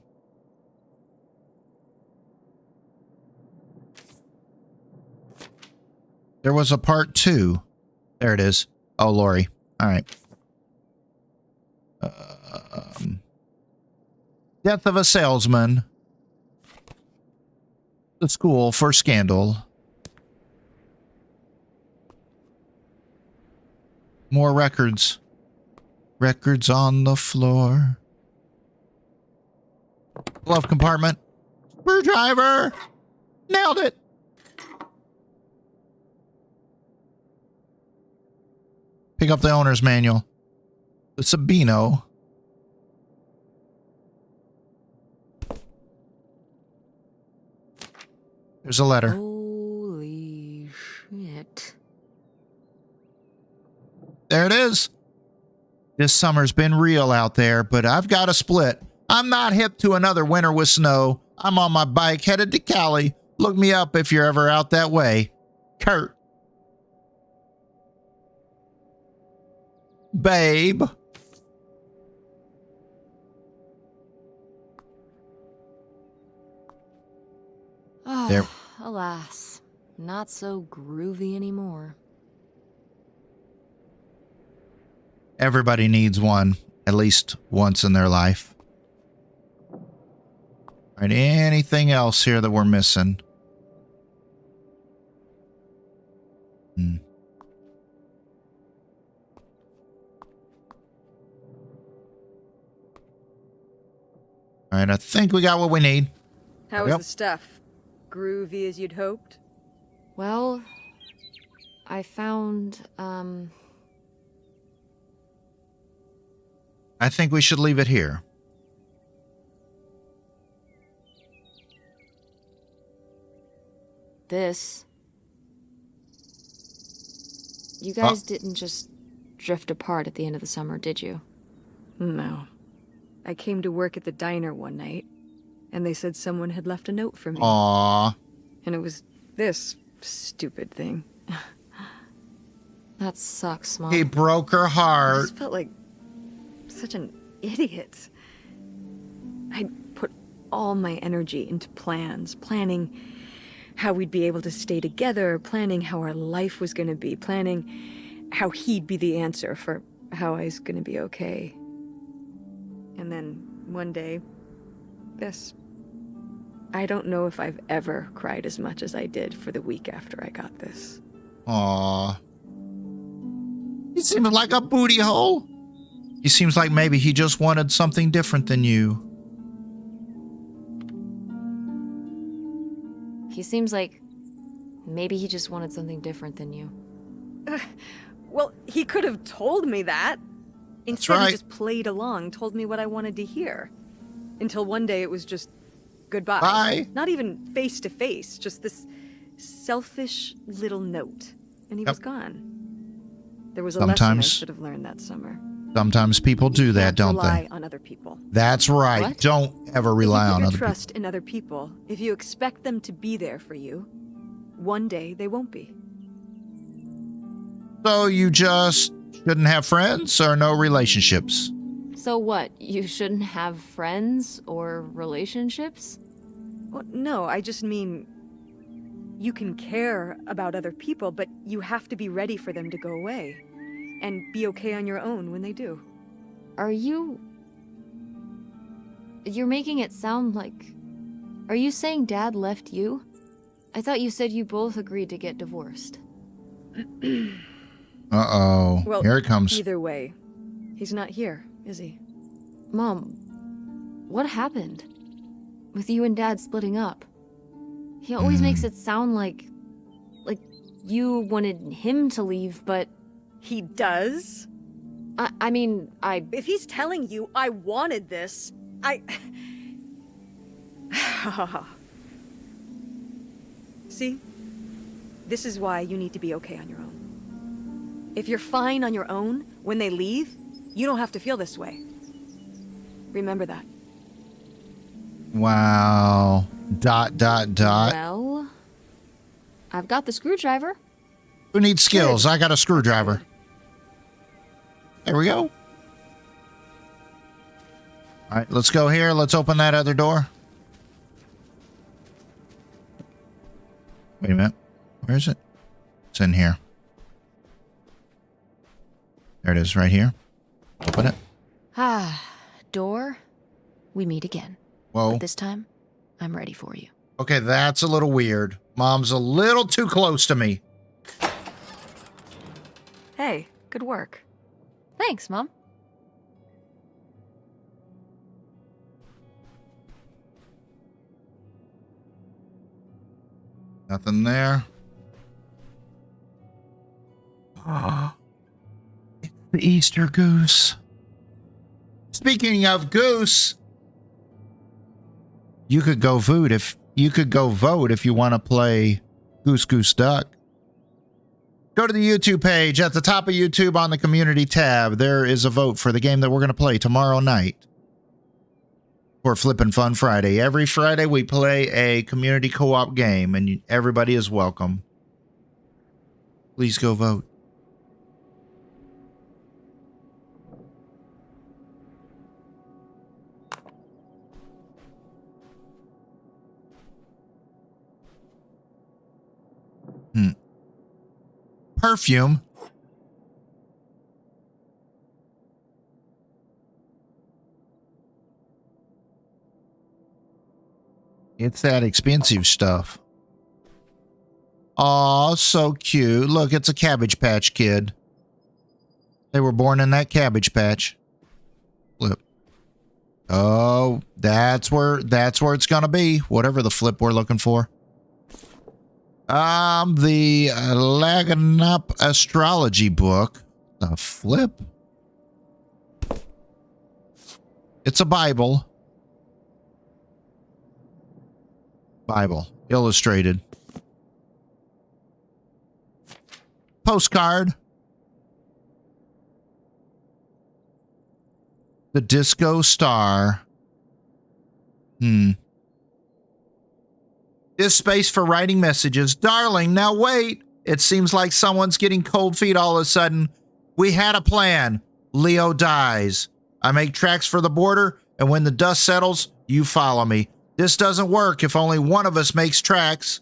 There was a part 2. There it is. Oh, Lori. All right. Death of a salesman. The school for scandal. More records. Records on the floor. Glove compartment. Screwdriver. Nailed it. Pick up the owner's manual. The Sabino. There's a letter. Holy shit. There it is. This summer's been real out there, but I've got a split. I'm not hip to another winter with snow. I'm on my bike headed to Cali. Look me up if you're ever out that way. Kurt. Babe. There. Alas, not so groovy anymore. Everybody needs one, at least once in their life. All right, anything else here that we're missing? All right, I think we got what we need. How was Yep. the stuff? Groovy as you'd hoped? Well, I found, I think we should leave it here. this. You guys didn't just drift apart at the end of the summer, did you? No. I came to work at the diner one night, and they said someone had left a note for me. Aww. And it was this stupid thing. That sucks, Mom. He broke her I heart. just felt like such an idiot. I'd put all my energy into plans, planning how we'd be able to stay together, planning how our life was going to be, planning how he'd be the answer for how I was going to be okay. And then one day, this. I don't know if I've ever cried as much as I did for the week after I got this. Aww. He seems like a booty hole. He seems like maybe he just wanted something different than you. He seems like maybe he just wanted something different than you. Well, he could have told me that. Instead, right. he just played along, told me what I wanted to hear. Until one day it was just goodbye. Bye. Not even face to face, just this selfish little note. And he was gone. There was a lesson I Sometimes- should have learned that summer. Sometimes people do that, Can't don't rely they? on other people. That's right. What? Don't ever rely if you on put other your people. trust in other people, if you expect them to be there for you, one day they won't be. So you just shouldn't have friends or no relationships? So what? You shouldn't have friends or relationships? Well, no, I just mean you can care about other people, but you have to be ready for them to go away and be okay on your own when they do. Are you... You're making it sound like... Are you saying Dad left you? I thought you said you both agreed to get divorced. Uh-oh. Well, Here it comes. Either way, he's not here, is he? Mom, what happened? With you and Dad splitting up? He always makes it sound like you wanted him to leave, but He does? I mean, If he's telling you I wanted this, See? This is why you need to be okay on your own. If you're fine on your own, when they leave, you don't have to feel this way. Remember that. Wow. ... well, I've got the screwdriver. Who needs skills? I got a screwdriver. There we go. All right, let's go here. Let's open that other door. Wait a minute. Where is it? It's in here. There it is, right here. Open it. Door, we meet again. Whoa. But this time, I'm ready for you. Okay, that's a little weird. Mom's a little too close to me. Hey, good work. Thanks, Mom. Nothing there. It's the Easter goose. Speaking of goose, you could go vote if you want to play Goose Goose Duck. Go to the YouTube page at the top of YouTube on the community tab. There is a vote for the game that we're going to play tomorrow night for Flippin' Fun Friday. Every Friday we play a community co-op game and everybody is welcome. Please go vote. perfume. It's that expensive stuff. Aw, so cute. Look, it's a Cabbage Patch Kid. They were born in that Cabbage Patch. Flip. Oh, that's where it's gonna be. Whatever the flip we're looking for. The Laganup astrology book. The flip. It's a Bible. Bible. Illustrated. Postcard. The Disco Star. This space for writing messages. Darling, now wait. It seems like someone's getting cold feet all of a sudden. We had a plan. Leo dies. I make tracks for the border, and when the dust settles, you follow me. This doesn't work if only one of us makes tracks.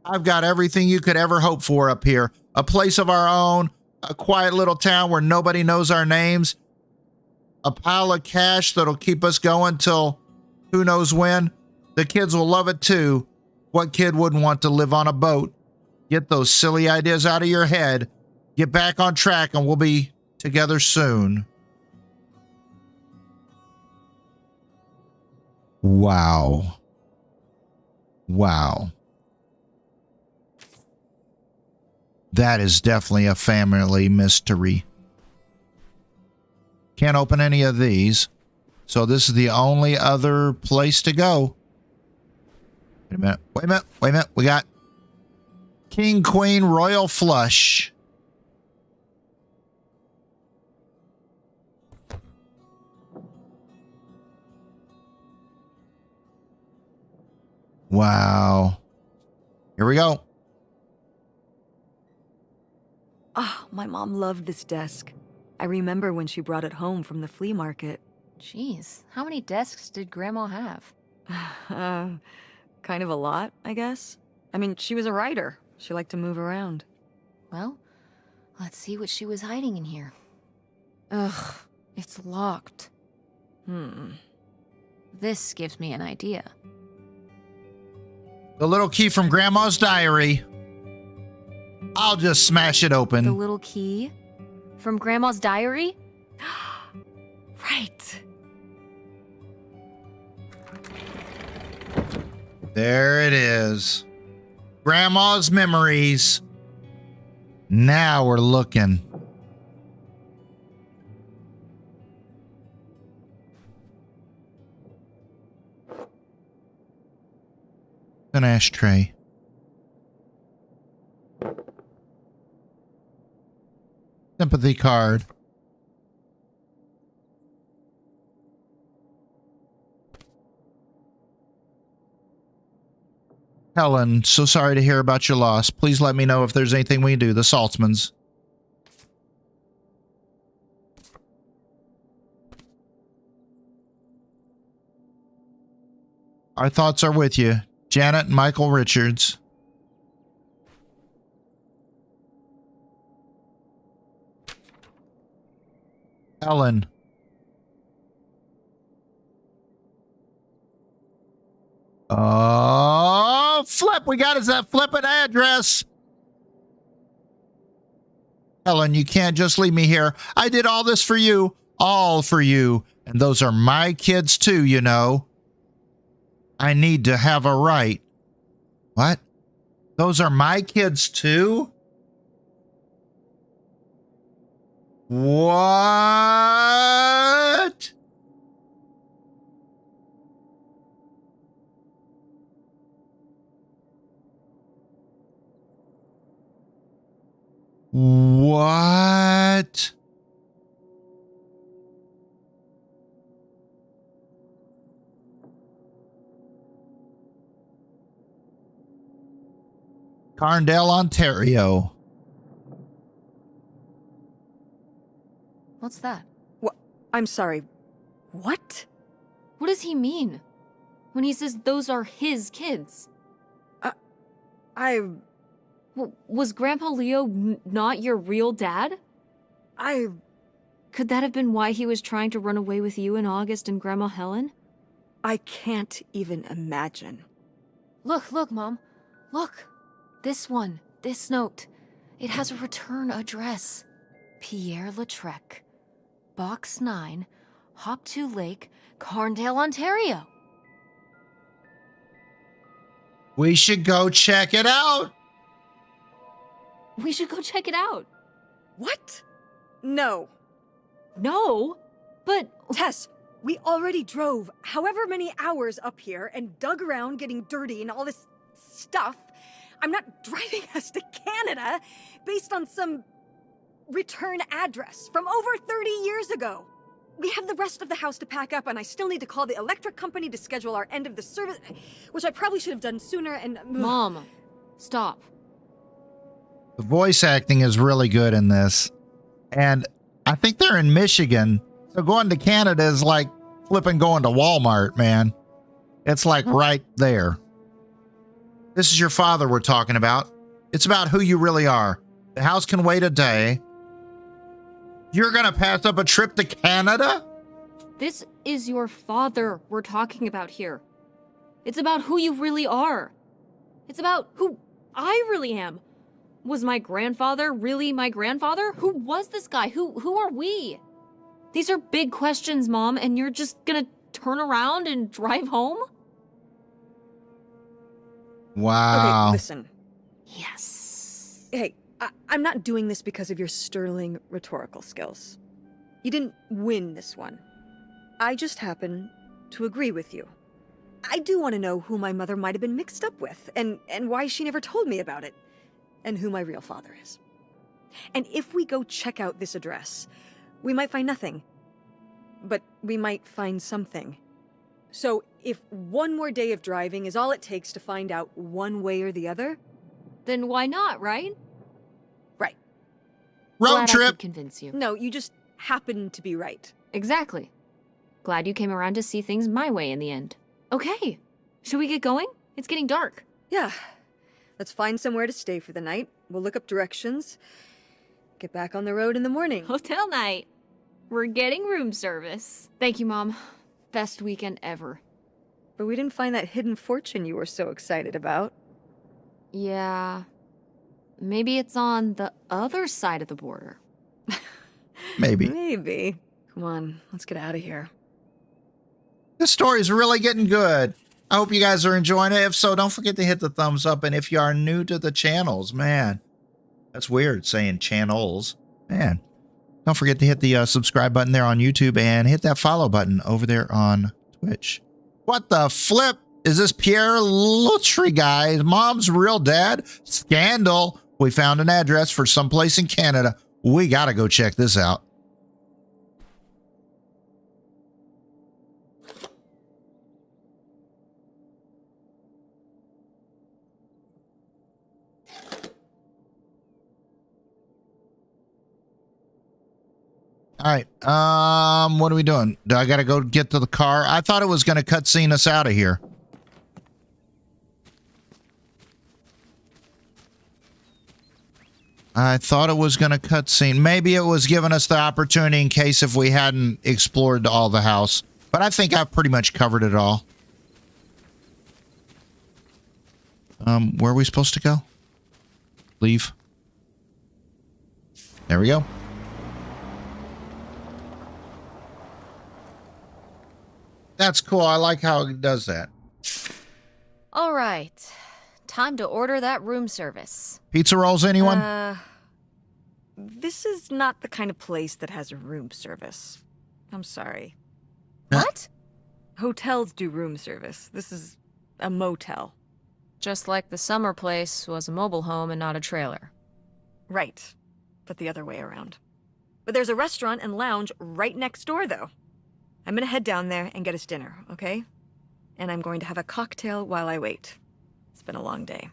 I've got everything you could ever hope for up here. A place of our own, a quiet little town where nobody knows our names, a pile of cash that'll keep us going till who knows when. The kids will love it too. What kid wouldn't want to live on a boat? Get those silly ideas out of your head. Get back on track and we'll be together soon. Wow. Wow. That is definitely a family mystery. Can't open any of these. So this is the only other place to go. Wait a minute. Wait a minute. Wait a minute. We got King, Queen, Royal Flush. Wow. Here we go. Ah, my mom loved this desk. I remember when she brought it home from the flea market. Jeez, how many desks did Grandma have? Kind of a lot, I guess. I mean, she was a writer. She liked to move around. Well, let's see what she was hiding in here. Ugh, it's locked. This gives me an idea. The little key from Grandma's diary. I'll just smash it open. The little key? From Grandma's diary? Right. There it is. Grandma's memories. Now we're looking. An ashtray. Sympathy card. Helen, so sorry to hear about your loss. Please let me know if there's anything we can do. The Saltzmans. Our thoughts are with you. Janet and Michael Richards. Helen. Oh, flip. We got us that flippin' address. Helen, you can't just leave me here. I did all this for you. All for you. And those are my kids too, you know. I need to have a right. What? Those are my kids too? What? What? Carndale, Ontario. What's that? What? I'm sorry. What? What does he mean? When he says those are his kids? Was Grandpa Leo not your real dad? Could that have been why he was trying to run away with you and August and Grandma Helen? I can't even imagine. Look, Mom. Look. This one. This note. It has a return address. Pierre Lautrec. Box 9, Hop2 Lake, Carndale, Ontario. We should go check it out. We should go check it out. What? No. No, but... Tess, we already drove however many hours up here and dug around getting dirty and all this stuff. I'm not driving us to Canada based on some return address from over 30 years ago. We have the rest of the house to pack up, and I still need to call the electric company to schedule our end of the service, which I probably should have done sooner, and... Mom, stop. The voice acting is really good in this. And I think they're in Michigan. So going to Canada is like flipping going to Walmart, man. It's like right there. This is your father we're talking about. It's about who you really are. The house can wait a day. You're going to pass up a trip to Canada? This is your father we're talking about here. It's about who you really are. It's about who I really am. Was my grandfather really my grandfather? Who was this guy? Who are we? These are big questions, Mom, and you're just gonna turn around and drive home? Wow. Okay, listen. Yes. Hey, I'm not doing this because of your sterling rhetorical skills. You didn't win this one. I just happen to agree with you. I do want to know who my mother might have been mixed up with, and why she never told me about it, and who my real father is. And if we go check out this address, we might find nothing. But we might find something. So if one more day of driving is all it takes to find out one way or the other... Then why not, right? Right. Road Glad I trip. could convince you. No, you just happen to be right. Exactly. Glad you came around to see things my way in the end. Okay. Should we get going? It's getting dark. Yeah. Let's find somewhere to stay for the night. We'll look up directions. Get back on the road in the morning. Hotel night. We're getting room service. Thank you, Mom. Best weekend ever. But we didn't find that hidden fortune you were so excited about. Yeah. Maybe it's on the other side of the border. Maybe. Maybe. Come on, let's get out of here. This story is really getting good. I hope you guys are enjoying it. If so, don't forget to hit the thumbs up. And if you are new to the channels, man, that's weird saying channels. Man, don't forget to hit the subscribe button there on YouTube and hit that follow button over there on Twitch. What the flip is this Pierre Lautrec guy? Mom's real dad? Scandal. We found an address for someplace in Canada. We got to go check this out. All right. What are we doing? Do I got to go get to the car? I thought it was going to cutscene us out of here. I thought it was going to cutscene. Maybe it was giving us the opportunity in case if we hadn't explored all the house. But I think I've pretty much covered it all. Where are we supposed to go? Leave. There we go. That's cool. I like how it does that. All right. Time to order that room service. Pizza rolls, anyone? This is not the kind of place that has room service. I'm sorry. What? Hotels do room service. This is a motel. Just like the summer place was a mobile home and not a trailer. Right. But the other way around. But there's a restaurant and lounge right next door, though. I'm gonna head down there and get us dinner, okay? And I'm going to have a cocktail while I wait. It's been a long day.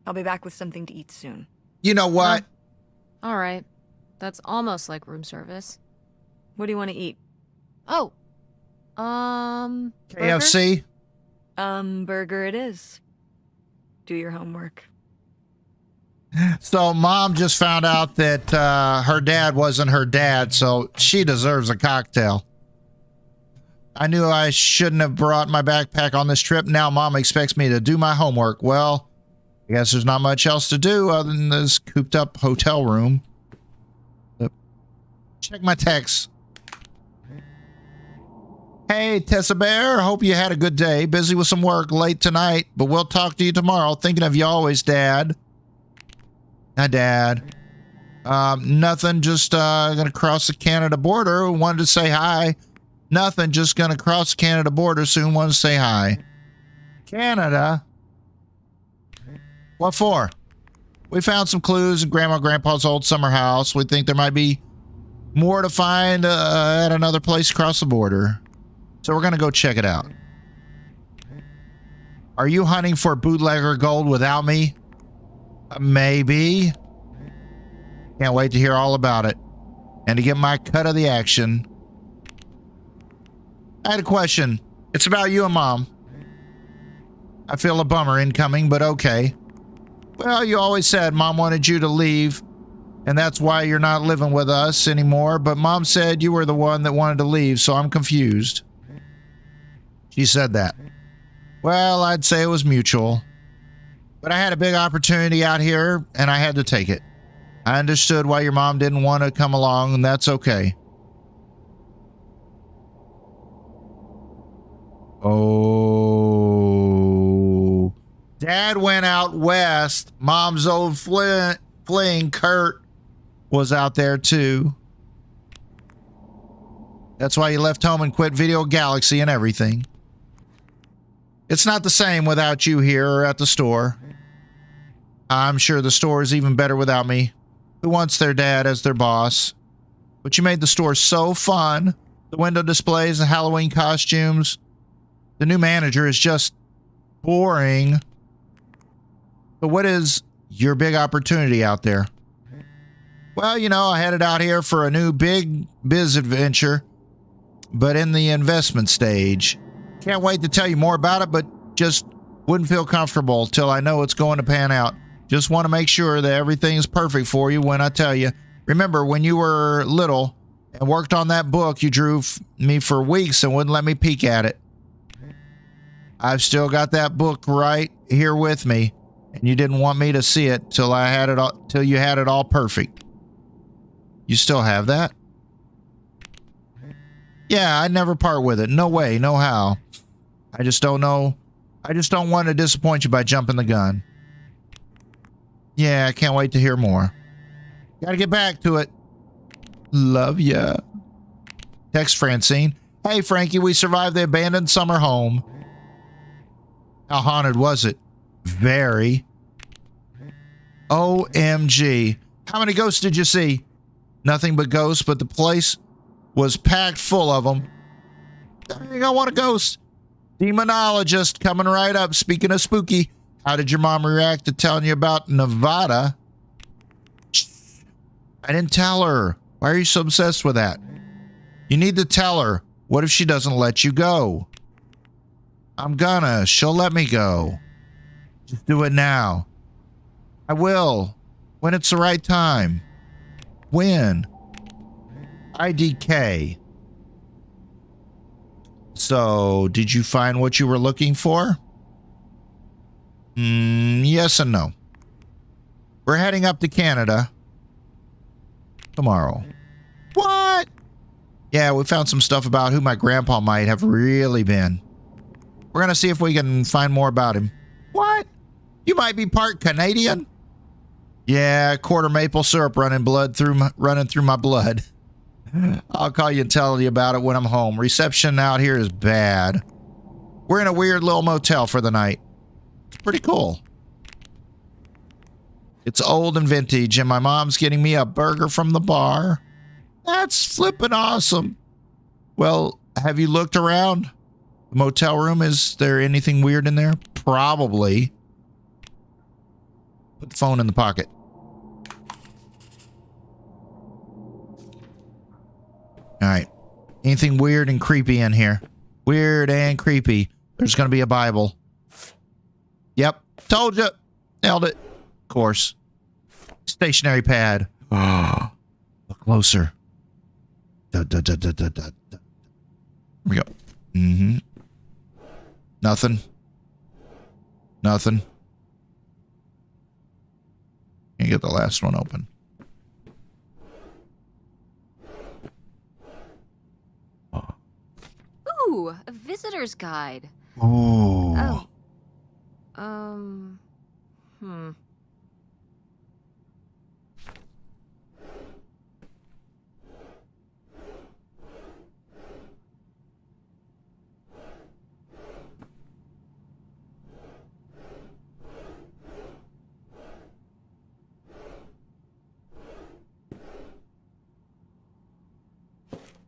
I'll be back with something to eat soon. You know what? All right. That's almost like room service. What do you want to eat? Oh. Burger? KFC? Burger it is. Do your homework. So mom just found out that her dad wasn't her dad, so she deserves a cocktail. I knew I shouldn't have brought my backpack on this trip. Now mom expects me to do my homework. Well, I guess there's not much else to do other than this cooped up hotel room. Check my text. Hey, Tessa Bear. Hope you had a good day. Busy with some work late tonight, but we'll talk to you tomorrow. Thinking of you always, Dad. Hi, Dad. Nothing. Just gonna cross the Canada border. Wanted to say hi. Nothing. Just gonna cross the Canada border soon. Want to say hi. Canada? What for? We found some clues in Grandma and Grandpa's old summer house. We think there might be more to find at another place across the border. So we're going to go check it out. Are you hunting for bootlegger gold without me? Maybe. Can't wait to hear all about it. And to get my cut of the action. I had a question. It's about you and Mom. I feel a bummer incoming, but okay. Well, you always said Mom wanted you to leave, and that's why you're not living with us anymore, but Mom said you were the one that wanted to leave, so I'm confused. She said that. Well, I'd say it was mutual. But I had a big opportunity out here, and I had to take it. I understood why your mom didn't want to come along, and that's okay. Oh. Dad went out west. Mom's old fling, Kurt, was out there too. That's why you left home and quit Video Galaxy and everything. It's not the same without you here or at the store. I'm sure the store is even better without me. Who wants their dad as their boss? But you made the store so fun. The window displays, the Halloween costumes. The new manager is just boring. But what is your big opportunity out there? Well, you know, I headed out here for a new big biz adventure, but in the investment stage. Can't wait to tell you more about it, but just wouldn't feel comfortable till I know it's going to pan out. Just want to make sure that everything is perfect for you when I tell you. Remember when you were little and worked on that book you drew me for weeks and wouldn't let me peek at it? I've still got that book right here with me, and you didn't want me to see it till I had it all, till you had it all perfect. You still have that? Yeah, I'd never part with it. No way, no how. I just don't know. I just don't want to disappoint you by jumping the gun. Yeah, I can't wait to hear more. Gotta get back to it. Love ya. Text Francine. Hey, Frankie, we survived the abandoned summer home. How haunted was it? Very. OMG. How many ghosts did you see? Nothing but ghosts, but the place was packed full of them. Dang, I want a ghost. Demonologist coming right up. Speaking of spooky, how did your mom react to telling you about Nevada? I didn't tell her. Why are you so obsessed with that? You need to tell her. What if she doesn't let you go? I'm gonna. She'll let me go. Just do it now. I will. When it's the right time. When? IDK. So, did you find what you were looking for? Yes and no. We're heading up to Canada tomorrow. What? Yeah, we found some stuff about who my grandpa might have really been. We're going to see if we can find more about him. What? You might be part Canadian? Yeah, quarter maple syrup running through my blood. I'll call you and tell you about it when I'm home. Reception out here is bad. We're in a weird little motel for the night. It's pretty cool. It's old and vintage, and my mom's getting me a burger from the bar. That's flippin' awesome. Well, have you looked around? The motel room, is there anything weird in there? Probably. Put the phone in the pocket. All right. Anything weird and creepy in here? Weird and creepy. There's going to be a Bible. Yep. Told you. Nailed it. Of course. Stationary pad. Oh, look closer. Here we go. Mm-hmm. Nothing. Nothing. Can't get the last one open. Ooh, a visitor's guide. Oh. Hmm.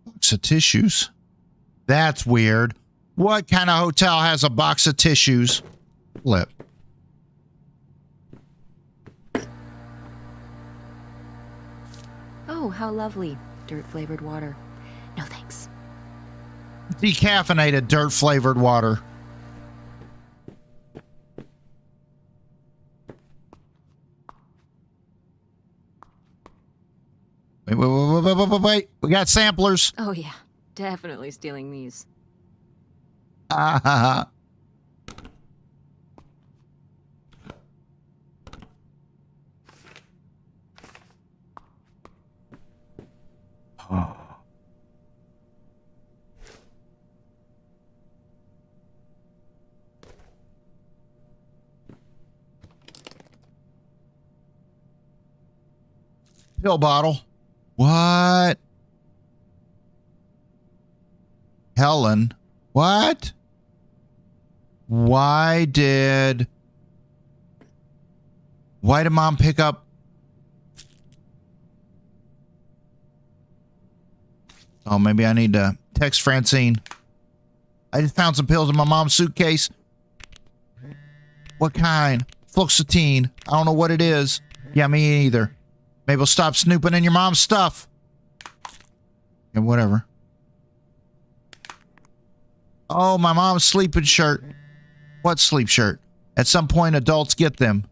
Box of tissues. That's weird. What kind of hotel has a box of tissues? Flip. Oh, how lovely. Dirt-flavored water. No thanks. Decaffeinated dirt-flavored water. Wait. We got samplers. Oh yeah, definitely stealing these. Ah. Oh. Pill bottle. What? Helen. What? Why did mom pick up? Oh, maybe I need to text Francine. I just found some pills in my mom's suitcase. What kind? Fluoxetine. I don't know what it is. Yeah, me either. Maybe we'll stop snooping in your mom's stuff. Yeah, whatever. Oh, my mom's sleeping shirt. What sleep shirt? At some point, adults get them.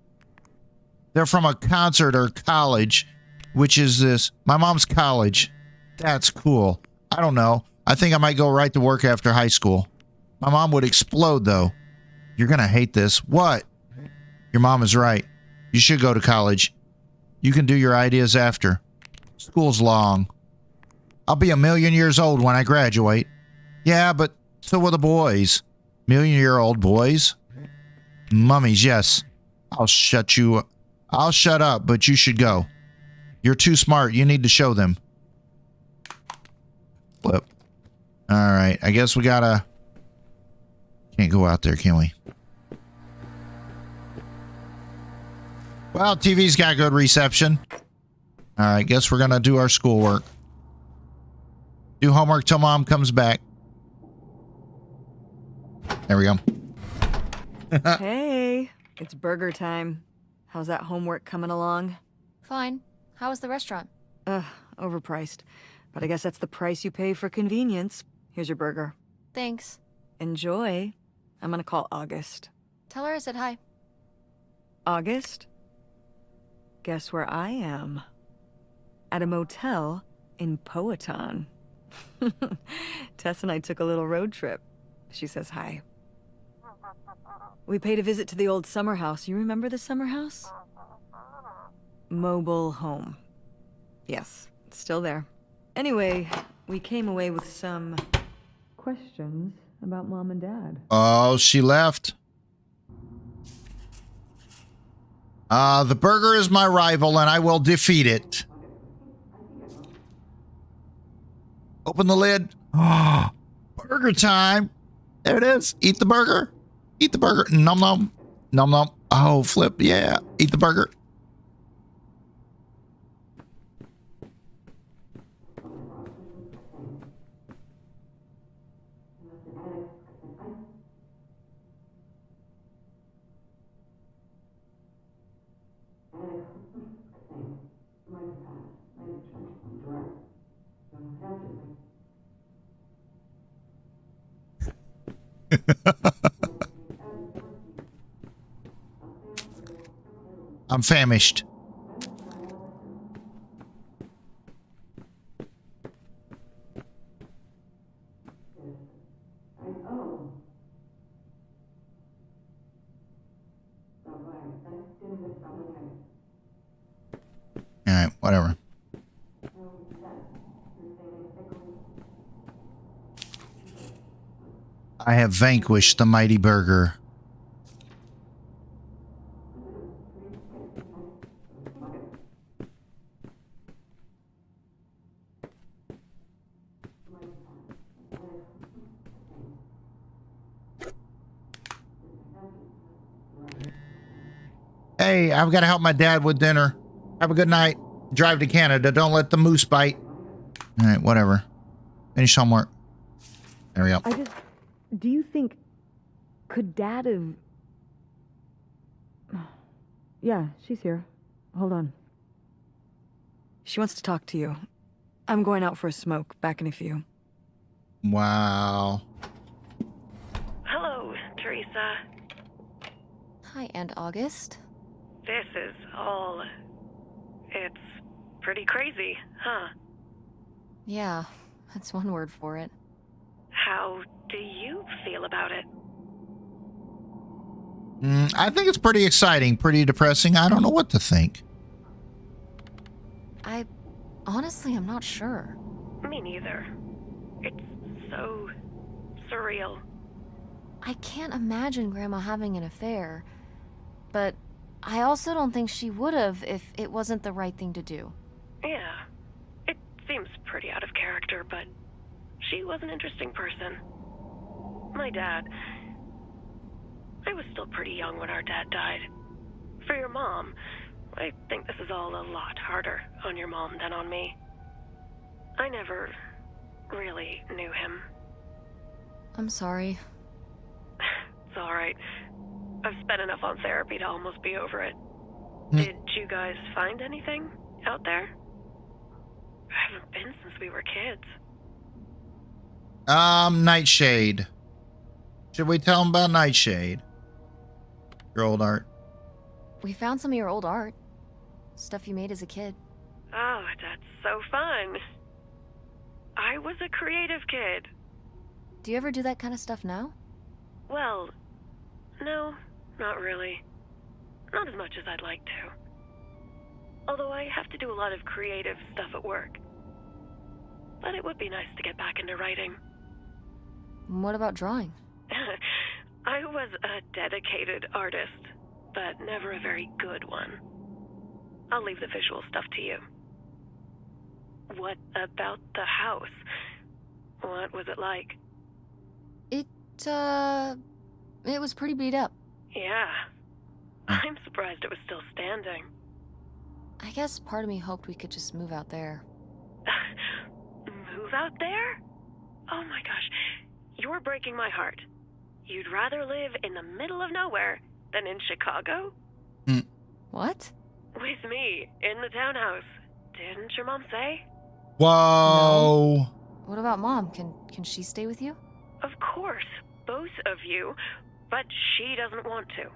They're from a concert or college. Which is this? My mom's college. That's cool. I don't know. I think I might go right to work after high school. My mom would explode, though. You're going to hate this. What? Your mom is right. You should go to college. You can do your ideas after. School's long. I'll be 1,000,000 years old when I graduate. Yeah, but so will the boys. 1,000,000-year-old boys? Mummies, yes. I'll shut up, but you should go. You're too smart. You need to show them. Flip. All right. I guess we gotta... Can't go out there, can we? Well, TV's got good reception. All right. Guess we're gonna do our schoolwork. Do homework till mom comes back. There we go. Hey, it's burger time. How's that homework coming along? Fine. How was the restaurant? Overpriced. But I guess that's the price you pay for convenience. Here's your burger. Thanks. Enjoy. I'm gonna call August. Tell her I said hi. August? Guess where I am? At a motel in Powhatan. Tess and I took a little road trip. She says hi. We paid a visit to the old summer house. You remember the summer house? Mobile home. Yes, it's still there. Anyway, we came away with some questions about Mom and Dad. Oh, she left. The burger is my rival, and I will defeat it. Open the lid. Oh, burger time. There it is. Eat the burger. Eat the burger. Nom nom. Nom nom. Oh, flip. Yeah. Eat the burger. I'm famished. All right, whatever. I have vanquished the mighty burger. Hey, I've got to help my dad with dinner. Have a good night. Drive to Canada. Don't let the moose bite. All right, whatever. Finish homework. There we go. Do you think... Could Dad have... Yeah, she's here. Hold on. She wants to talk to you. I'm going out for a smoke. Back in a few. Wow. Hello, Teresa. Hi, Aunt August. This is all... It's pretty crazy, huh? Yeah, that's one word for it. How do you feel about it? I think it's pretty exciting, pretty depressing. I don't know what to think. Honestly, I'm not sure. Me neither. It's so surreal. I can't imagine Grandma having an affair, but I also don't think she would have if it wasn't the right thing to do. Yeah, it seems pretty out of character, but she was an interesting person. My dad... I was still pretty young when our dad died. For your mom, I think this is all a lot harder on your mom than on me. I never really knew him. I'm sorry. It's alright. I've spent enough on therapy to almost be over it. Did you guys find anything out there? I haven't been since we were kids. Nightshade. Should we tell them about Nightshade? Your old art. We found some of your old art. Stuff you made as a kid. Oh, that's so fun. I was a creative kid. Do you ever do that kind of stuff now? Well, no, not really. Not as much as I'd like to. Although I have to do a lot of creative stuff at work. But it would be nice to get back into writing. What about drawing? I was a dedicated artist, but never a very good one. I'll leave the visual stuff to you. What about the house? What was it like? It was pretty beat up. Yeah. I'm surprised it was still standing. I guess part of me hoped we could just move out there. Move out there? Oh my gosh. You're breaking my heart. You'd rather live in the middle of nowhere than in Chicago? What? With me, in the townhouse. Didn't your mom say? Whoa. No. What about Mom? Can she stay with you? Of course, both of you, but she doesn't want to.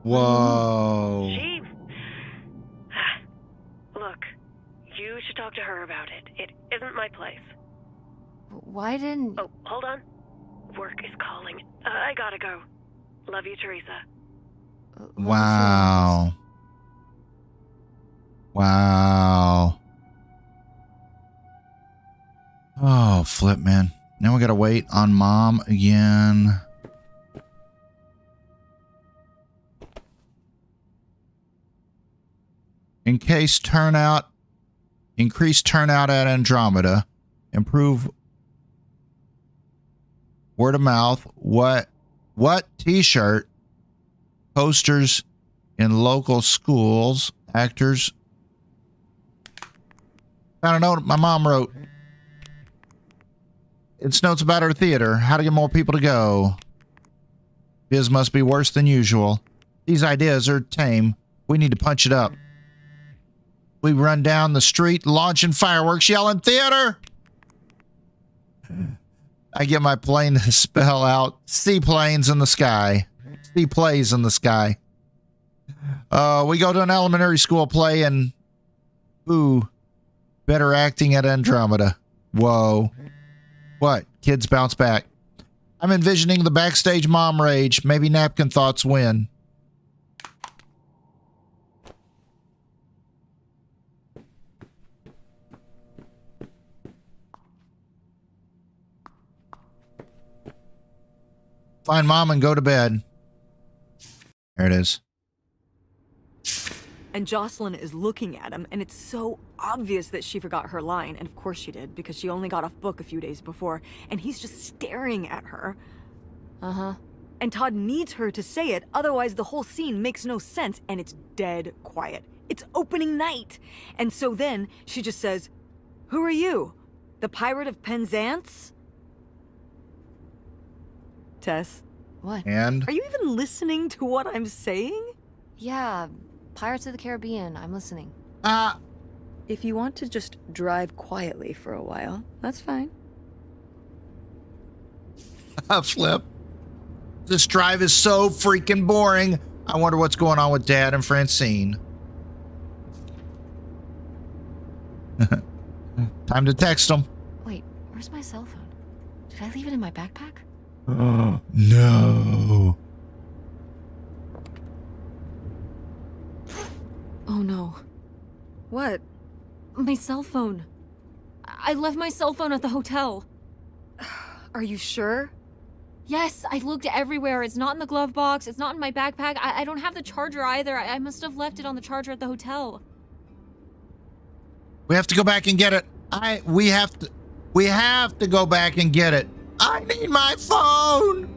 Whoa. She... Look, you should talk to her about it. It isn't my place. Why didn't... Oh, hold on. Work is calling. I gotta go. Love you, Teresa. Wow. Wow. Oh, flip, man. Now we gotta wait on Mom again. Increased turnout at Andromeda. Improve word of mouth. What t-shirt? Posters in local schools. Actors. Found a note my mom wrote. It's notes about her theater. How to get more people to go. Biz must be worse than usual. These ideas are tame. We need to punch it up. We run down the street, launching fireworks, yelling, theater! I get my plane to spell out seaplanes in the sky. Sea plays in the sky. We go to an elementary school play and... Ooh. Better acting at Andromeda. Whoa. What? Kids bounce back. I'm envisioning the backstage mom rage. Maybe napkin thoughts win. Find mom and go to bed. There it is. And Jocelyn is looking at him, and it's so obvious that she forgot her line. And of course she did, because she only got off book a few days before. And he's just staring at her. Uh-huh. And Todd needs her to say it, otherwise the whole scene makes no sense, and it's dead quiet. It's opening night. And so then she just says, "Who are you? The Pirate of Penzance?" Tess, What? And are you even listening to what I'm saying? Yeah, Pirates of the Caribbean. I'm listening. If you want to just drive quietly for a while, that's fine. Flip. This drive is so freaking boring. I wonder what's going on with Dad and Francine. Time to text them. Wait, where's my cell phone? Did I leave it in my backpack? Oh, no. Oh no. What? My cell phone. I left my cell phone at the hotel. Are you sure? Yes, I looked everywhere. It's not in the glove box. It's not in my backpack. I don't have the charger either. I must have left it on the charger at the hotel. We have to go back and get it. We have to go back and get it. I need my phone.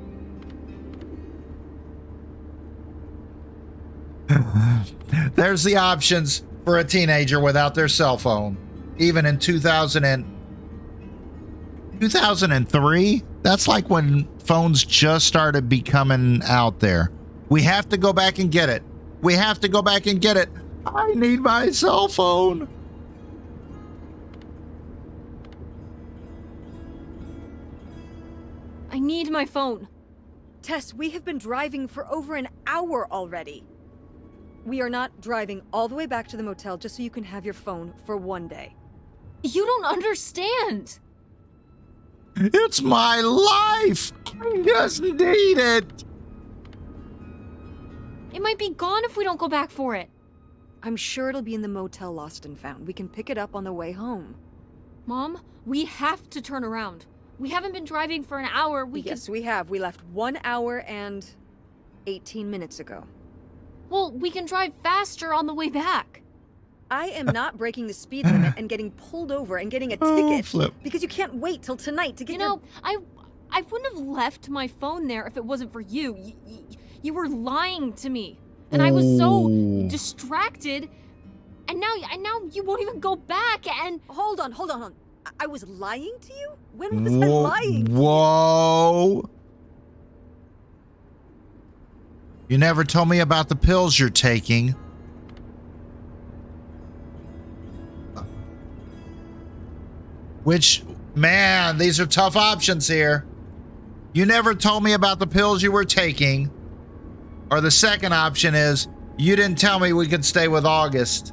There's the options for a teenager without their cell phone. Even in 2003? That's like when phones just started becoming out there. We have to go back and get it. We have to go back and get it. I need my cell phone. I need my phone. Tess, we have been driving for over an hour already. We are not driving all the way back to the motel just so you can have your phone for one day. You don't understand. It's my life. I just need it. It might be gone if we don't go back for it. I'm sure it'll be in the motel Lost and Found. We can pick it up on the way home. Mom, we have to turn around. We haven't been driving for an hour. Yes, we have. We left 1 hour and 18 minutes ago. Well, we can drive faster on the way back. I am not breaking the speed limit and getting pulled over and getting a ticket Flip. because you can't wait till tonight to get You know, I wouldn't have left my phone there if it wasn't for you. You were lying to me, and I was so distracted. And now you won't even go back. And Hold on. I was lying to you? When was I lying? Whoa. You never told me about the pills you're taking. Which, man, these are tough options here. You never told me about the pills you were taking. Or the second option is, you didn't tell me we could stay with August.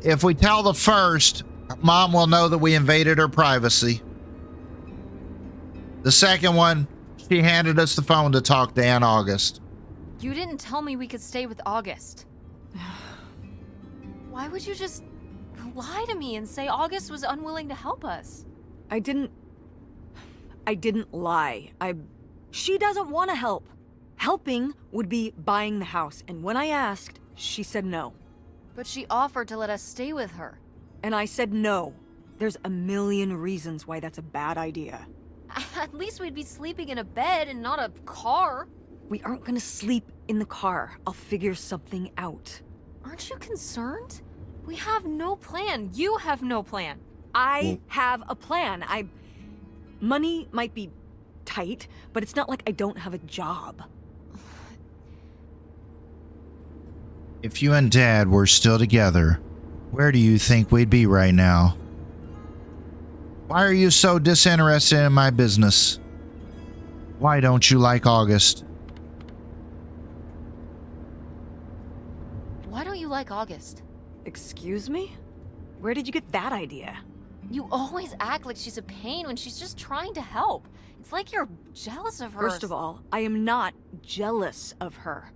If we tell the first, Mom will know that we invaded her privacy. The second one, she handed us the phone to talk to Aunt August. you didn't tell me we could stay with August. Why would you just lie to me and say August was unwilling to help us? I didn't lie. She doesn't want to help. Helping would be buying the house, and when I asked, she said no. But she offered to let us stay with her. And I said no. There's a million reasons why that's a bad idea. At least we'd be sleeping in a bed and not a car. We aren't gonna sleep in the car. I'll figure something out. Aren't you concerned? We have no plan. You have no plan. I have a plan. Money might be tight, but it's not like I don't have a job. If you and Dad were still together, where do you think we'd be right now? Why are you so disinterested in my business? Why don't you like August? Why don't you like August? Excuse me? Where did you get that idea? You always act like she's a pain when she's just trying to help. It's like you're jealous of her. First of all, I am not jealous of her.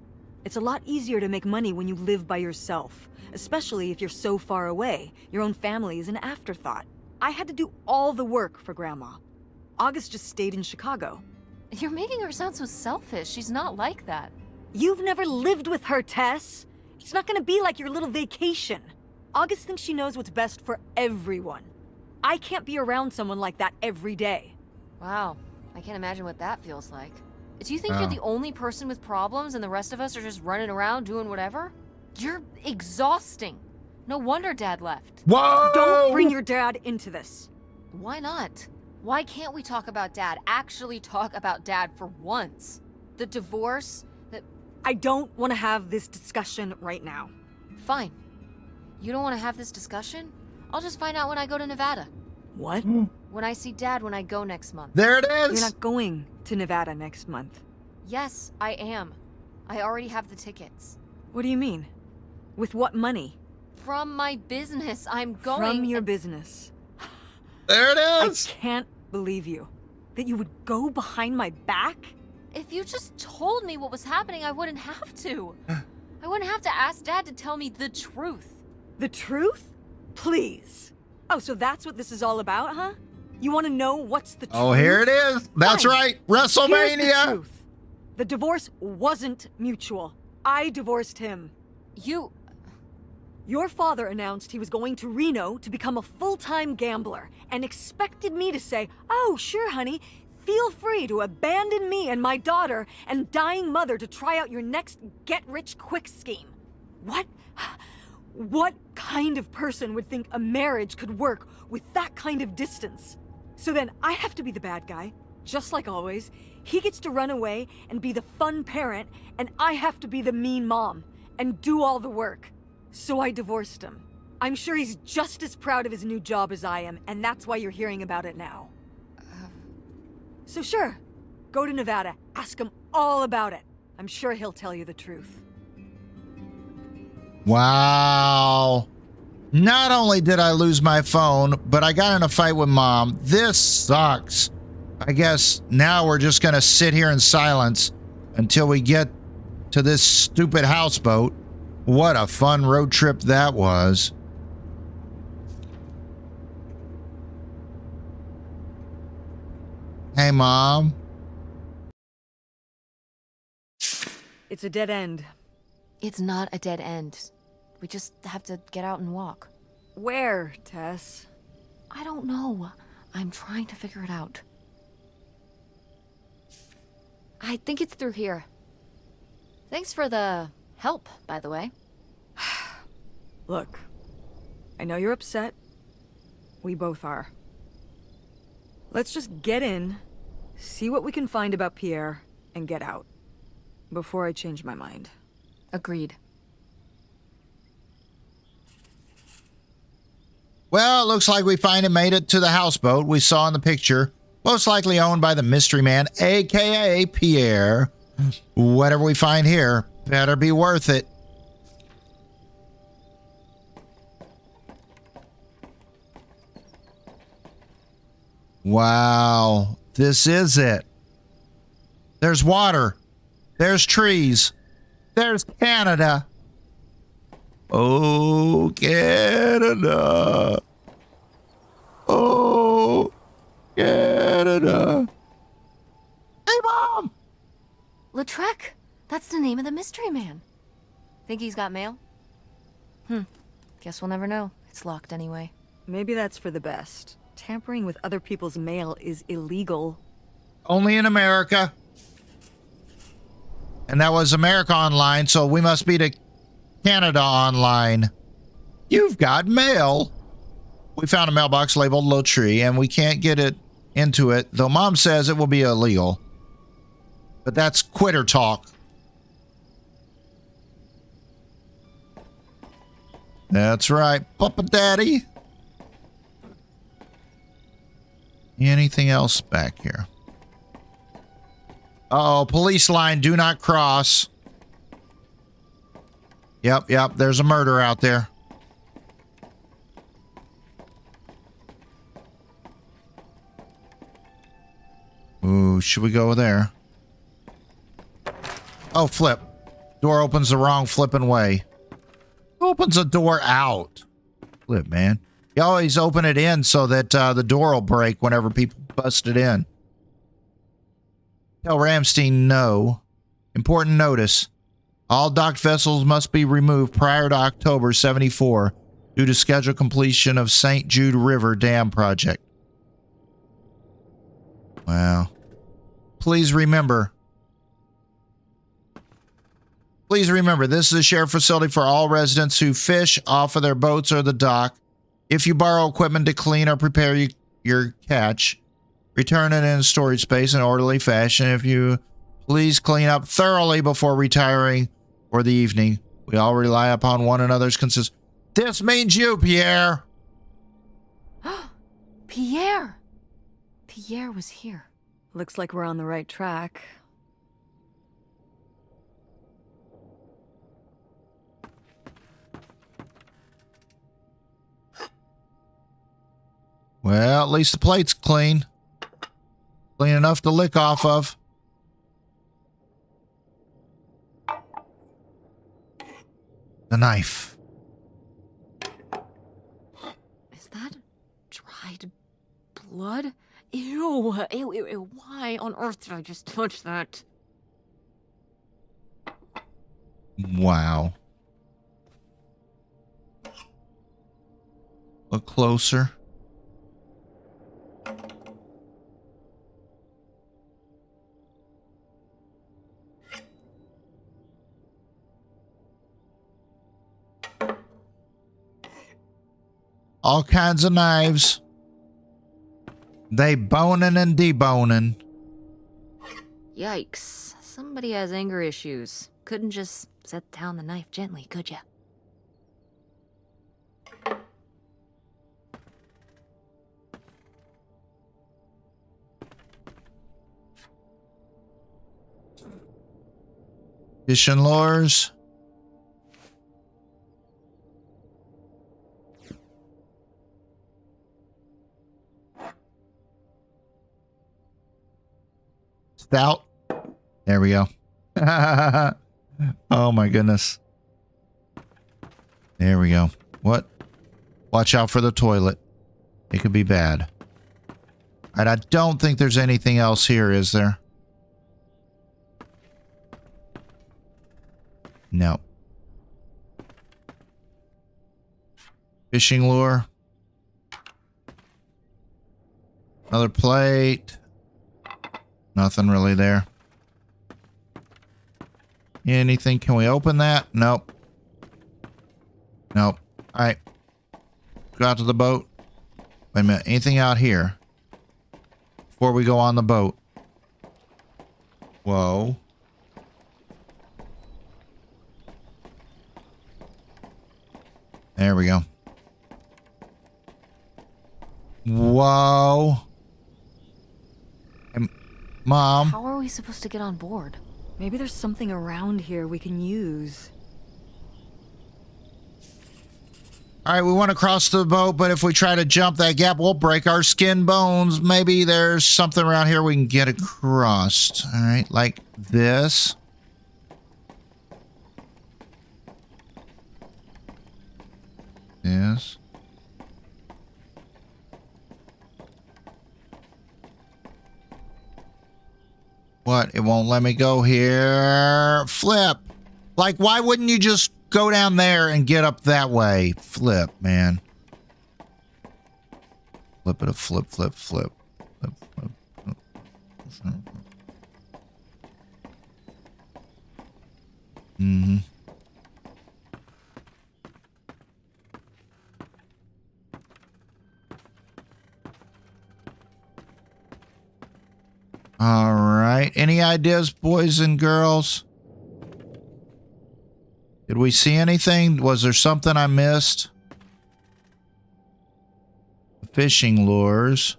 It's a lot easier to make money when you live by yourself, especially if you're so far away. Your own family is an afterthought. I had to do all the work for Grandma. August just stayed in Chicago. You're making her sound so selfish. She's not like that. You've never lived with her, Tess. It's not gonna be like your little vacation. August thinks she knows what's best for everyone. I can't be around someone like that every day. Wow, I can't imagine what that feels like. Do you think you're the only person with problems and the rest of us are just running around doing whatever? You're exhausting. No wonder Dad left. Whoa! Don't bring your dad into this. Why not? Why can't we talk about Dad? Actually talk about Dad for once. The divorce, I don't want to have this discussion right now. Fine. You don't want to have this discussion? I'll just find out when I go to Nevada. What? When I see Dad when I go next month. There it is. You're not going to Nevada next month. Yes, I am. I already have the tickets. What do you mean? With what money? From my business, I'm going. From your business. There it I is. can't believe you. That you would go behind my back? If you just told me what was happening, I wouldn't have to. I wouldn't have to ask Dad to tell me the truth. The truth? Please. Oh, so that's what this is all about, huh? You want to know what's the truth? Oh, here it is. That's Fine. right. Here's the WrestleMania. truth. The divorce wasn't mutual. I divorced him. Your father announced he was going to Reno to become a full-time gambler and expected me to say, "Oh, sure, honey, feel free to abandon me and my daughter and dying mother to try out your next get-rich-quick scheme." What? What kind of person would think a marriage could work with that kind of distance? So then I have to be the bad guy, just like always. He gets to run away and be the fun parent, and I have to be the mean mom and do all the work. So I divorced him. I'm sure he's just as proud of his new job as I am, and that's why you're hearing about it now. So sure, go to Nevada, ask him all about it. I'm sure he'll tell you the truth. Wow. Not only did I lose my phone, but I got in a fight with Mom. This sucks. I guess now we're just going to sit here in silence until we get to this stupid houseboat. What a fun road trip that was. Hey, Mom. It's a dead end. It's not a dead end. We just have to get out and walk. Where, Tess? I don't know. I'm trying to figure it out. I think it's through here. Thanks for the help, by the way. Look, I know you're upset. We both are. Let's just get in, see what we can find about Pierre, and get out. Before I change my mind. Agreed. Well, it looks like we finally made it to the houseboat we saw in the picture. Most likely owned by the mystery man, a.k.a. Pierre. Whatever we find here, better be worth it. Wow, this is it. There's water. There's trees. There's Canada. Oh, Canada. Oh, Canada. Hey, Mom! Lautrec? That's the name of the mystery man. Think he's got mail? Guess we'll never know. It's locked anyway. Maybe that's for the best. Tampering with other people's mail is illegal. Only in America. And that was America Online, so we must be to Canada Online. You've got mail. We found a mailbox labeled Low Tree, and we can't get it into it, though Mom says it will be illegal. But that's quitter talk. That's right, Papa Daddy. Anything else back here? Uh-oh, police line, do not cross. Yep, there's a murder out there. Ooh, should we go there? Oh, flip. Door opens the wrong flipping way. Who opens a door out? Flip, man. You always open it in so that the door will break whenever people bust it in. Tell Ramstein no. Important notice. All docked vessels must be removed prior to October 74 due to scheduled completion of St. Jude River Dam project. Wow. Please remember, this is a shared facility for all residents who fish off of their boats or the dock. If you borrow equipment to clean or prepare your catch, return it in a storage space in orderly fashion. If you please clean up thoroughly before retiring for the evening. We all rely upon one another's consistency. This means you, Pierre. Pierre! Pierre was here. Looks like we're on the right track. Well, at least the plate's clean. Clean enough to lick off of. The knife. Is that dried blood? Ew, ew, ew, ew. Why on earth did I just touch that? Wow. Look closer. All kinds of knives. They boning and deboning. Yikes. Somebody has anger issues. Couldn't just set down the knife gently, could ya? Fishing lures. Stout. There we go. Oh my goodness. There we go. What? Watch out for the toilet. It could be bad. And I don't think there's anything else here, is there? No. Fishing lure. Another plate. Nothing really there. Anything? Can we open that? Nope. Nope. All right. Go out to the boat. Wait a minute. Anything out here? Before we go on the boat. Whoa. There we go. Whoa. Mom. How are we supposed to get on board? Maybe there's something around here we can use. All right, we want to cross the boat, but if we try to jump that gap, we'll break our skin bones. Maybe there's something around here we can get across. All right, like this. Yes. What? It won't let me go here. Flip. Like, why wouldn't you just go down there and get up that way? Flip, man. Flip it a flip, flip, flip. Flip, flip, flip, flip. Mm-hmm. All right. Any ideas, boys and girls? Did we see anything? Was there something I missed? Fishing lures.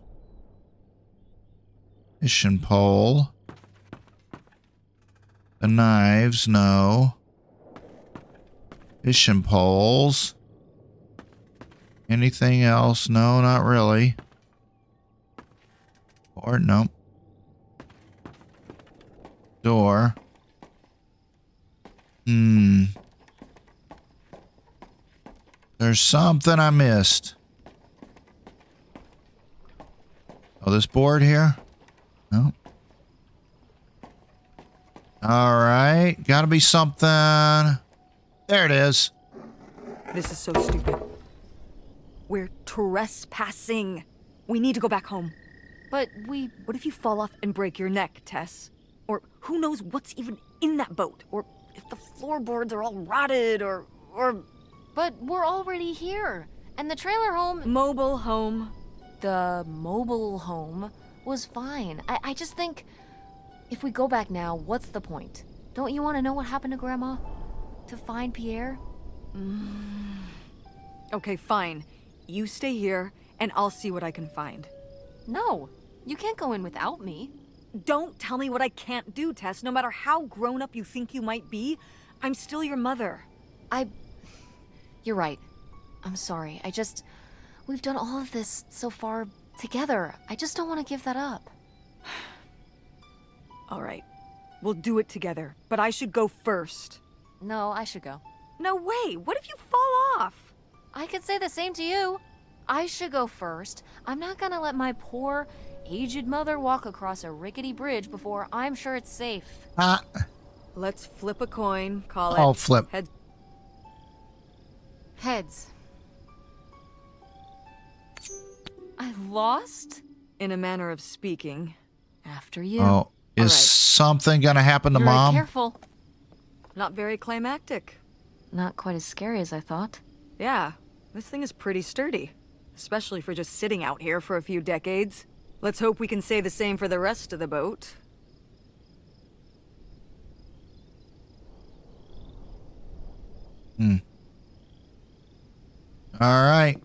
Fishing pole. The knives, no. Fishing poles. Anything else? No, not really. Or, nope. door. There's something I missed. Oh, this board here? No. All right. Gotta be something. There it is. This is so stupid. We're trespassing. We need to go back home. But What if you fall off and break your neck, Tess? Or who knows what's even in that boat? Or if the floorboards are all rotted, or... But we're already here. And the trailer home... Mobile home. The mobile home was fine. I just think... If we go back now, what's the point? Don't you want to know what happened to Grandma? To find Pierre? Okay, fine. You stay here, and I'll see what I can find. No, you can't go in without me. Don't tell me what I can't do, Tess. No matter how grown-up you think you might be, I'm still your mother. You're right. I'm sorry. We've done all of this so far together. I just don't want to give that up. All right. We'll do it together, but I should go first. No, I should go. No way! What if you fall off? I could say the same to you. I should go first. I'm not gonna let my poor, aged mother walk across a rickety bridge before I'm sure it's safe. Let's flip a coin. Call it. I'll flip. Heads. Heads. I lost? In a manner of speaking. After you. Oh, is right. something gonna happen to You're Mom? careful. Not very climactic. Not quite as scary as I thought. Yeah, this thing is pretty sturdy. Especially for just sitting out here for a few decades. Let's hope we can say the same for the rest of the boat. All right.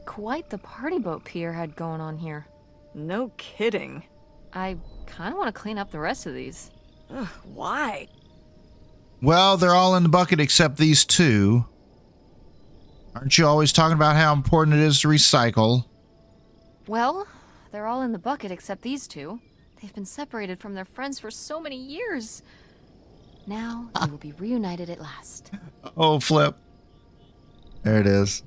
Quite the party boat Pierre had going on here. No kidding. I kind of want to clean up the rest of these. Ugh, why? Well, they're all in the bucket except these two. Aren't you always talking about how important it is to recycle? Well, they're all in the bucket except these two. They've been separated from their friends for so many years. Now they will be reunited at last. Oh, flip. There it is.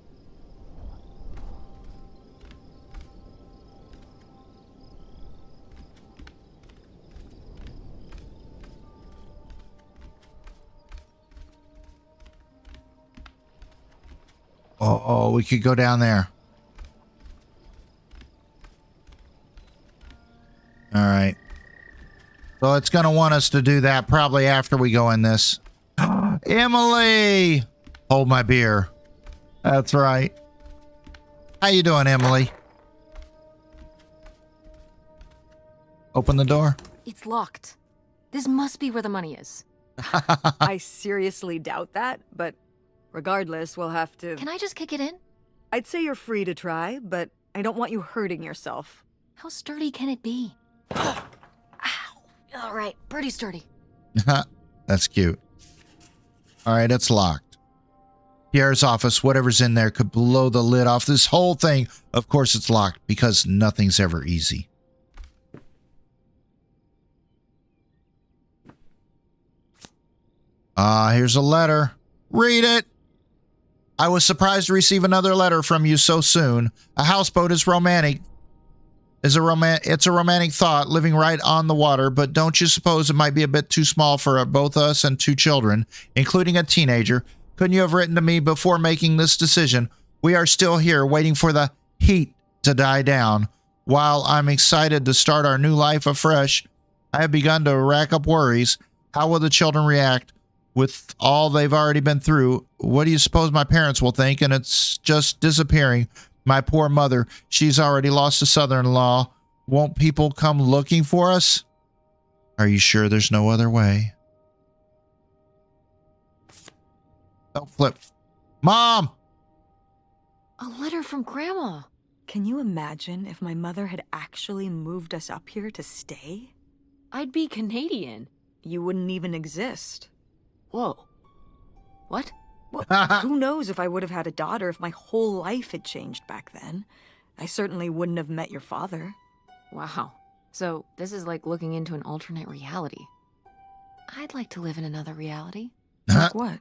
Oh, we could go down there. All right. So it's going to want us to do that probably after we go in this. Emily! Hold my beer. That's right. How you doing, Emily? Open the door. It's locked. This must be where the money is. I seriously doubt that, but regardless, we'll have to... Can I just kick it in? I'd say you're free to try, but I don't want you hurting yourself. How sturdy can it be? Ow. All right, pretty sturdy. That's cute. All right, it's locked. Pierre's office, whatever's in there, could blow the lid off this whole thing. Of course it's locked because nothing's ever easy. Here's a letter. Read it. I was surprised to receive another letter from you so soon. A houseboat is romantic. It's a romantic thought, living right on the water, but don't you suppose it might be a bit too small for both us and two children, including a teenager? Couldn't you have written to me before making this decision? We are still here, waiting for the heat to die down. While I'm excited to start our new life afresh, I have begun to rack up worries. How will the children react with all they've already been through? What do you suppose my parents will think? And it's just disappearing. My poor mother, she's already lost a son-in-law. Won't people come looking for us? Are you sure there's no other way? Don't flip. Mom! A letter from Grandma. Can you imagine if my mother had actually moved us up here to stay? I'd be Canadian. You wouldn't even exist. Whoa. What? Who knows if I would have had a daughter if my whole life had changed back then. I certainly wouldn't have met your father. Wow. So this is like looking into an alternate reality. I'd like to live in another reality. Like what?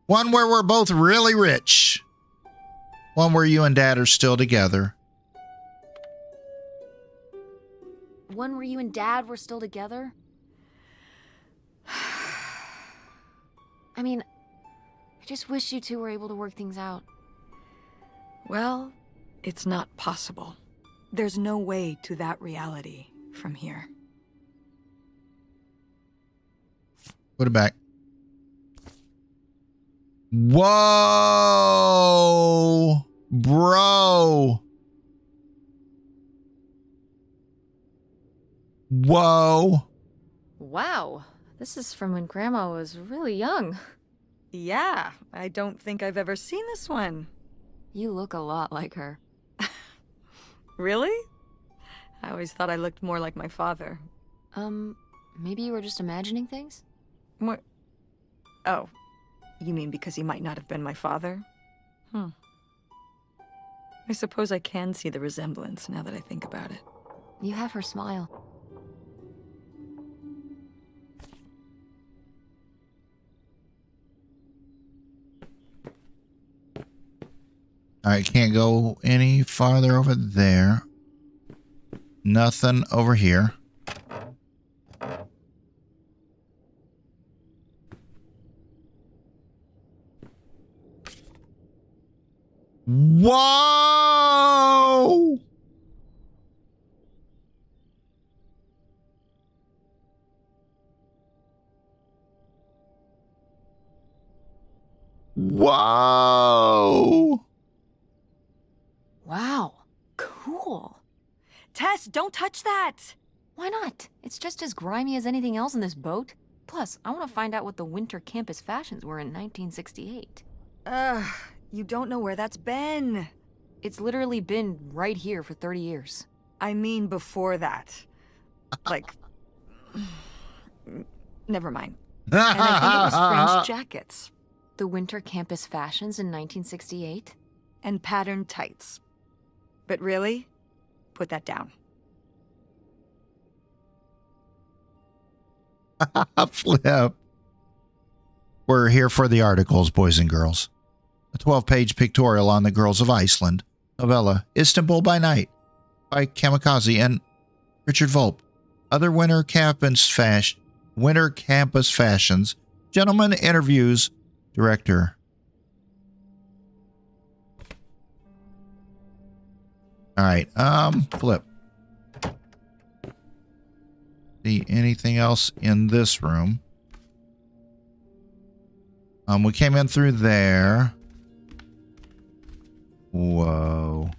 One where we're both really rich. One where you and Dad are still together. One where you and Dad were still together? I mean, I just wish you two were able to work things out. Well, it's not possible. There's no way to that reality from here. Put it back. Whoa, bro. Whoa. Wow, this is from when Grandma was really young. Yeah, I don't think I've ever seen this one. You look a lot like her. Really? I always thought I looked more like my father. Maybe you were just imagining things? More... Oh, you mean because he might not have been my father? I suppose I can see the resemblance now that I think about it. You have her smile. All right, can't go any farther over there. Nothing over here. Whoa! Whoa! Wow, cool. Tess, don't touch that! Why not? It's just as grimy as anything else in this boat. Plus, I want to find out what the winter campus fashions were in 1968. You don't know where that's been. It's literally been right here for 30 years. I mean before that. Like... Never mind. And I think it was fringed jackets. The winter campus fashions in 1968? And patterned tights. But really? Put that down. Flip. We're here for the articles, boys and girls. A 12-page pictorial on the girls of Iceland. Novella, Istanbul by Night, by Kamikaze and Richard Volp. Other winter campus fashions. Gentleman interviews. Director. All right, Flip. See anything else in this room? We came in through there. Whoa.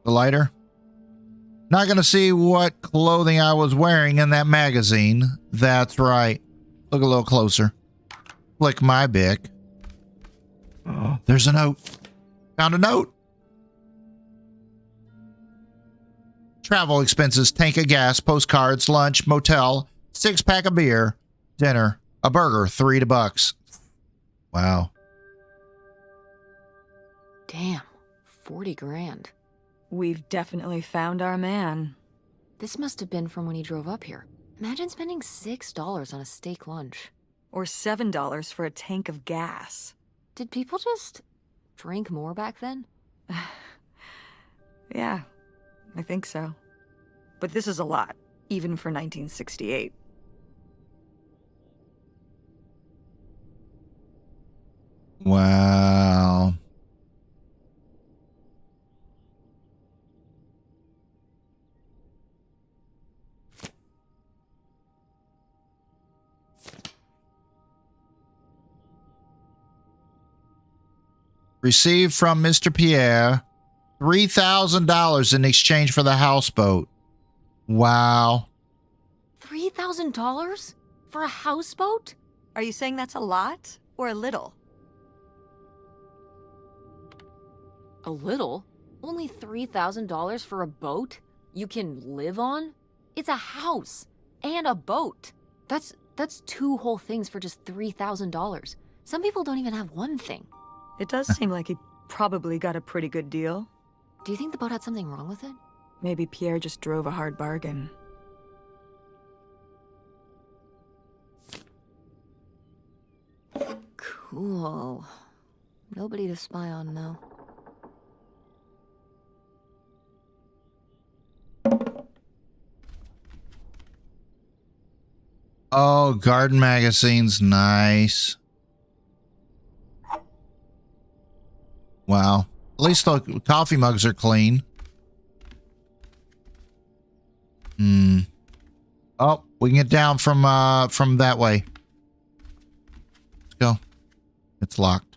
The lighter? Not gonna see what clothing I was wearing in that magazine. That's right. Look a little closer. Flick my bic. Oh, there's a note. Found a note. Travel expenses, tank of gas, postcards, lunch, motel, 6-pack of beer, dinner, a burger, $3. Wow. Damn, 40 grand. We've definitely found our man. This must have been from when he drove up here. Imagine spending $6 on a steak lunch. Or $7 for a tank of gas. Did people just drink more back then? Yeah, I think so. But this is a lot, even for 1968. Wow. Received from Mr. Pierre $3,000 in exchange for the houseboat. Wow. $3,000? For a houseboat? Are you saying that's a lot or a little? A little? Only $3,000 for a boat you can live on? It's a house. and a boat. That's 2 whole things for just $3,000. Some people don't even have one thing. It does seem like he probably got a pretty good deal. Do you think the boat had something wrong with it? Maybe Pierre just drove a hard bargain. Cool. Nobody to spy on now. Oh, garden magazine's nice. Wow. At least the coffee mugs are clean. Oh, we can get down from that way. Let's go. It's locked.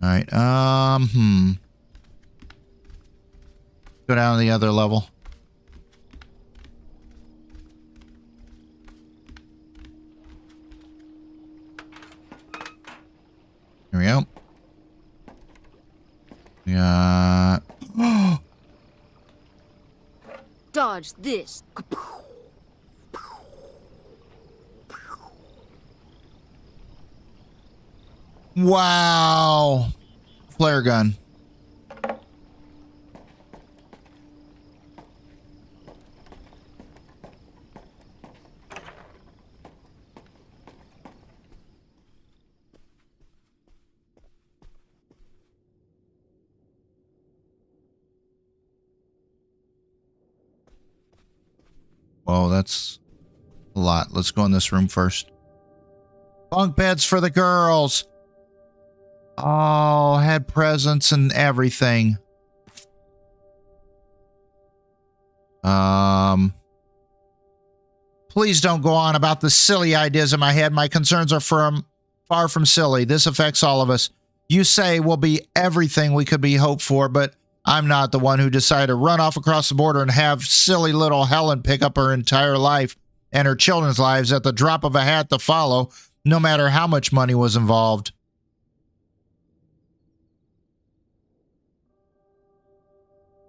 All right. Go down to the other level. Here we go. Yeah. Dodge this. Wow. Flare gun. Whoa, that's a lot. Let's go in this room first. Bunk beds for the girls. Oh, had presents and everything. Please don't go on about the silly ideas in my head. My concerns are far from silly. This affects all of us. You say we'll be everything we could be hoped for, but I'm not the one who decided to run off across the border and have silly little Helen pick up her entire life and her children's lives at the drop of a hat to follow, no matter how much money was involved.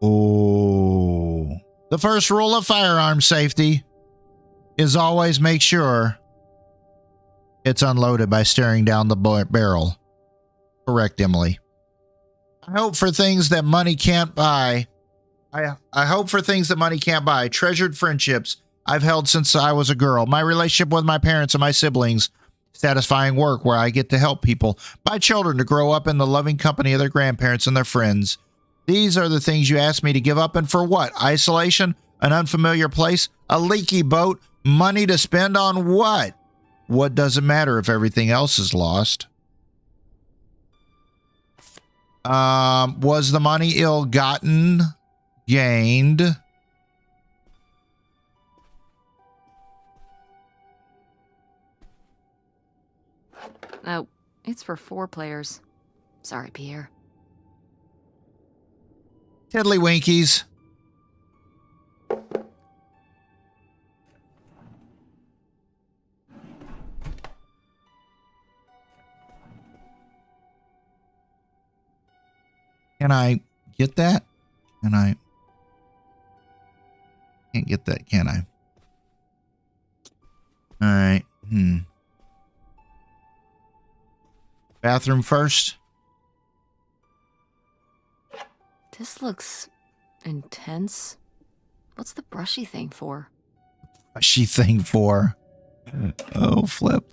Oh. The first rule of firearm safety is always make sure it's unloaded by staring down the barrel. Correct, Emily. I hope for things that money can't buy. I hope for things that money can't buy. Treasured friendships I've held since I was a girl. My relationship with my parents and my siblings. Satisfying work where I get to help people. My children to grow up in the loving company of their grandparents and their friends. These are the things you asked me to give up, and for what? Isolation? An unfamiliar place? A leaky boat? Money to spend on what? What does it matter if everything else is lost? Was the money ill-gotten? Gained? Oh, it's for 4 players. Sorry, Pierre. Tiddlywinkies. Can I get that? Can I? Can't get that, can I? All right. Bathroom first. This looks intense. What's the brushy thing for? Brushy thing for? Oh, flip.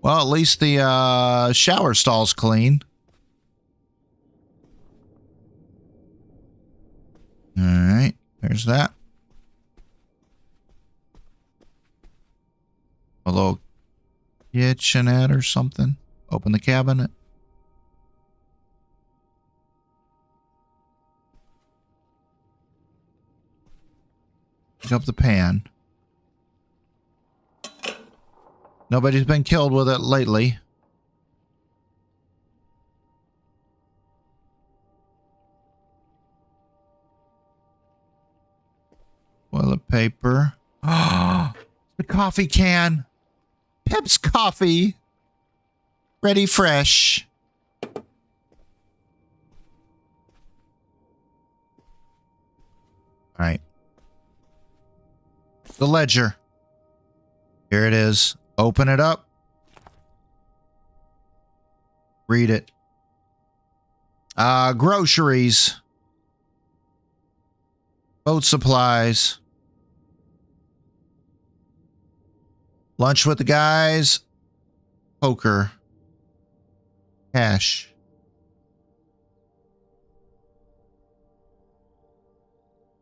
Well, at least the shower stall's clean. All right, there's that. A little kitchenette or something. Open the cabinet. Pick up the pan. Nobody's been killed with it lately. Toilet paper. Oh, the coffee can. Pep's coffee. Ready fresh. All right. The ledger. Here it is. Open it up. Read it. Groceries. Boat supplies. Lunch with the guys. Poker. Cash.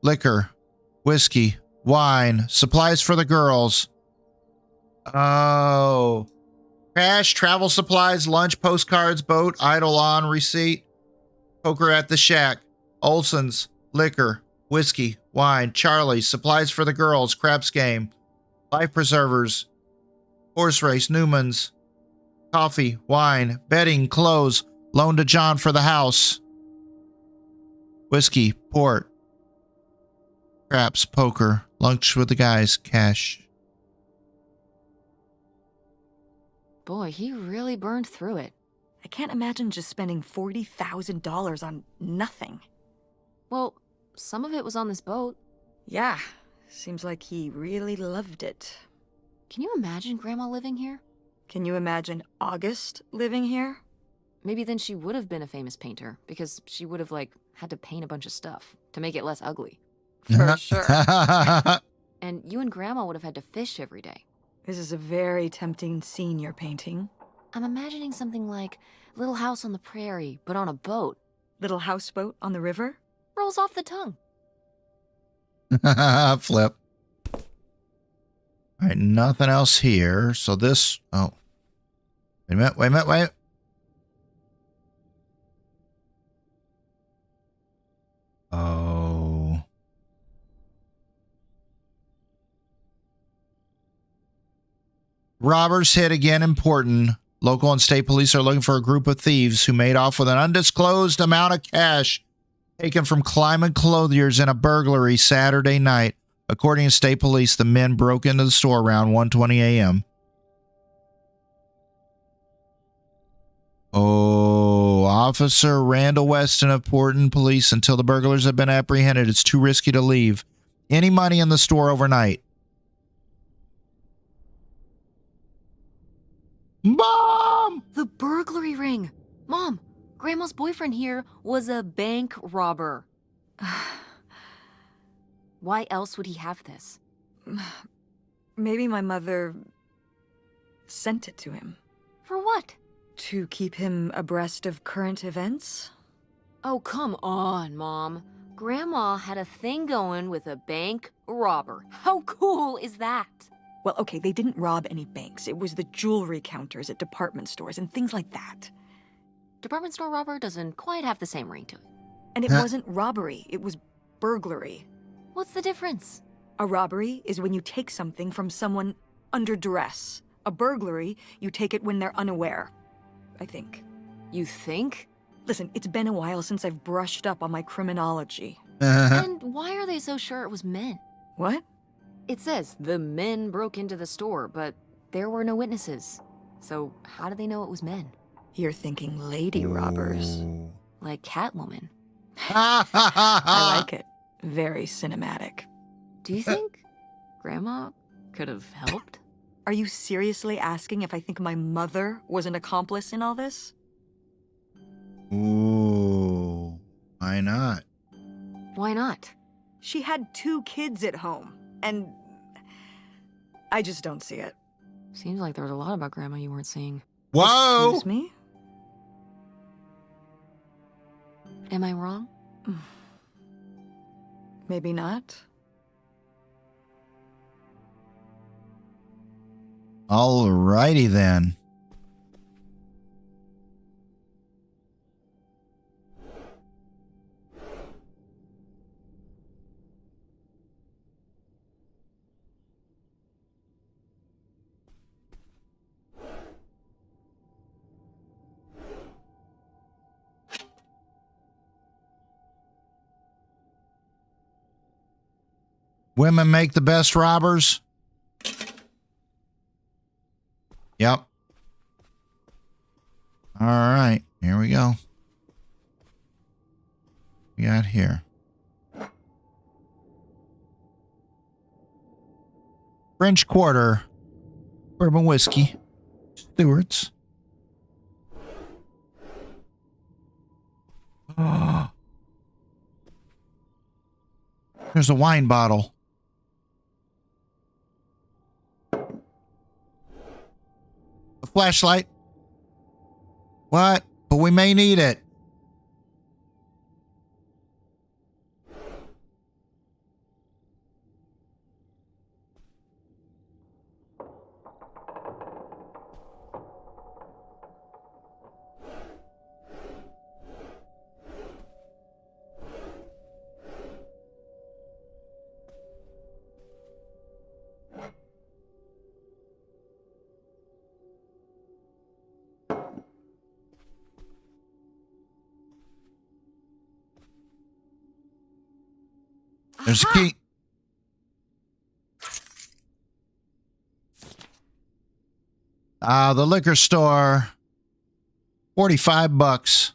Liquor. Whiskey. Wine. Supplies for the girls. Oh. Cash, travel supplies, lunch, postcards, boat, idle on, receipt. Poker at the shack. Olson's. Liquor. Whiskey. Wine. Charlie's. Supplies for the girls. Craps game. Life preservers. Horse race. Newman's. Coffee. Wine. Bedding. Clothes. Loan to John for the house. Whiskey. Port. Craps. Poker. Lunch with the guys. Cash. Boy, he really burned through it. I can't imagine just spending $40,000 on nothing. Well, some of it was on this boat. Yeah, seems like he really loved it. Can you imagine Grandma living here? Can you imagine August living here? Maybe then she would have been a famous painter, because she would have, like, had to paint a bunch of stuff to make it less ugly. For sure. And you and Grandma would have had to fish every day. This is a very tempting scene you're painting. I'm imagining something like Little House on the Prairie, but on a boat. Little houseboat on the river? Rolls off the tongue. Flip. All right, nothing else here. So this, oh. Wait a minute, wait a minute, wait. Oh. Robbers hit again important. Local and state police are looking for a group of thieves who made off with an undisclosed amount of cash taken from Climate Clothiers in a burglary Saturday night. According to state police, the men broke into the store around 1:20 a.m. Oh, Officer Randall Weston of Portland Police, until the burglars have been apprehended, it's too risky to leave any money in the store overnight. Mom! The burglary ring! Mom, Grandma's boyfriend here was a bank robber. Why else would he have this? Maybe my mother sent it to him. For what? To keep him abreast of current events? Oh, come on, Mom. Grandma had a thing going with a bank robber. How cool is that? Well, okay, they didn't rob any banks. It was the jewelry counters at department stores and things like that. Department store robber doesn't quite have the same ring to it. And it wasn't robbery, it was burglary. What's the difference? A robbery is when you take something from someone under duress. A burglary, you take it when they're unaware, I think. You think? Listen, it's been a while since I've brushed up on my criminology. And why are they so sure it was men? What? It says the men broke into the store, but there were no witnesses. So how do they know it was men? You're thinking lady robbers. Like Catwoman. I like it. Very cinematic. Do you think Grandma could have helped? Are you seriously asking if I think my mother was an accomplice in all this? Ooh, why not? Why not? She had 2 kids at home, and I just don't see it. Seems like there was a lot about Grandma you weren't seeing. Whoa! Excuse me? Am I wrong? Maybe not. Alrighty then. Women make the best robbers. Yep. All right, here we go. We got here. French Quarter. Bourbon whiskey. Stewart's. There's a wine bottle. A flashlight. What? But we may need it. There's a key. The liquor store. $45.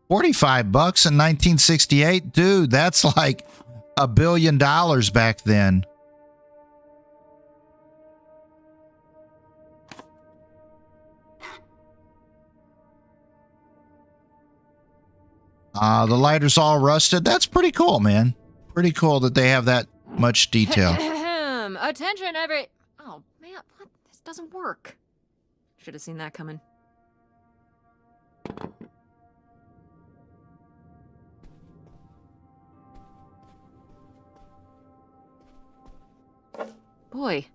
$45 in 1968? Dude, that's like $1 billion back then. The lighter's all rusted. That's pretty cool, man. Pretty cool that they have that much detail. Attention, Oh, man, what? This doesn't work. Should have seen that coming. Boy,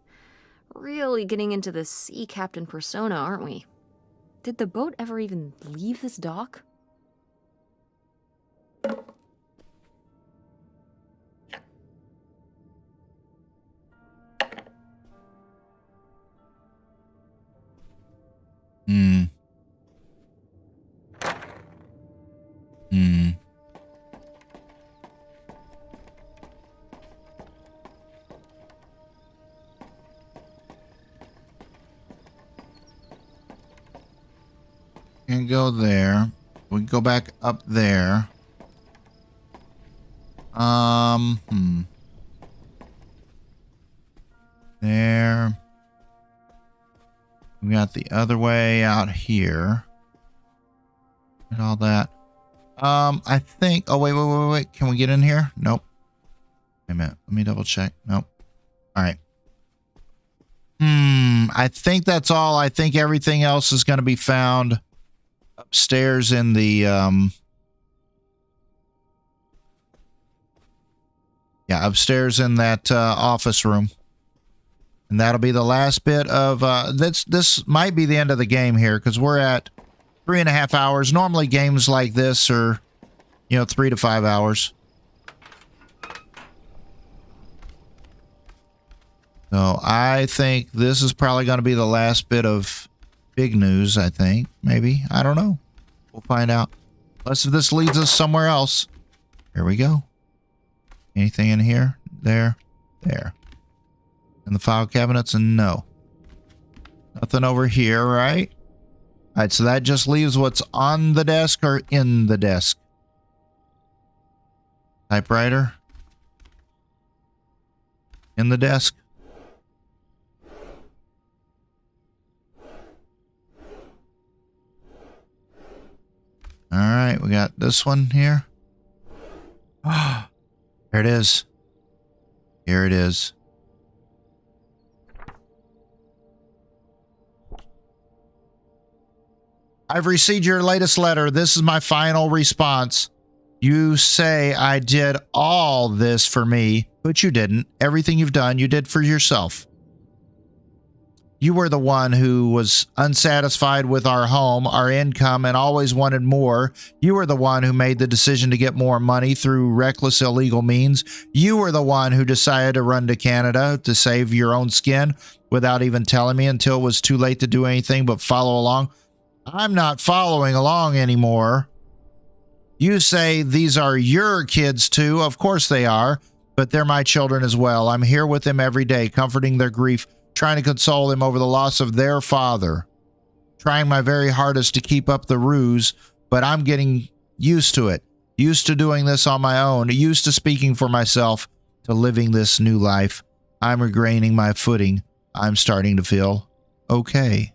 really getting into the sea captain persona, aren't we? Did the boat ever even leave this dock? Can go there. We can go back up there. There. We got the other way out here. And all that. I think. Oh, wait. Can we get in here? Nope. Wait a minute. Let me double check. Nope. All right. I think that's all. I think everything else is going to be found upstairs in the upstairs in that office room. And that'll be the last bit of this might be the end of the game here, because we're at 3.5 hours. Normally games like this are 3 to 5 hours. So I think this is probably going to be the last bit of big news, I think. Maybe. I don't know. We'll find out. Unless if this leads us somewhere else. Here we go. Anything in here? There. In the file cabinets? And no. Nothing over here, right? All right, so that just leaves what's on the desk or in the desk. Typewriter. In the desk. All right, we got this one here. Ah, there it is. Here it is. I've received your latest letter. This is my final response. You say I did all this for me, but you didn't. Everything you've done, you did for yourself. You were the one who was unsatisfied with our home, our income, and always wanted more. You were the one who made the decision to get more money through reckless, illegal means. You were the one who decided to run to Canada to save your own skin without even telling me until it was too late to do anything but follow along. I'm not following along anymore. You say these are your kids too. Of course they are, but they're my children as well. I'm here with them every day, comforting their grief, trying to console them over the loss of their father, trying my very hardest to keep up the ruse, but I'm getting used to it, used to doing this on my own, used to speaking for myself, to living this new life. I'm regaining my footing. I'm starting to feel okay.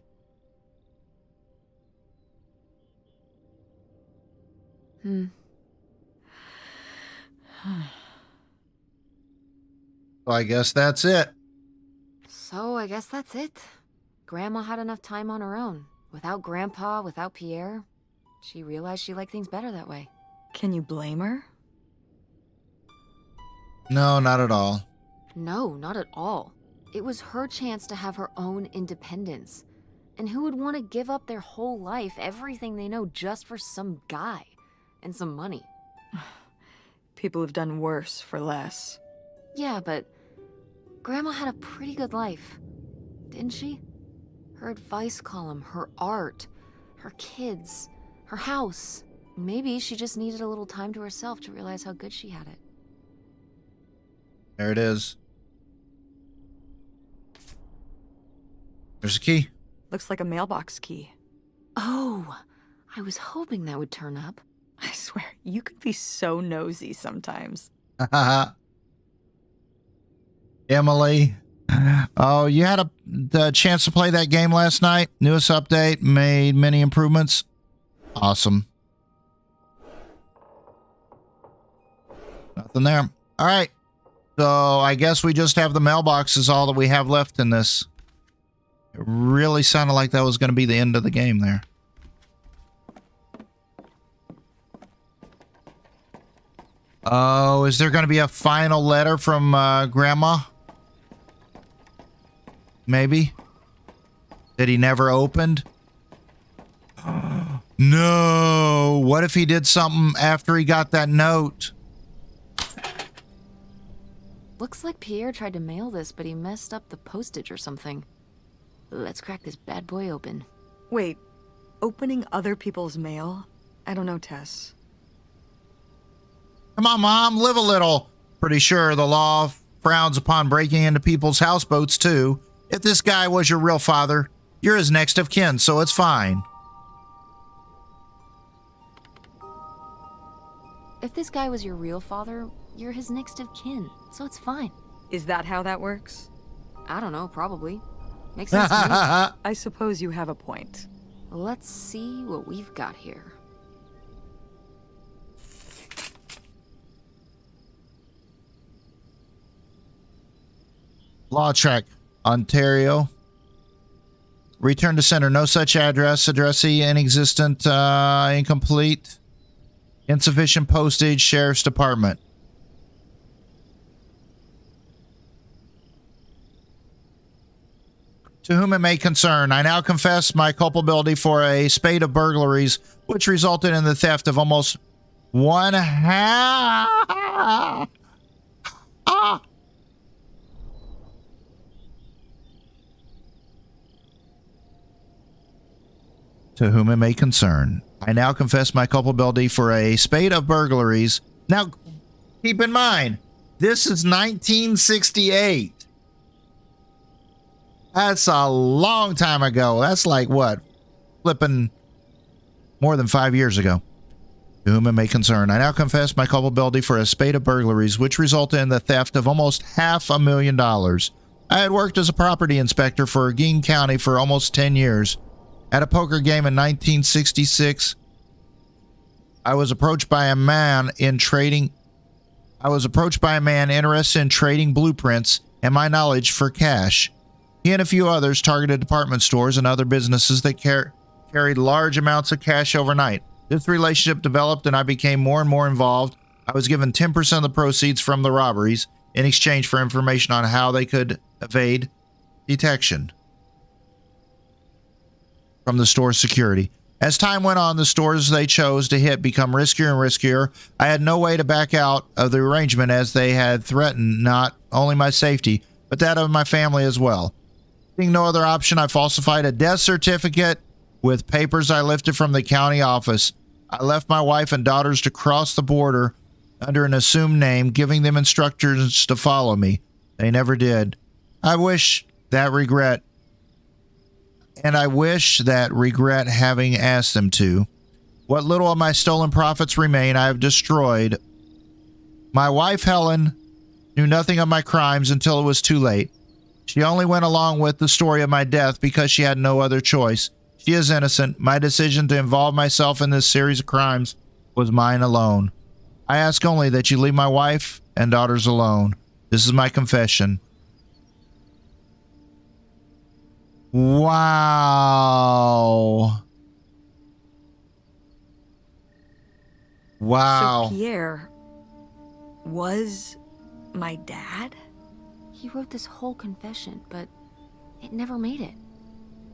So I guess that's it. So I guess that's it. Grandma had enough time on her own. Without Grandpa, without Pierre. She realized she liked things better that way. Can you blame her? No, not at all. No, not at all. It was her chance to have her own independence. And who would want to give up their whole life, everything they know, just for some guy and some money? People have done worse for less. Yeah, but Grandma had a pretty good life, didn't she? Her advice column, her art, her kids, her house. Maybe she just needed a little time to herself to realize how good she had it. There it is. There's a key. Looks like a mailbox key. Oh, I was hoping that would turn up. I swear, you could be so nosy sometimes. Emily. Oh, you had the chance to play that game last night? Newest update, made many improvements. Awesome. Nothing there. All right. So I guess we just have the mailbox is all that we have left in this. It really sounded like that was going to be the end of the game there. Oh, is there going to be a final letter from Grandma? Maybe? That he never opened? No! What if he did something after he got that note? Looks like Pierre tried to mail this, but he messed up the postage or something. Let's crack this bad boy open. Wait, opening other people's mail? I don't know, Tess. Come on, Mom, live a little. Pretty sure the law frowns upon breaking into people's houseboats, too. If this guy was your real father, you're his next of kin, so it's fine. If this guy was your real father, you're his next of kin, so it's fine. Is that how that works? I don't know, probably. Makes sense to me. I suppose you have a point. Let's see what we've got here. Law check. Ontario. Return to sender. No such address. Addressee inexistent. Incomplete. Insufficient postage. Sheriff's Department. To whom it may concern, I now confess my culpability for a spate of burglaries, which resulted in the theft of almost one half. To whom it may concern, I now confess my culpability for a spate of burglaries. Now, keep in mind, this is 1968. That's a long time ago. That's like what? Flipping more than 5 years ago. To whom it may concern, I now confess my culpability for a spate of burglaries, which resulted in the theft of almost $500,000. I had worked as a property inspector for Gein County for almost 10 years. At a poker game in 1966, I was approached by a man interested in trading blueprints and my knowledge for cash. He and a few others targeted department stores and other businesses that carried large amounts of cash overnight. This relationship developed and I became more and more involved. I was given 10% of the proceeds from the robberies in exchange for information on how they could evade detection from the store's security. As time went on, the stores they chose to hit become riskier and riskier. I had no way to back out of the arrangement as they had threatened not only my safety, but that of my family as well. Seeing no other option, I falsified a death certificate with papers I lifted from the county office. I left my wife and daughters to cross the border under an assumed name, giving them instructions to follow me. They never did. I wish that regret having asked them to. What little of my stolen profits remain, I have destroyed. My wife, Helen, knew nothing of my crimes until it was too late. She only went along with the story of my death because she had no other choice. She is innocent. My decision to involve myself in this series of crimes was mine alone. I ask only that you leave my wife and daughters alone. This is my confession. Wow. Wow. So Pierre was my dad? He wrote this whole confession, but it never made it.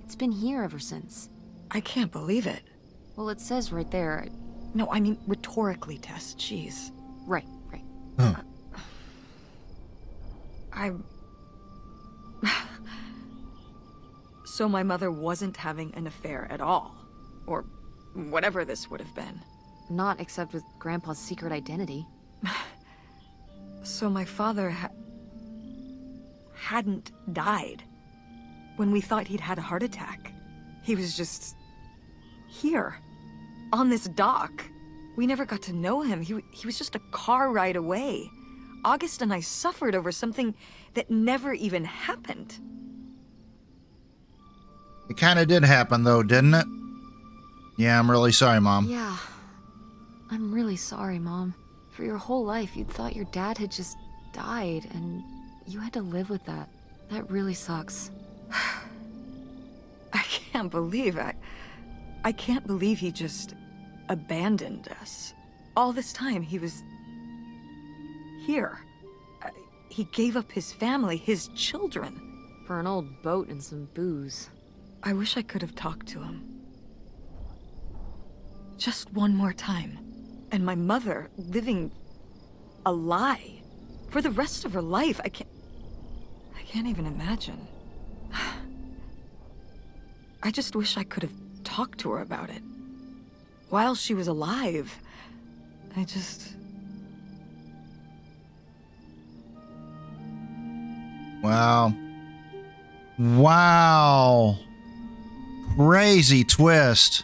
It's been here ever since. I can't believe it. Well, it says right there. No, I mean rhetorically, Tess. Jeez. Right. Huh. So my mother wasn't having an affair at all. Or whatever this would have been. Not except with Grandpa's secret identity. So my father hadn't died. When we thought he'd had a heart attack. He was just here. On this dock. We never got to know him. He was just a car ride away. August and I suffered over something that never even happened. It kind of did happen, though, didn't it? Yeah, I'm really sorry, Mom. Yeah. I'm really sorry, Mom. For your whole life, you thought your dad had just died, and you had to live with that. That really sucks. I can't believe I can't believe he just abandoned us. All this time, he was here. He gave up his family, his children. For an old boat and some booze. I wish I could have talked to him. Just one more time. And my mother living a lie for the rest of her life. I can't even imagine. I just wish I could have talked to her about it. While she was alive. Wow. Wow. Crazy twist.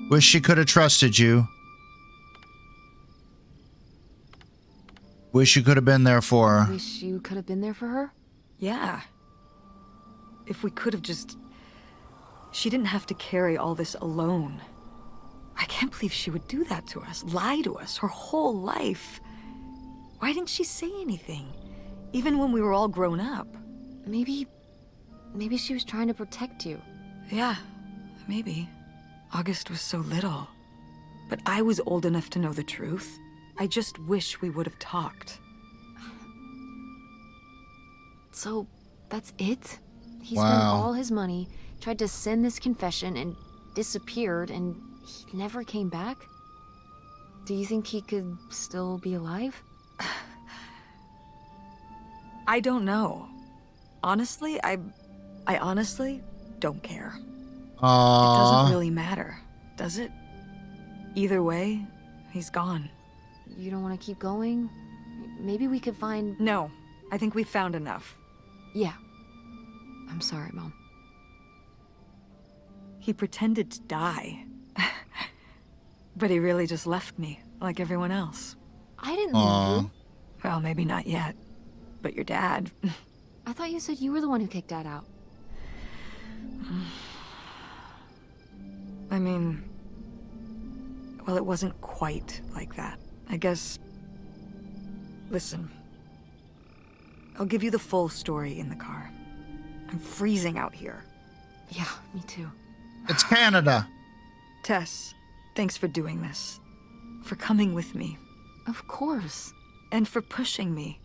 Wish she could have trusted you. Wish you could have been there for her. Wish you could have been there for her? Yeah. If we could have just... She didn't have to carry all this alone. I can't believe she would do that to us, lie to us, her whole life. Why didn't she say anything? Even when we were all grown up. Maybe she was trying to protect you. Yeah, maybe. August was so little. But I was old enough to know the truth. I just wish we would have talked. So, that's it? He Wow. spent all his money, tried to send this confession, and disappeared, and he never came back? Do you think he could still be alive? I don't know. Honestly, I honestly don't care. It doesn't really matter, does it? Either way, he's gone. You don't want to keep going? Maybe we could find... No, I think we found enough. Yeah. I'm sorry, Mom. He pretended to die. But he really just left me, like everyone else. I didn't leave you. Well, maybe not yet. But your dad... I thought you said you were the one who kicked Dad out. I mean... Well, it wasn't quite like that. I guess... Listen. I'll give you the full story in the car. I'm freezing out here. Yeah, me too. It's Canada. Tess, thanks for doing this. For coming with me. Of course. And for pushing me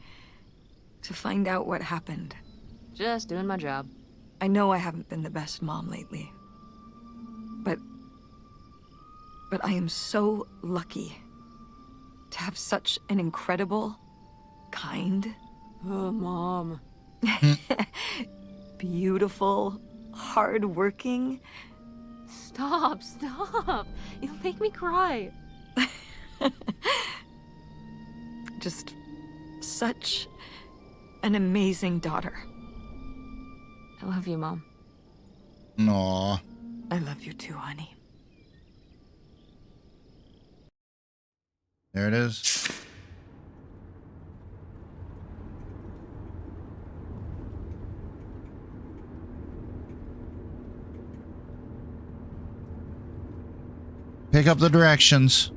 to find out what happened. Just doing my job. I know I haven't been the best mom lately. But I am so lucky to have such an incredible, kind, Oh, Mom. beautiful, hard-working... Stop. You'll make me cry. just such an amazing daughter. I love you, Mom. Aw. I love you too, honey. There it is. Pick up the directions.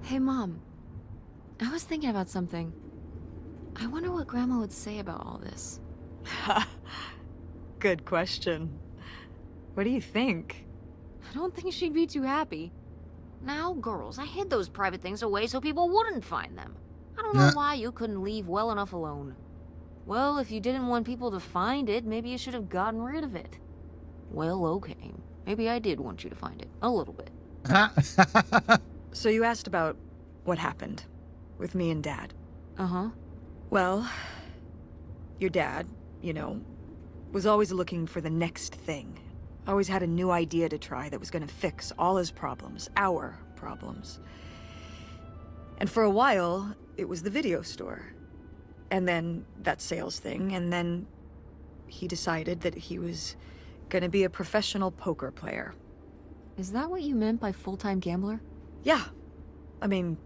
Hey, Mom. I was thinking about something. I wonder what Grandma would say about all this. Good question. What do you think? I don't think she'd be too happy. Now, girls, I hid those private things away so people wouldn't find them. I don't know why you couldn't leave well enough alone. Well, if you didn't want people to find it, maybe you should have gotten rid of it. Well, okay. Maybe I did want you to find it. A little bit. So you asked about what happened with me and Dad. Uh-huh. Well, your dad, was always looking for the next thing. Always had a new idea to try that was gonna fix all his problems, our problems. And for a while, it was the video store. And then that sales thing, and then he decided that he was gonna be a professional poker player. Is that what you meant by full-time gambler? Yeah. I mean,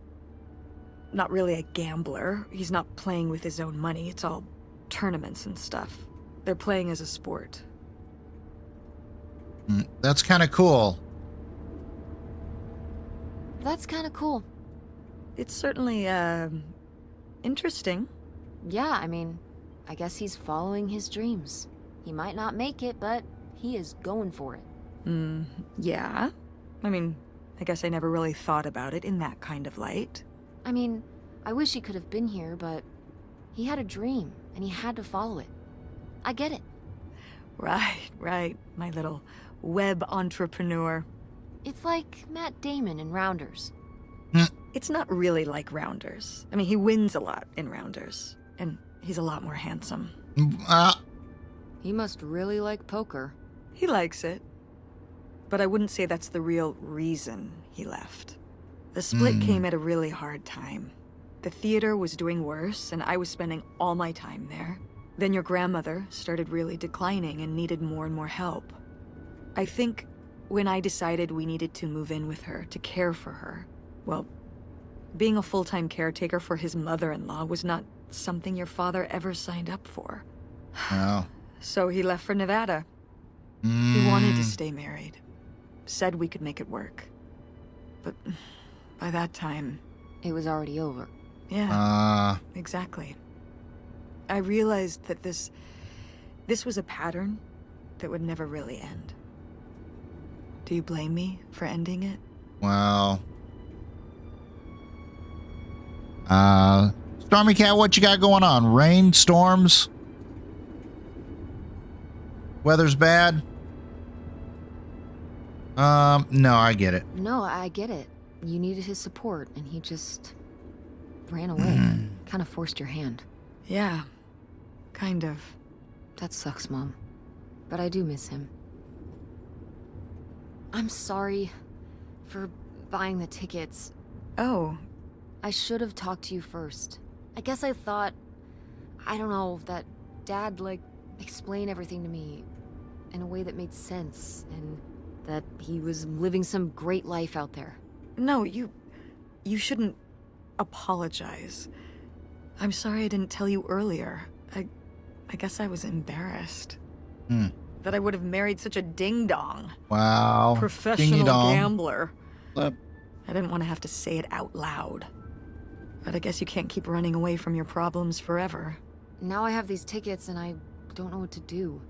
not really a gambler. He's not playing with his own money. It's all tournaments and stuff. They're playing as a sport. That's kind of cool. That's kind of cool. It's certainly, interesting. Yeah, I mean, I guess he's following his dreams. He might not make it, but he is going for it. Yeah. I mean, I guess I never really thought about it in that kind of light. I mean, I wish he could have been here, but he had a dream, and he had to follow it. I get it. Right. My little web entrepreneur. It's like Matt Damon in Rounders. It's not really like Rounders. I mean, he wins a lot in Rounders, and he's a lot more handsome. He must really like poker. He likes it. But I wouldn't say that's the real reason he left. The split came at a really hard time. The theater was doing worse, and I was spending all my time there. Then your grandmother started really declining and needed more and more help. I think when I decided we needed to move in with her to care for her, well, being a full-time caretaker for his mother-in-law was not something your father ever signed up for. Oh. So he left for Nevada. He wanted to stay married. Said we could make it work. But by that time... It was already over. Yeah, exactly. I realized that this was a pattern that would never really end. Do you blame me for ending it? Well. Stormy Cat, what you got going on? Rain, storms? Weather's bad? No, I get it. No, I get it. You needed his support, and he just ran away. Kind of forced your hand. Yeah, kind of. That sucks, Mom. But I do miss him. I'm sorry for buying the tickets. Oh. I should have talked to you first. I guess I thought, I don't know, that Dad, explained everything to me in a way that made sense, and that he was living some great life out there. No, you shouldn't apologize. I'm sorry I didn't tell you earlier. I guess I was embarrassed. That I would have married such a ding-dong. Wow. Professional gambler. Yep. I didn't want to have to say it out loud. But I guess you can't keep running away from your problems forever. Now I have these tickets and I don't know what to do.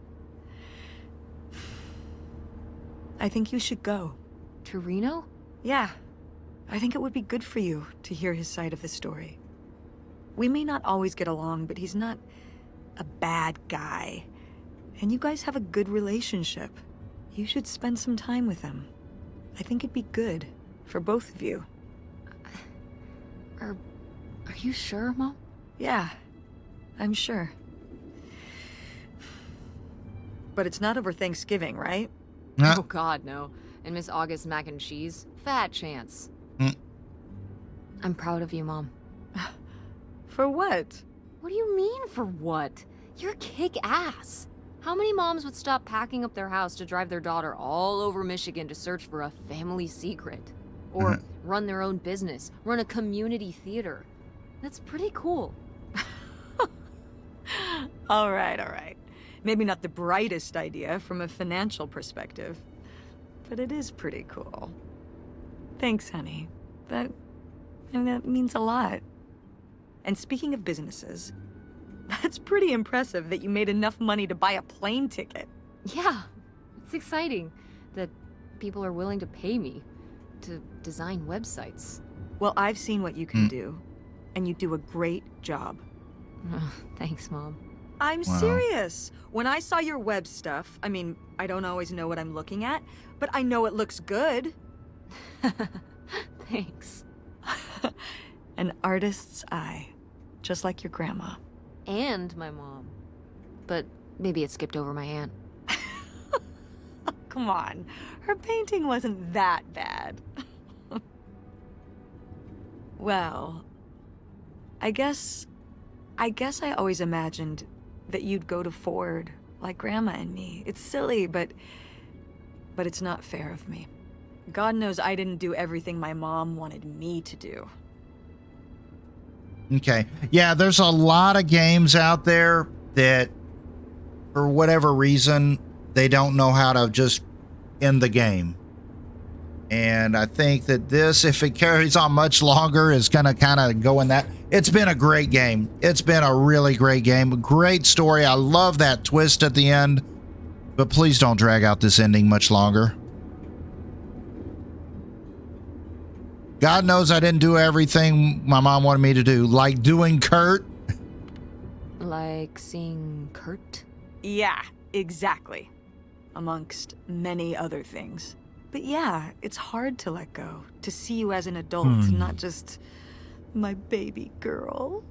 I think you should go. To Reno? Yeah. I think it would be good for you to hear his side of the story. We may not always get along, but he's not a bad guy. And you guys have a good relationship. You should spend some time with him. I think it'd be good for both of you. Are you sure, Mom? Yeah, I'm sure. But it's not over Thanksgiving, right? Oh, God, no. And Miss August mac and cheese? Fat chance. I'm proud of you, Mom. For what? What do you mean, for what? You're kick-ass. How many moms would stop packing up their house to drive their daughter all over Michigan to search for a family secret? Or run their own business, run a community theater. That's pretty cool. All right, all right. Maybe not the brightest idea from a financial perspective, but it is pretty cool. Thanks, honey. That means a lot. And speaking of businesses, that's pretty impressive that you made enough money to buy a plane ticket. Yeah, it's exciting that people are willing to pay me to design websites. Well, I've seen what you can do, and you do a great job. Thanks, Mom. I'm Wow. serious. When I saw your web stuff, I mean, I don't always know what I'm looking at, but I know it looks good. Thanks. An artist's eye, just like your grandma. And my mom. But maybe it skipped over my aunt. Come on, her painting wasn't that bad. Well, I guess I always imagined that you'd go to Ford like Grandma and me. It's silly, but it's not fair of me. God knows I didn't do everything my mom wanted me to do. Okay. Yeah, there's a lot of games out there that, for whatever reason, they don't know how to just end the game. And I think that this, if it carries on much longer, is going to kind of go in that. It's been a great game. It's been a really great game. Great story. I love that twist at the end. But please don't drag out this ending much longer. God knows I didn't do everything my mom wanted me to do, like doing Kurt. Like seeing Kurt? Yeah, exactly. Amongst many other things. But yeah, it's hard to let go, to see you as an adult, not just my baby girl.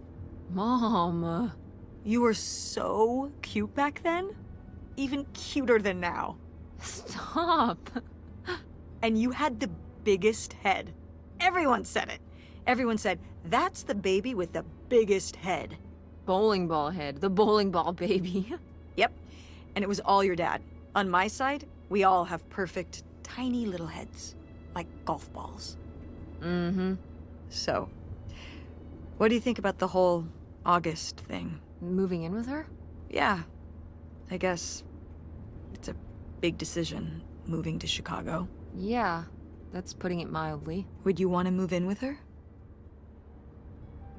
Mom. You were so cute back then, even cuter than now. Stop. And you had the biggest head. Everyone said it. Everyone said, that's the baby with the biggest head. Bowling ball head. The bowling ball baby. Yep. And it was all your dad. On my side, we all have perfect, tiny little heads. Like golf balls. Mm-hmm. So, what do you think about the whole August thing? Moving in with her? Yeah. I guess it's a big decision, moving to Chicago. Yeah, that's putting it mildly. Would you want to move in with her?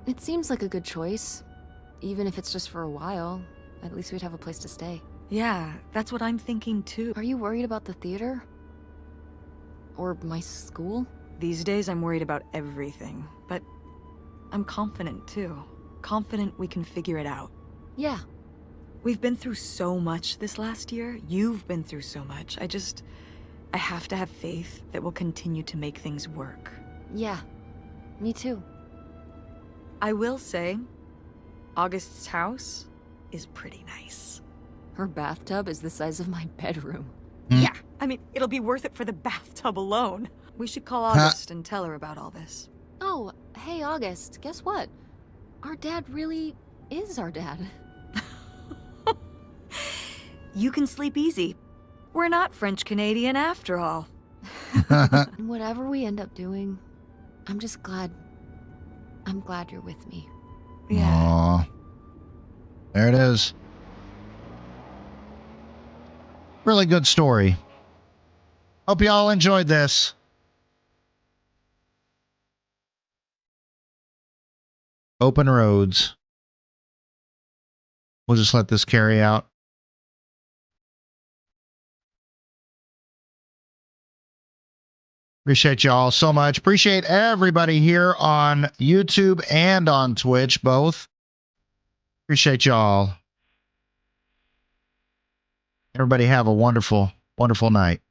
It seems like a good choice. Even if it's just for a while, at least we'd have a place to stay. Yeah, that's what I'm thinking too. Are you worried about the theater? Or my school? These days I'm worried about everything, but I'm confident too. Confident we can figure it out. Yeah. We've been through so much this last year. You've been through so much. I have to have faith that we'll continue to make things work. Yeah. Me too. I will say, August's house is pretty nice. Her bathtub is the size of my bedroom. Yeah, I mean, it'll be worth it for the bathtub alone. We should call August and tell her about all this. Oh, hey August, guess what? Our dad really is our dad. You can sleep easy. We're not French-Canadian after all. And whatever we end up doing, I'm glad you're with me. Yeah. Aw. There it is. Really good story. Hope you all enjoyed this. Open roads. We'll just let this carry out. Appreciate y'all so much. Appreciate everybody here on YouTube and on Twitch, both. Appreciate y'all. Everybody have a wonderful, wonderful night.